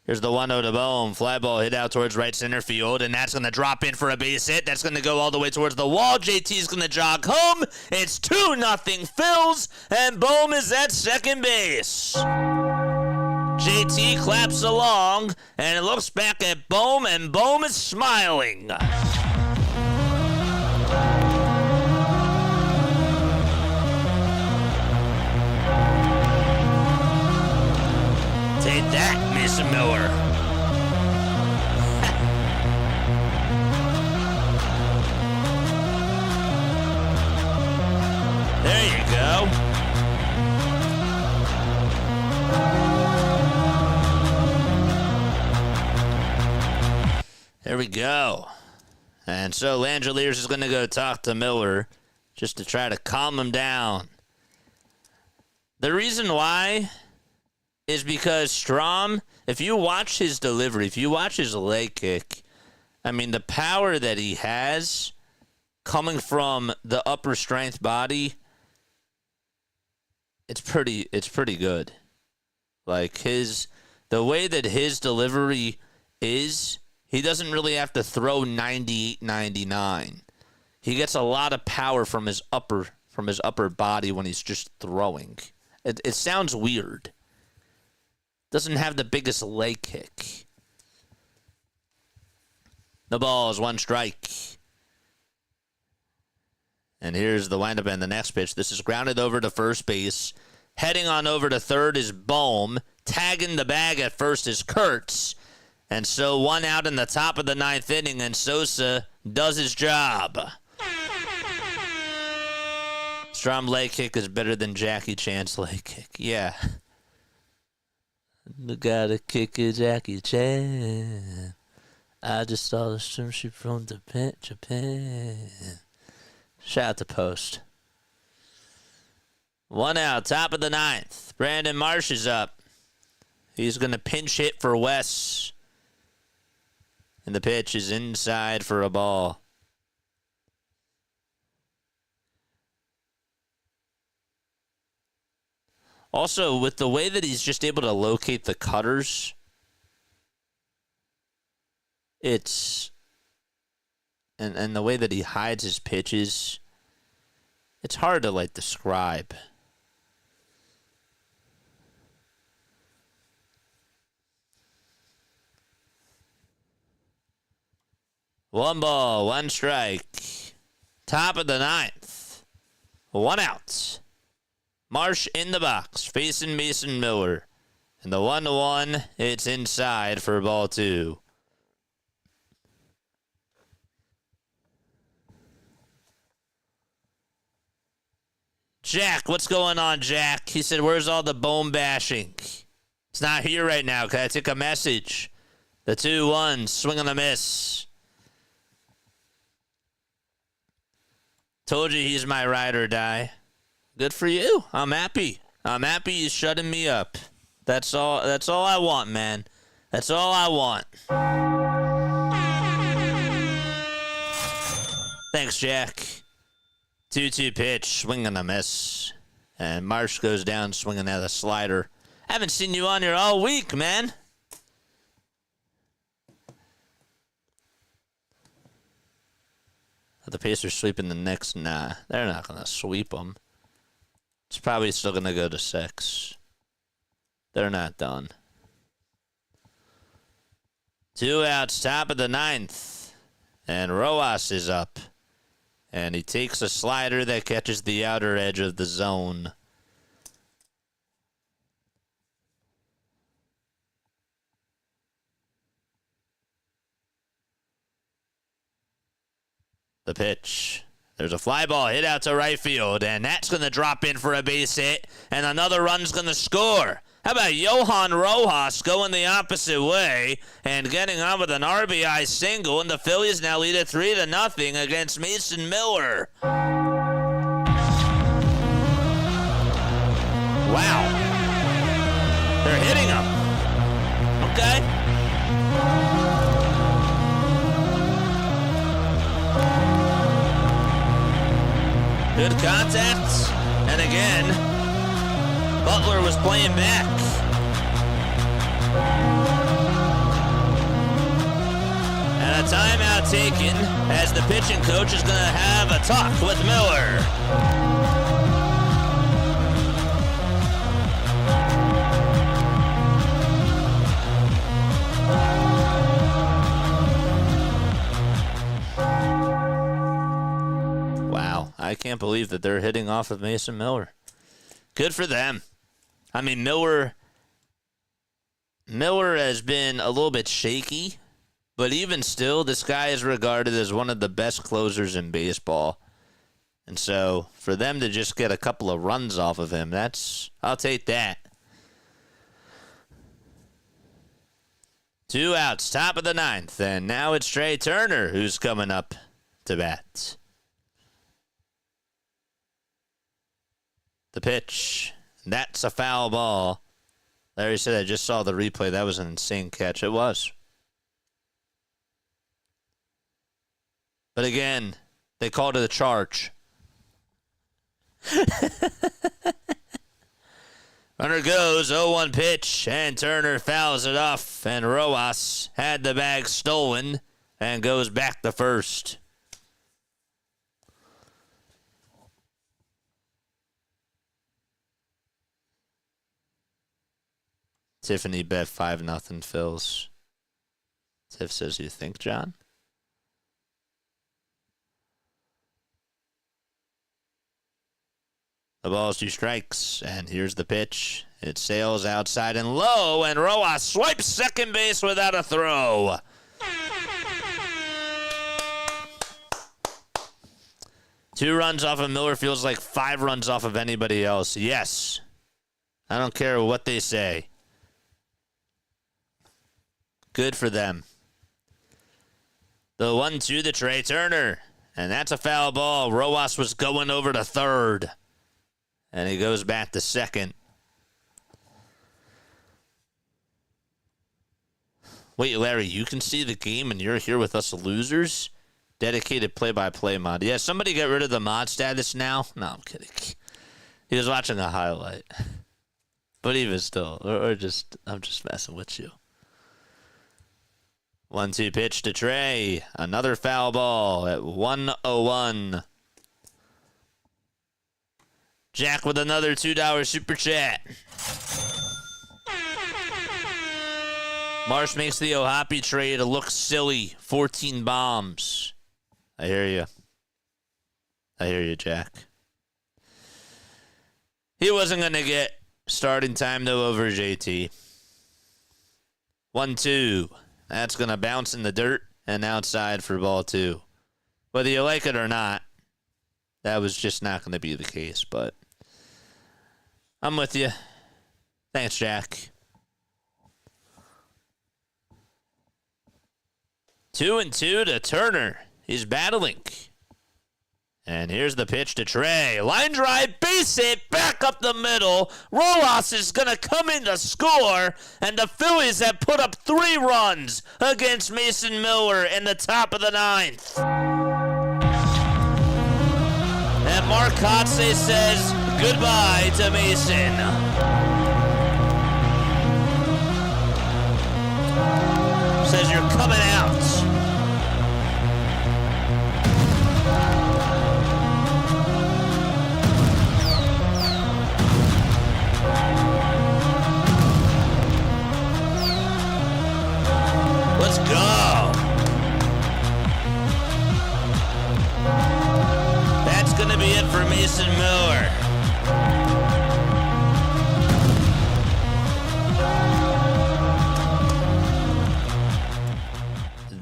Here's the 1-0 to Boehm. Fly ball hit out towards right center field, and that's going to drop in for a base hit. That's going to go all the way towards the wall. JT's going to jog home. It's 2-0 Phils, and Boehm is at second base. JT claps along, and it looks back at Boehm, and Boehm is smiling. Take that, Mr. Miller. There you go. There we go. And so Langeliers is going to go talk to Miller just to try to calm him down. The reason why is because Strahm, if you watch his delivery, if you watch his leg kick, I mean, the power that he has coming from the upper strength body, it's pretty good. Like the way that his delivery is, he doesn't really have to throw 98, 99. He gets a lot of power from his upper body when he's just throwing. It sounds weird. Doesn't have the biggest leg kick. The ball is 1 strike. And here's the windup and the next pitch. This is grounded over to first base. Heading on over to third is Boehm. Tagging the bag at first is Kurtz. And so 1 out in the top of the 9th inning, and Sosa does his job. Strahm leg kick is better than Jackie Chan's leg kick. Yeah. Gotta kick a Jackie Chan. I just saw the swimsuit from Japan. Shout out to Post. 1 out, top of the 9th. Brandon Marsh is up. He's going to pinch hit for Wes. And the pitch is inside for a ball. Also, with the way that he's just able to locate the cutters, and the way that he hides his pitches, it's hard to describe. One ball, 1 strike. Top of the 9th. 1 out. Marsh in the box, facing Mason Miller. And the 1-1, it's inside for ball 2. Jack, what's going on, Jack? He said, where's all the bone bashing? It's not here right now. Can I take a message? The 2-1, swing and a miss. Told you he's my ride or die. Good for you. I'm happy. I'm happy he's shutting me up. That's all I want, man. That's all I want. Thanks, Jack. 2-2 pitch, swing and a miss. And Marsh goes down swinging at a slider. Haven't seen you on here all week, man. Are the Pacers sweeping the Knicks? Nah, they're not going to sweep them. It's probably still going to go to 6. They're not done. 2 outs, top of the 9th. And Rojas is up. And he takes a slider that catches the outer edge of the zone. The pitch. There's a fly ball hit out to right field, and that's going to drop in for a base hit, and another run's going to score. How about Johan Rojas going the opposite way and getting on with an RBI single, and the Phillies now lead it 3-0 against Mason Miller. Wow. They're hitting him. Okay. Good contact, and again, Butler was playing back. And a timeout taken as the pitching coach is going to have a talk with Miller. I can't believe that they're hitting off of Mason Miller. Good for them. I mean, Miller has been a little bit shaky, but even still, this guy is regarded as one of the best closers in baseball. And so, for them to just get a couple of runs off of him, I'll take that. 2 outs, top of the 9th, and now it's Trey Turner who's coming up to bat. The pitch. That's a foul ball. Larry said, I just saw the replay. That was an insane catch. It was. But again, they called it a charge. Runner goes, 0-1 pitch, and Turner fouls it off, and Rojas had the bag stolen and goes back to first. Tiffany bet 5-0 Phils. Tiff says, you think, John? The ball's 2 strikes, and here's the pitch. It sails outside and low, and Rojas swipes second base without a throw. Two runs off of Miller feels like 5 runs off of anybody else. Yes. I don't care what they say. Good for them. The 1-2 to Trey Turner. And that's a foul ball. Rojas was going over to third. And he goes back to second. Wait, Larry, you can see the game and you're here with us losers? Dedicated play-by-play mod. Yeah, somebody get rid of the mod status now. No, I'm kidding. He was watching a highlight. But even still, I'm just messing with you. 1-2 pitch to Trey. Another foul ball at 101. Jack with another $2 super chat. Marsh makes the Ohapi trade look silly. 14 bombs. I hear you. I hear you, Jack. He wasn't going to get starting time, though, over JT. 1-2. That's going to bounce in the dirt and outside for ball 2. Whether you like it or not, that was just not going to be the case, but I'm with you. Thanks, Jack. 2-2 to Turner. He's battling. And here's the pitch to Trey. Line drive, base hit, back up the middle. Rojas is going to come in to score. And the Phillies have put up 3 runs against Mason Miller in the top of the 9th. And Mark Kotze says goodbye to Mason. Says you're coming out. Let's go. That's going to be it for Mason Miller.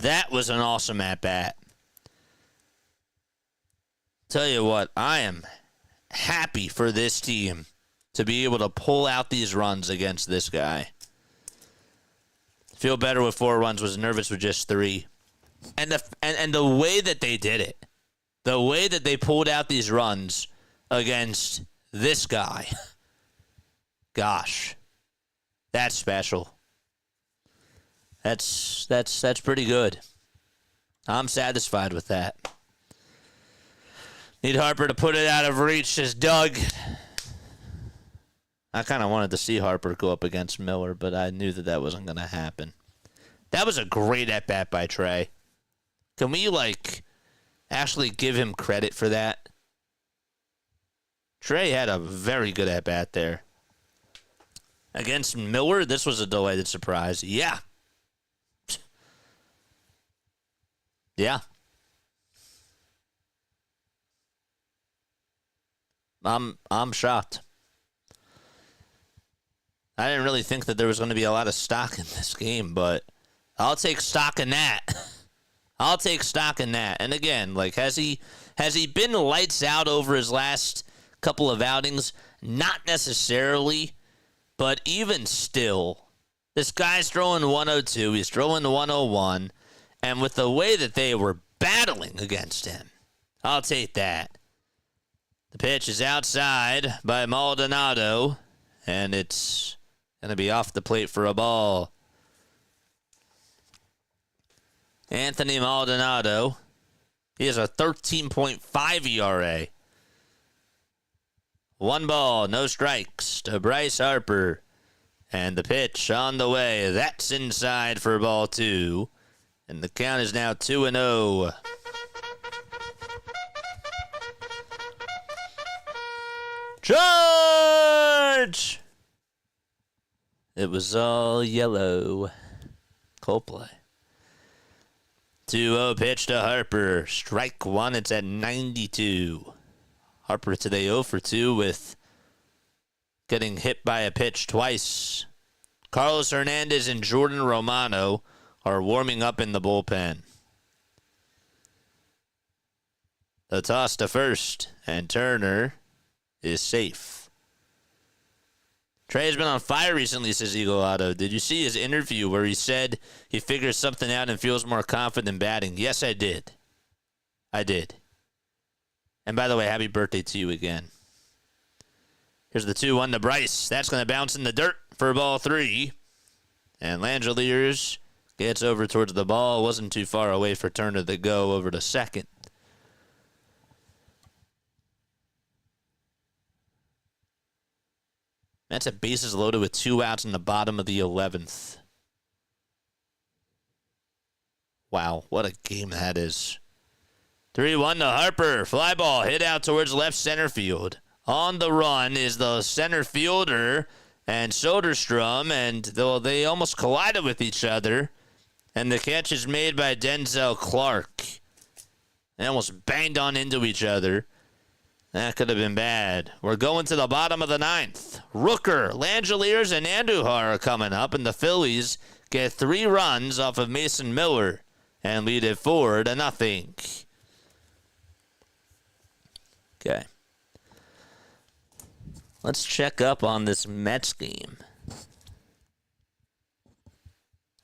That was an awesome at-bat. Tell you what, I am happy for this team to be able to pull out these runs against this guy. Feel better with 4 runs, was nervous with just 3. And the way that they did it, the way that they pulled out these runs against this guy, gosh, that's special. That's pretty good. I'm satisfied with that. Need Harper to put it out of reach, says Doug. I kind of wanted to see Harper go up against Miller, but I knew that wasn't going to happen. That was a great at-bat by Trey. Can we, actually give him credit for that? Trey had a very good at-bat there. Against Miller, this was a delighted surprise. Yeah. Yeah. I'm shocked. I didn't really think that there was going to be a lot of stock in this game, but I'll take stock in that. I'll take stock in that. And again, has he been lights out over his last couple of outings? Not necessarily, but even still, this guy's throwing 102, he's throwing 101, and with the way that they were battling against him, I'll take that. The pitch is outside by Maldonado, and it's going to be off the plate for a ball. Anthony Maldonado, he has a 13.5 ERA. 1 ball, no strikes to Bryce Harper. And the pitch on the way. That's inside for ball 2. And the count is now 2-0. Charge! It was all yellow. Coldplay. 2-0 pitch to Harper. Strike 1. It's at 92. Harper today 0 for 2 with getting hit by a pitch twice. Carlos Hernandez and Jordan Romano are warming up in the bullpen. The toss to first, and Turner is safe. Trey's been on fire recently, says Eagle Auto. Did you see his interview where he said he figures something out and feels more confident batting? Yes, I did. I did. And by the way, happy birthday to you again. Here's the 2-1 to Bryce. That's going to bounce in the dirt for ball 3. And Langeliers gets over towards the ball. Wasn't too far away for Turner to go over to second. That's a bases loaded with 2 outs in the bottom of the 11th. Wow, what a game that is. 3-1 to Harper. Fly ball hit out towards left center field. On the run is the center fielder and Soderstrom, and they almost collided with each other. And the catch is made by Denzel Clark. They almost banged on into each other. That could have been bad. We're going to the bottom of the 9th. Rooker, Langeliers, and Andujar are coming up, and the Phillies get 3 runs off of Mason Miller and lead it 4-0. Okay. Let's check up on this Mets game.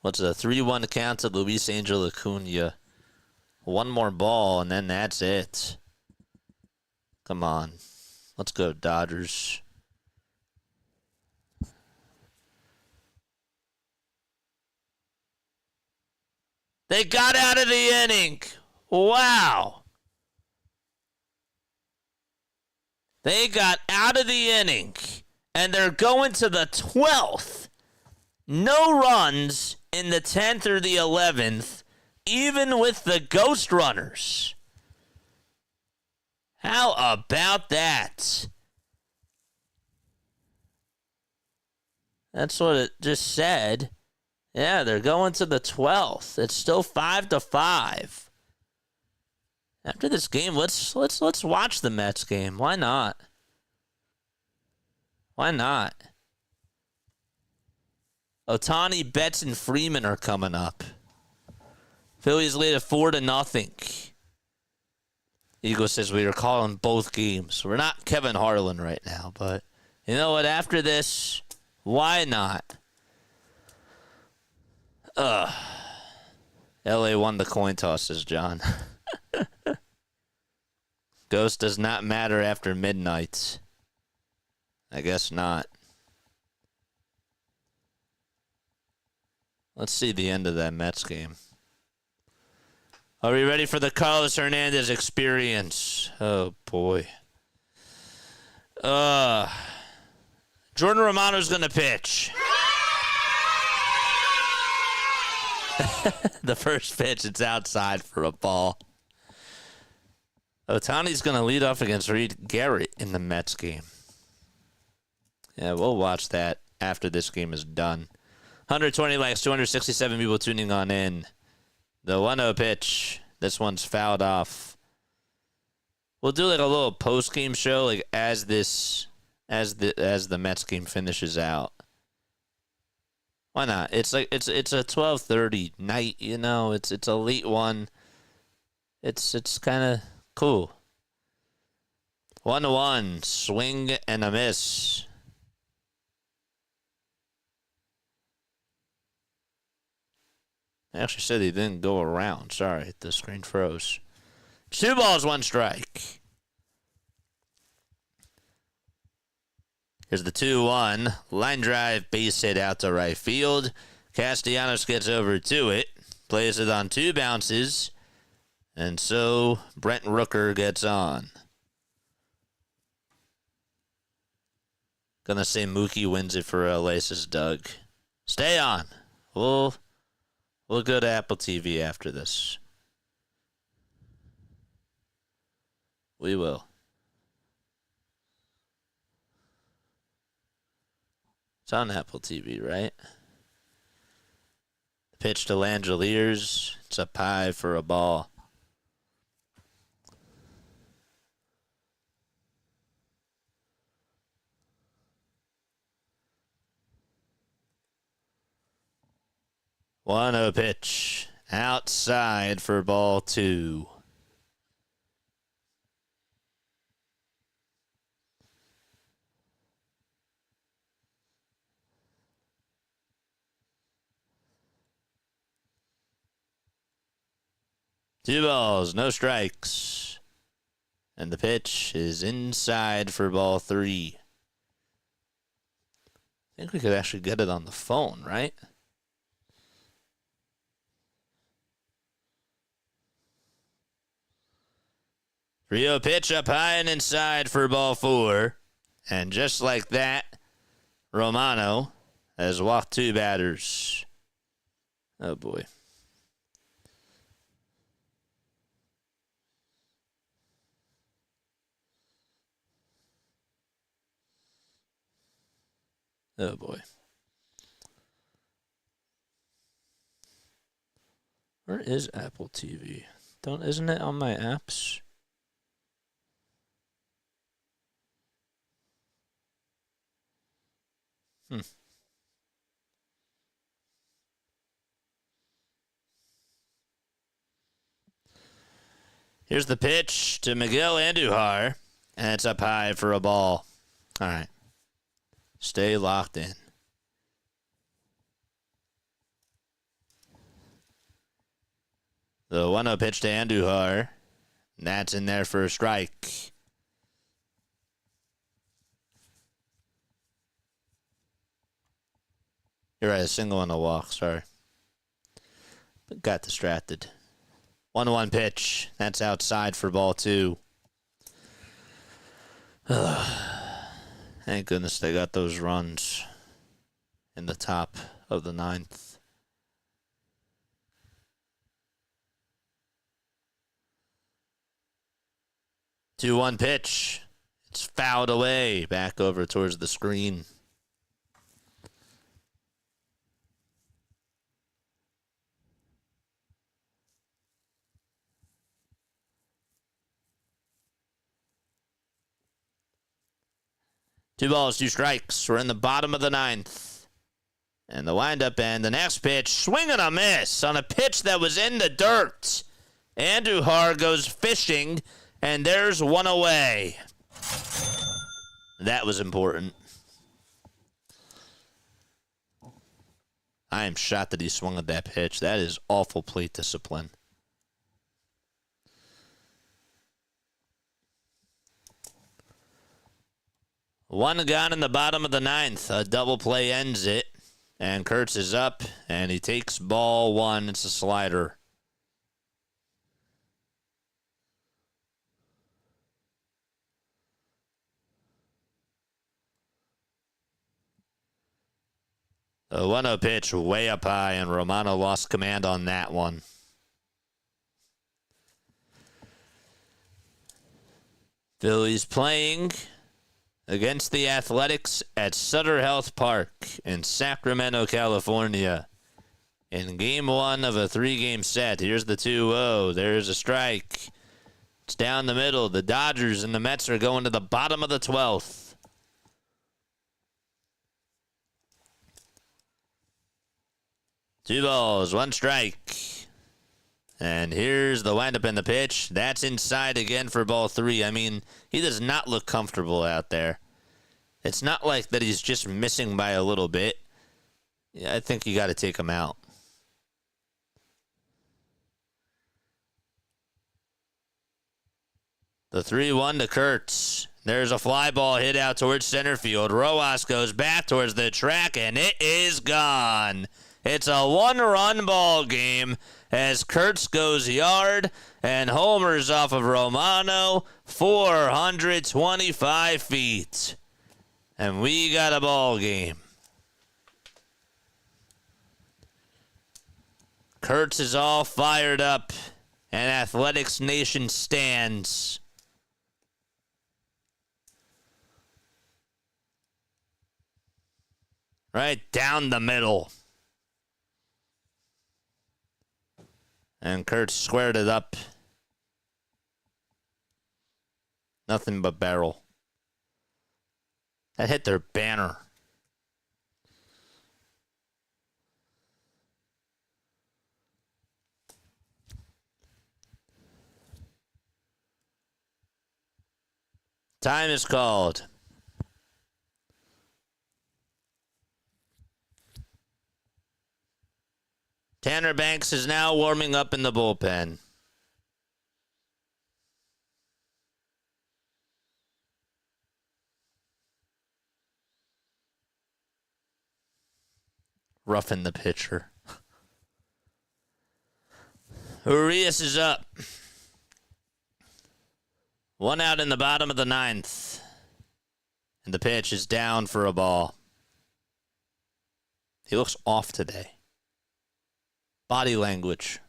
What's a 3-1 count to Luis Angel Acuna? One more ball, and then that's it. Come on. Let's go, Dodgers. They got out of the inning. Wow. They got out of the inning, and they're going to the 12th. No runs in the 10th or the 11th, even with the ghost runners. How about that? That's what it just said. Yeah, they're going to the 12th. It's still 5-5. After this game, let's watch the Mets game. Why not? Why not? Ohtani, Betts, and Freeman are coming up. Phillies lead at 4-0. Eagle says we are calling both games. We're not Kevin Harlan right now, but you know what? After this, why not? LA won the coin toss, says John. Ghost does not matter after midnight. I guess not. Let's see the end of that Mets game. Are we ready for the Carlos Hernandez experience? Oh, boy. Jordan Romano's going to pitch. The first pitch, it's outside for a ball. Ohtani's going to lead off against Reed Garrett in the Mets game. Yeah, we'll watch that after this game is done. 120 likes, 267 people tuning on in. The 1-0 pitch. This one's fouled off. We'll do like a little post-game show, like as the Mets game finishes out. Why not? It's like it's a 12:30 night, you know. It's a late one. It's kind of cool. 1-1, swing and a miss. I actually said he didn't go around. Sorry, the screen froze. 2 balls, 1 strike. Here's the 2-1. Line drive, base hit out to right field. Castellanos gets over to it. Plays it on 2 bounces. And so Brent Rooker gets on. Gonna say Mookie wins it for LA, says Doug. Stay on. We'll go to Apple TV after this. We will. It's on Apple TV, right? Pitch to Langeliers. It's up high for a ball. One oh pitch. Outside for ball 2. Two balls, no strikes. And the pitch is inside for ball 3. I think we could actually get it on the phone, right? Rio pitch up high and inside for ball 4. And just like that, Romano has walked 2 batters. Oh, boy. Oh, boy. Where is Apple TV? Isn't it on my apps? Here's the pitch to Miguel Andujar, and it's up high for a ball. All right. Stay locked in. The 1-0 pitch to Andujar. And that's in there for a strike. You're right, a single and a walk, sorry. But got distracted. 1-1 pitch. That's outside for ball 2. Thank goodness they got those runs in the top of the 9th. Two-one pitch. It's fouled away. Back over towards the screen. Two balls, 2 strikes. We're in the bottom of the 9th. And the windup and the next pitch, swing and a miss on a pitch that was in the dirt. Andujar goes fishing, and there's one away. That was important. I am shocked that he swung at that pitch. That is awful plate discipline. One gone in the bottom of the 9th. A double play ends it. And Kurtz is up, and he takes ball 1. It's a slider. The 1-0 pitch way up high, and Romano lost command on that one. Phillies playing against the Athletics at Sutter Health Park in Sacramento, California. In game 1 of a 3-game set. Here's the 2-0. There's a strike. It's down the middle. The Dodgers and the Mets are going to the bottom of the 12th. Two balls, 1 strike. And here's the windup and the pitch. That's inside again for ball 3. I mean, he does not look comfortable out there. It's not like that he's just missing by a little bit. Yeah, I think you got to take him out. The 3-1 to Kurtz. There's a fly ball hit out towards center field. Rojas goes back towards the track, and it is gone. It's a 1-run ball game as Kurtz goes yard and homers off of Romano, 425 feet. And we got a ball game. Kurtz is all fired up, and Athletics Nation stands. Right down the middle. And Kurtz squared it up. Nothing but barrel. That hit their banner. Time is called. Tanner Banks is now warming up in the bullpen. Roughing the pitcher. Urias is up. 1 out in the bottom of the 9th. And the pitch is down for a ball. He looks off today. Body language.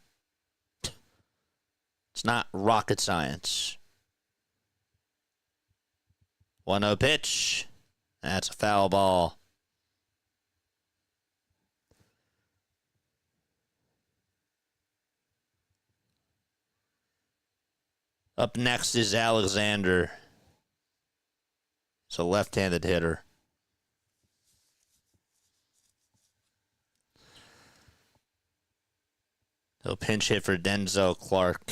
It's not rocket science. 1-0 pitch. That's a foul ball. Up next is Alexander. He's a left-handed hitter. He'll pinch hit for Denzel Clark.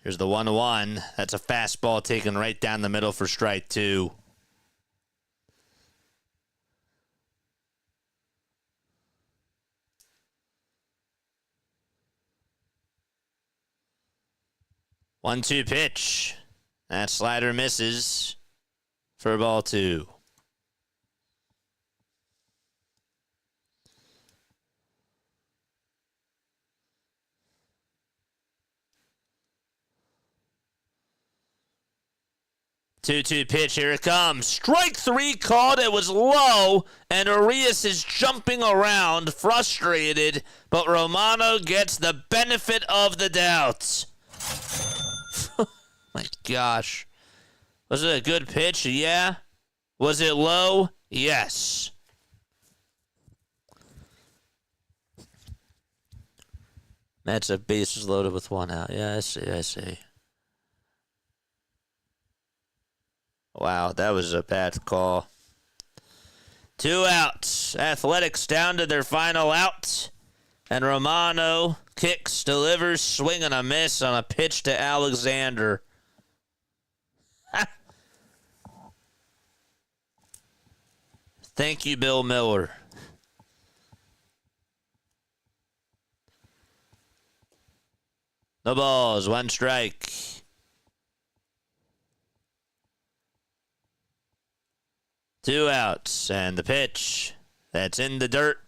Here's the 1-1. That's a fastball taken right down the middle for strike 2. 1-2 pitch. That slider misses for ball 2. Two pitch, here it comes. Strike 3 called, it was low, and Arias is jumping around, frustrated, but Romano gets the benefit of the doubt. My gosh. Was it a good pitch? Yeah. Was it low? Yes. That's a bases loaded with 1 out. Yeah, I see. Wow, that was a bad call. 2 outs. Athletics down to their final out. And Romano kicks, delivers, swing and a miss on a pitch to Alexander. Thank you, Bill Miller. No balls, 1 strike. Two outs, and the pitch that's in the dirt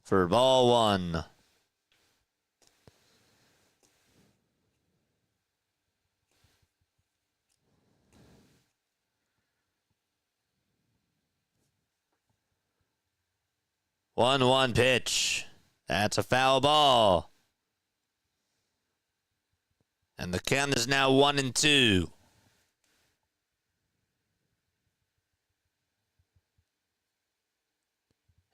for ball 1. One pitch. That's a foul ball. And the count is now 1-2.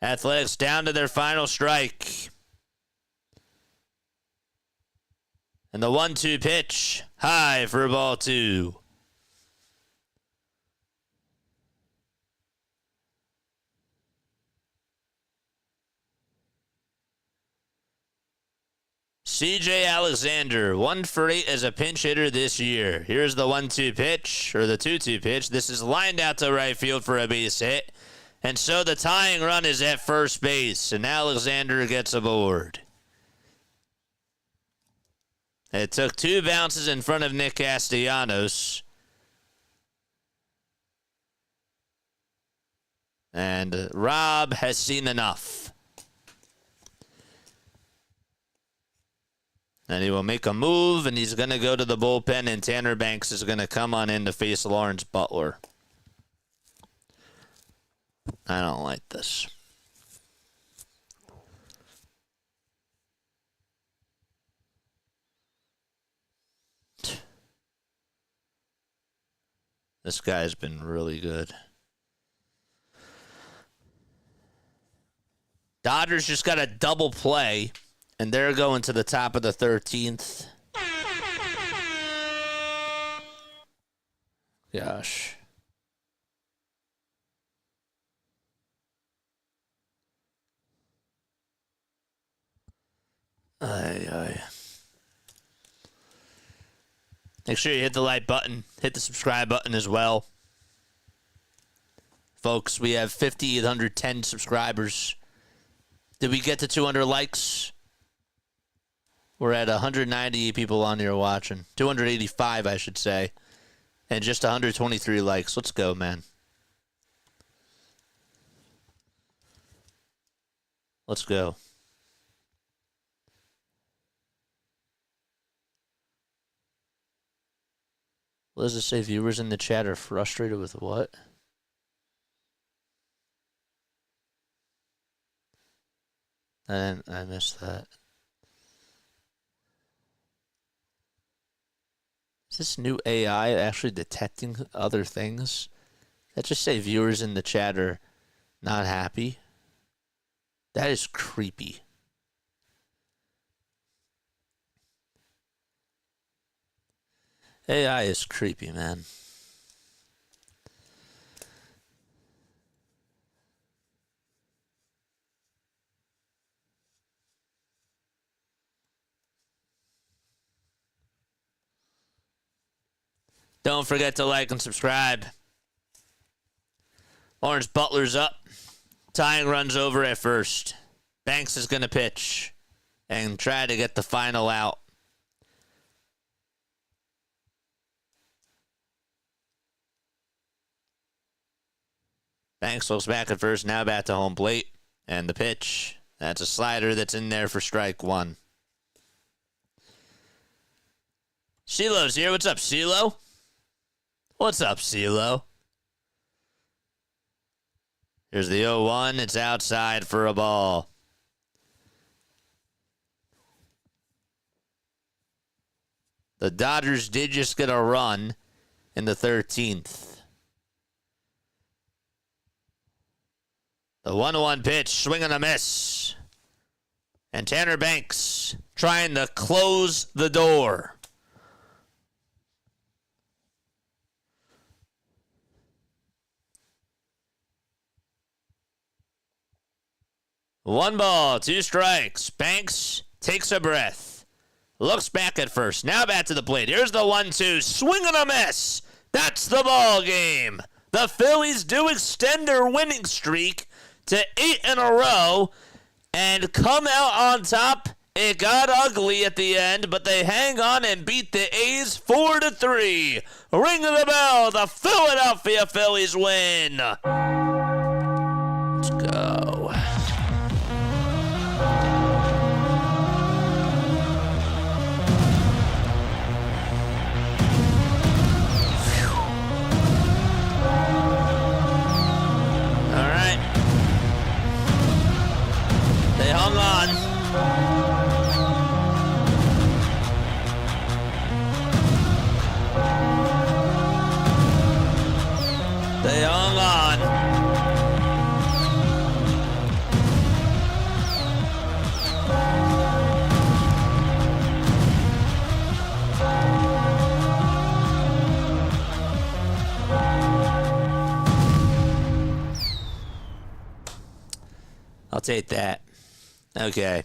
Athletics down to their final strike. And the 1-2 pitch, high for ball 2. CJ Alexander, 1 for 8 as a pinch hitter this year. Here's the 1-2 pitch, or the 2-2 pitch. This is lined out to right field for a base hit. And so the tying run is at first base, and Alexander gets aboard. It took 2 bounces in front of Nick Castellanos. And Rob has seen enough. And he will make a move, and he's going to go to the bullpen, and Tanner Banks is going to come on in to face Lawrence Butler. I don't like this. This guy's been really good. Dodgers just got a double play, and they're going to the top of the 13th. Gosh. Aye. Make sure you hit the like button. Hit the subscribe button as well. Folks, we have 5,810 subscribers. Did we get to 200 likes? We're at 190 people on here watching. 285, I should say. And just 123 likes. Let's go, man. Let's go. What does it say? Viewers in the chat are frustrated with what? I missed that. Is this new AI actually detecting other things? That just say viewers in the chat are not happy? That is creepy. AI is creepy, man. Don't forget to like and subscribe. Lawrence Butler's up. Tying runs over at first. Banks is going to pitch and try to get the final out. Banks looks back at first, now back to home plate. And the pitch, that's a slider that's in there for strike one. CeeLo's here. What's up, CeeLo? What's up, CeeLo? Here's the 0-1. It's outside for a ball. The Dodgers did just get a run in the 13th. The 1-1 pitch, swing and a miss. And Tanner Banks trying to close the door. One ball, two strikes. Banks takes a breath. Looks back at first. Now back to the plate. Here's the 1-2. Swing and a miss. That's the ball game. The Phillies do extend their winning streak to 8 in a row and come out on top. It got ugly at the end, but they hang on and beat the A's 4-3. Ring of the bell. The Philadelphia Phillies win. Let's go. Hung on. They hung on. I'll take that. Okay.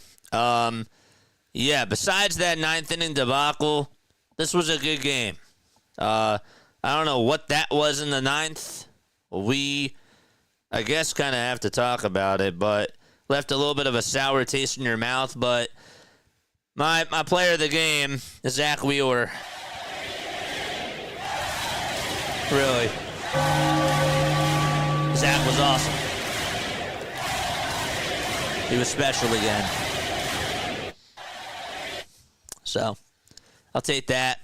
Yeah, besides that 9th inning debacle, this was a good game. I don't know what that was in the 9th. We, I guess, kind of have to talk about it, but left a little bit of a sour taste in your mouth. But my player of the game is Zach Wheeler. Really. Zach was awesome. He was special again. So, I'll take that.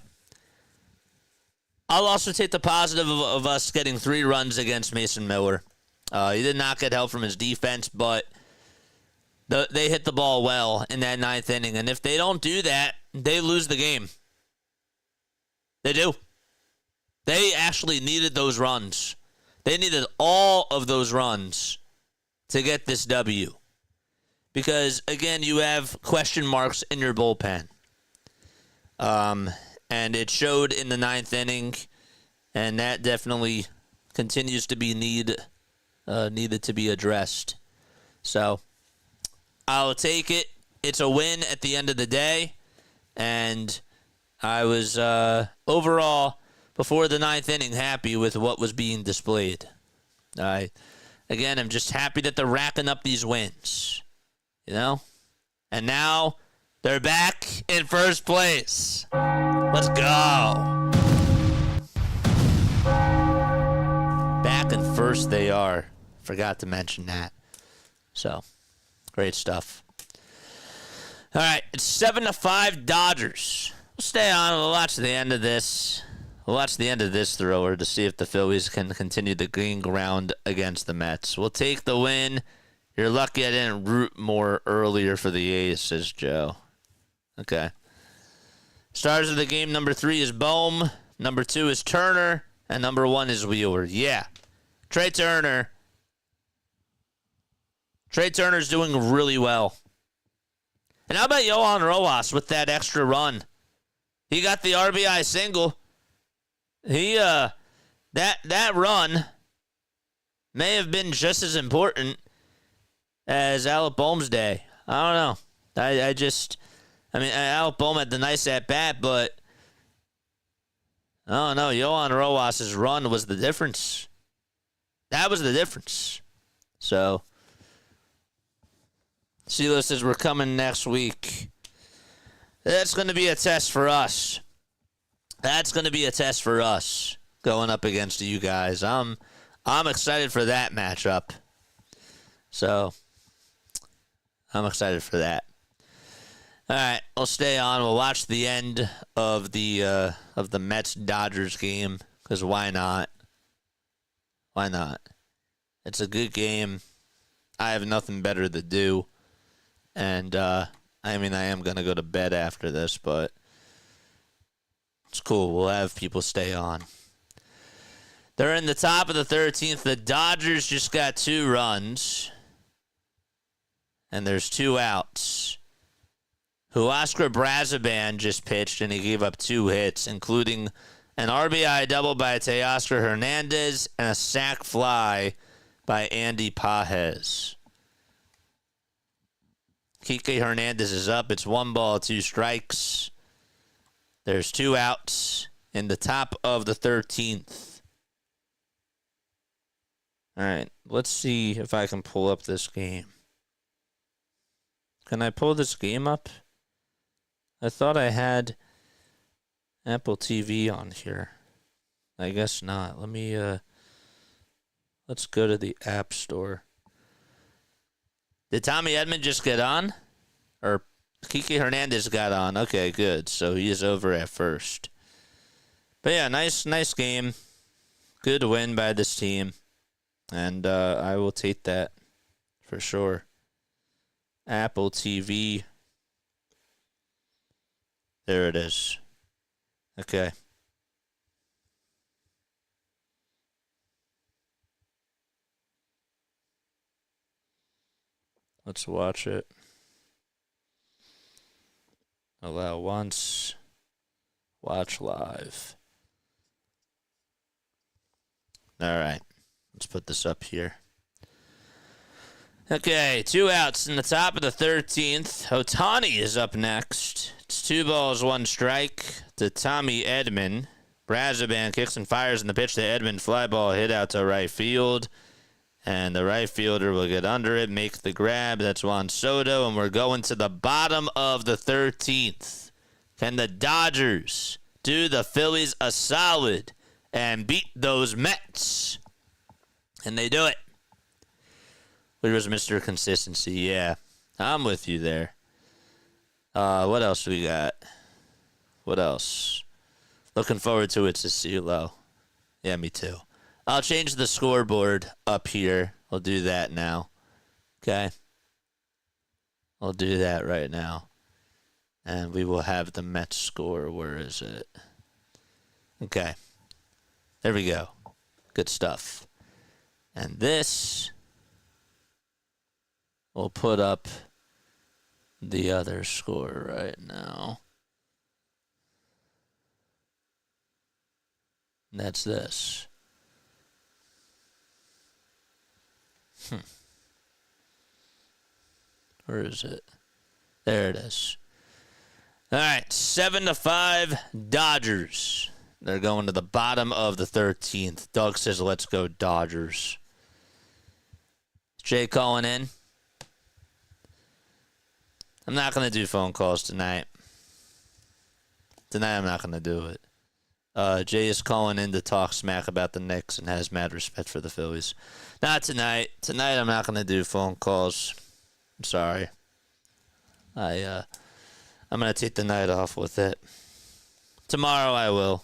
I'll also take the positive of us getting 3 runs against Mason Miller. He did not get help from his defense, but they hit the ball well in that 9th inning. And if they don't do that, they lose the game. They do. They actually needed those runs. They needed all of those runs to get this W. Because, again, you have question marks in your bullpen. And it showed in the 9th inning, and that definitely continues to be needed to be addressed. So, I'll take it. It's a win at the end of the day. And I was, overall, before the 9th inning, happy with what was being displayed. Again, I'm just happy that they're racking up these wins. You know? And now they're back in first place. Let's go. Back in first they are. Forgot to mention that. So, great stuff. All right, it's 7-5 Dodgers. We'll stay on. We'll watch the end of this. We'll watch the end of this thrower to see if the Phillies can continue to gain ground against the Mets. We'll take the win. You're lucky I didn't root more earlier for the A's, says Joe. Okay. Stars of the game, number 3 is Bohm. Number 2 is Turner. And number 1 is Wheeler. Yeah. Trey Turner's doing really well. And how about Yohan Rojas with that extra run? He got the RBI single. That run may have been just as important as Alec Bohm's day. I don't know. Alec Bohm had the nice at-bat, but I don't know. Yohan Rojas' run was the difference. That was the difference. So, CeeLo says we're coming next week. That's going to be a test for us. That's going to be a test for us going up against you guys. I'm I'm excited for that matchup. So, I'm excited for that. All right, we'll stay on. We'll watch the end of the Mets-Dodgers game, because why not? Why not? It's a good game. I have nothing better to do. And, I am going to go to bed after this, but it's cool. We'll have people stay on. They're in the top of the 13th. The Dodgers just got 2 runs. And there's 2 outs. Huascar Braziban just pitched, and he gave up 2 hits, including an RBI double by Teoscar Hernandez and a sac fly by Andy Pages. Kike Hernandez is up. It's 1 ball, 2 strikes. There's 2 outs in the top of the 13th. All right, let's see if I can pull up this game. Can I pull this game up? I thought I had Apple TV on here. I guess not. Let's go to the App Store. Did Tommy Edman just get on? Or Kike Hernandez got on. Okay, good. So he is over at first. But yeah, nice game. Good win by this team. And I will take that for sure. Apple TV. There it is. Okay. Let's watch it. Allow once. Watch live. All right. Let's put this up here. Okay, 2 outs in the top of the 13th. Ohtani is up next. It's 2 balls, 1 strike to Tommy Edman. Braziban kicks and fires in the pitch to Edman. Fly ball hit out to right field. And the right fielder will get under it, make the grab. That's Juan Soto, and we're going to the bottom of the 13th. Can the Dodgers do the Phillies a solid and beat those Mets? And they do it. Where was Mr. Consistency? Yeah, I'm with you there. What else we got? What else? Looking forward to it, Cecilio. Yeah, me too. I'll change the scoreboard up here. I'll do that now. Okay? I'll do that right now. And we will have the Mets score. Where is it? Okay. There we go. Good stuff. And this... we'll put up the other score right now. And that's this. Where is it? There it is. All right, 7-5 Dodgers. They're going to the bottom of the 13th. Doug says, let's go Dodgers. Jay calling in. I'm not going to do phone calls tonight. Tonight I'm not going to do it. Jay is calling in to talk smack about the Knicks and has mad respect for the Phillies. Not tonight. Tonight I'm not going to do phone calls. I'm sorry. I'm going to take the night off with it. Tomorrow I will.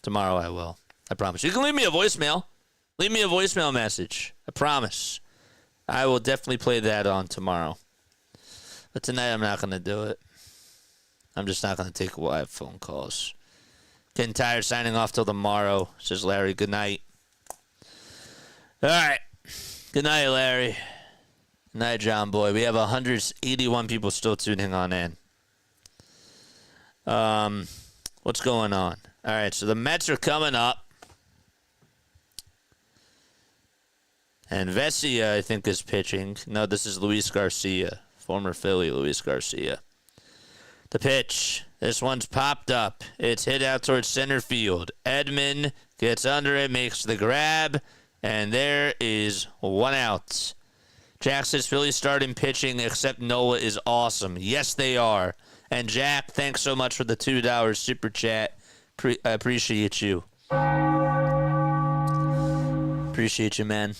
I promise. You can leave me a voicemail. Leave me a voicemail message. I promise. I will definitely play that on tomorrow. But tonight I'm not going to do it. I'm just not going to take live phone calls. Getting tired, signing off till tomorrow, says Larry. Good night. All right. Good night, Larry. Good night, John Boy. We have 181 people still tuning on in. What's going on? All right, so the Mets are coming up. And Vesia, I think, is pitching. No, this is Luis Garcia, former Philly Luis Garcia. The pitch. This one's popped up. It's hit out towards center field. Edman gets under it, makes the grab, and there is 1 out. Jack says Philly starting pitching, except Nola is awesome. Yes, they are. And Jack, thanks so much for the $2 super chat. I appreciate you. Appreciate you, man.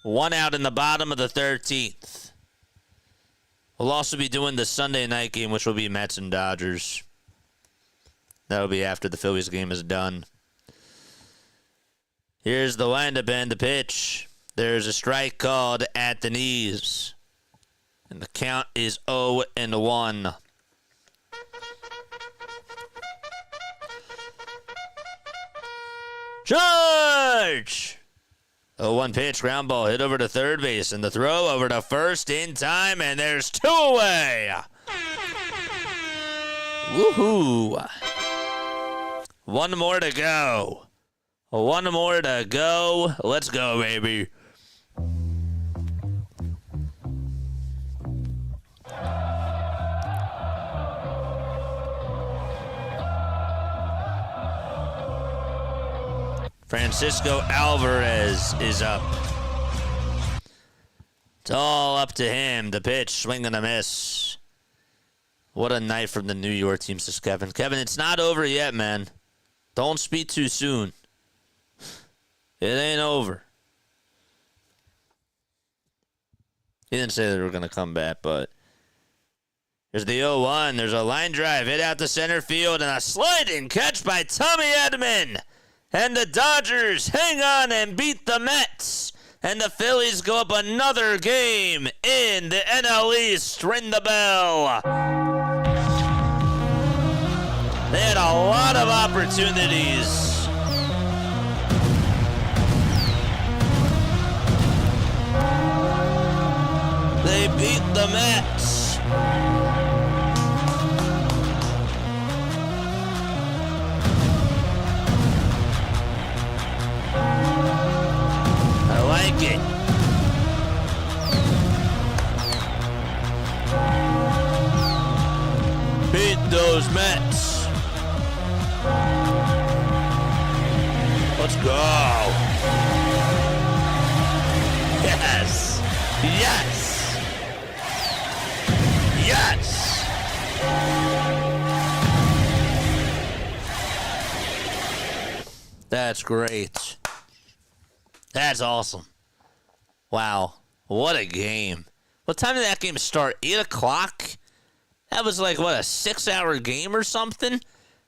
1 out in the bottom of the 13th. We'll also be doing the Sunday night game, which will be Mets and Dodgers. That'll be after the Phillies game is done. Here's the windup and the pitch. There's a strike called at the knees. And the count is 0-1. Charge! 0-1 pitch, ground ball hit over to third base, and the throw over to first in time, and there's 2 away. Woohoo! 1 more to go. 1 more to go. Let's go, baby. Francisco Alvarez is up. It's all up to him. The pitch, swing and a miss. What a night from the New York team, says Kevin. Kevin, it's not over yet, man. Don't speak too soon. It ain't over. He didn't say they were going to come back, but there's the 0-1. There's a line drive hit out to center field and a sliding catch by Tommy Edman. And the Dodgers hang on and beat the Mets. And the Phillies go up another game in the NL East. Ring the bell. They had a lot of opportunities. They beat the Mets. I like it. Beat those Mets. Let's go. Yes. Yes. Yes. That's great. That's awesome. Wow. What a game. What time did that game start? 8 o'clock? That was like, what, a 6-hour game or something?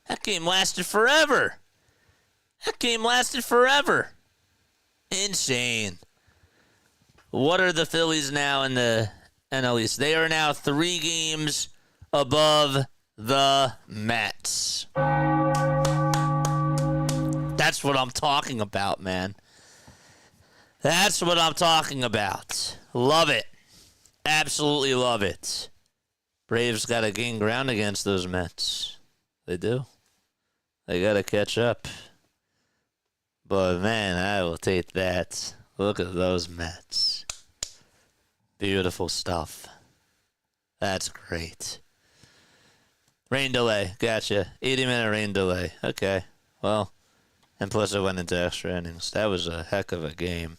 That game lasted forever. That game lasted forever. Insane. What are the Phillies now in the NL East? They are now 3 games above the Mets. That's what I'm talking about, man. That's what I'm talking about. Love it. Absolutely love it. Braves got to gain ground against those Mets. They do. They got to catch up. But, man, I will take that. Look at those Mets. Beautiful stuff. That's great. Rain delay. Gotcha. 80-minute rain delay. Okay. Well, and plus it went into extra innings. That was a heck of a game.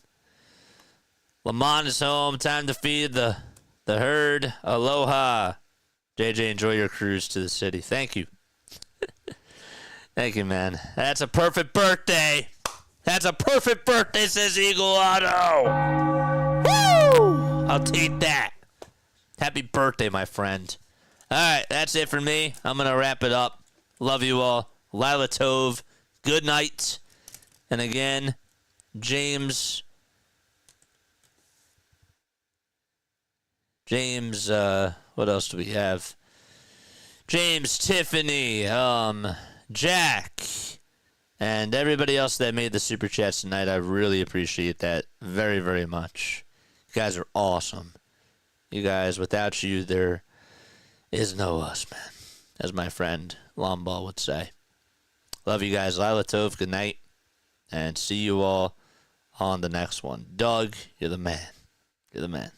Lamont is home. Time to feed the herd. Aloha. JJ, enjoy your cruise to the city. Thank you. Thank you, man. That's a perfect birthday. That's a perfect birthday, says Eagle Auto. Woo! I'll take that. Happy birthday, my friend. All right, that's it for me. I'm going to wrap it up. Love you all. Lila Tove, good night. And again, James, what else do we have? James, Tiffany, Jack, and everybody else that made the super chats tonight. I really appreciate that very, very much. You guys are awesome. You guys, without you, there is no us, man, as my friend Lomball would say. Love you guys. Lila Tove, good night, and see you all on the next one. Doug, you're the man. You're the man.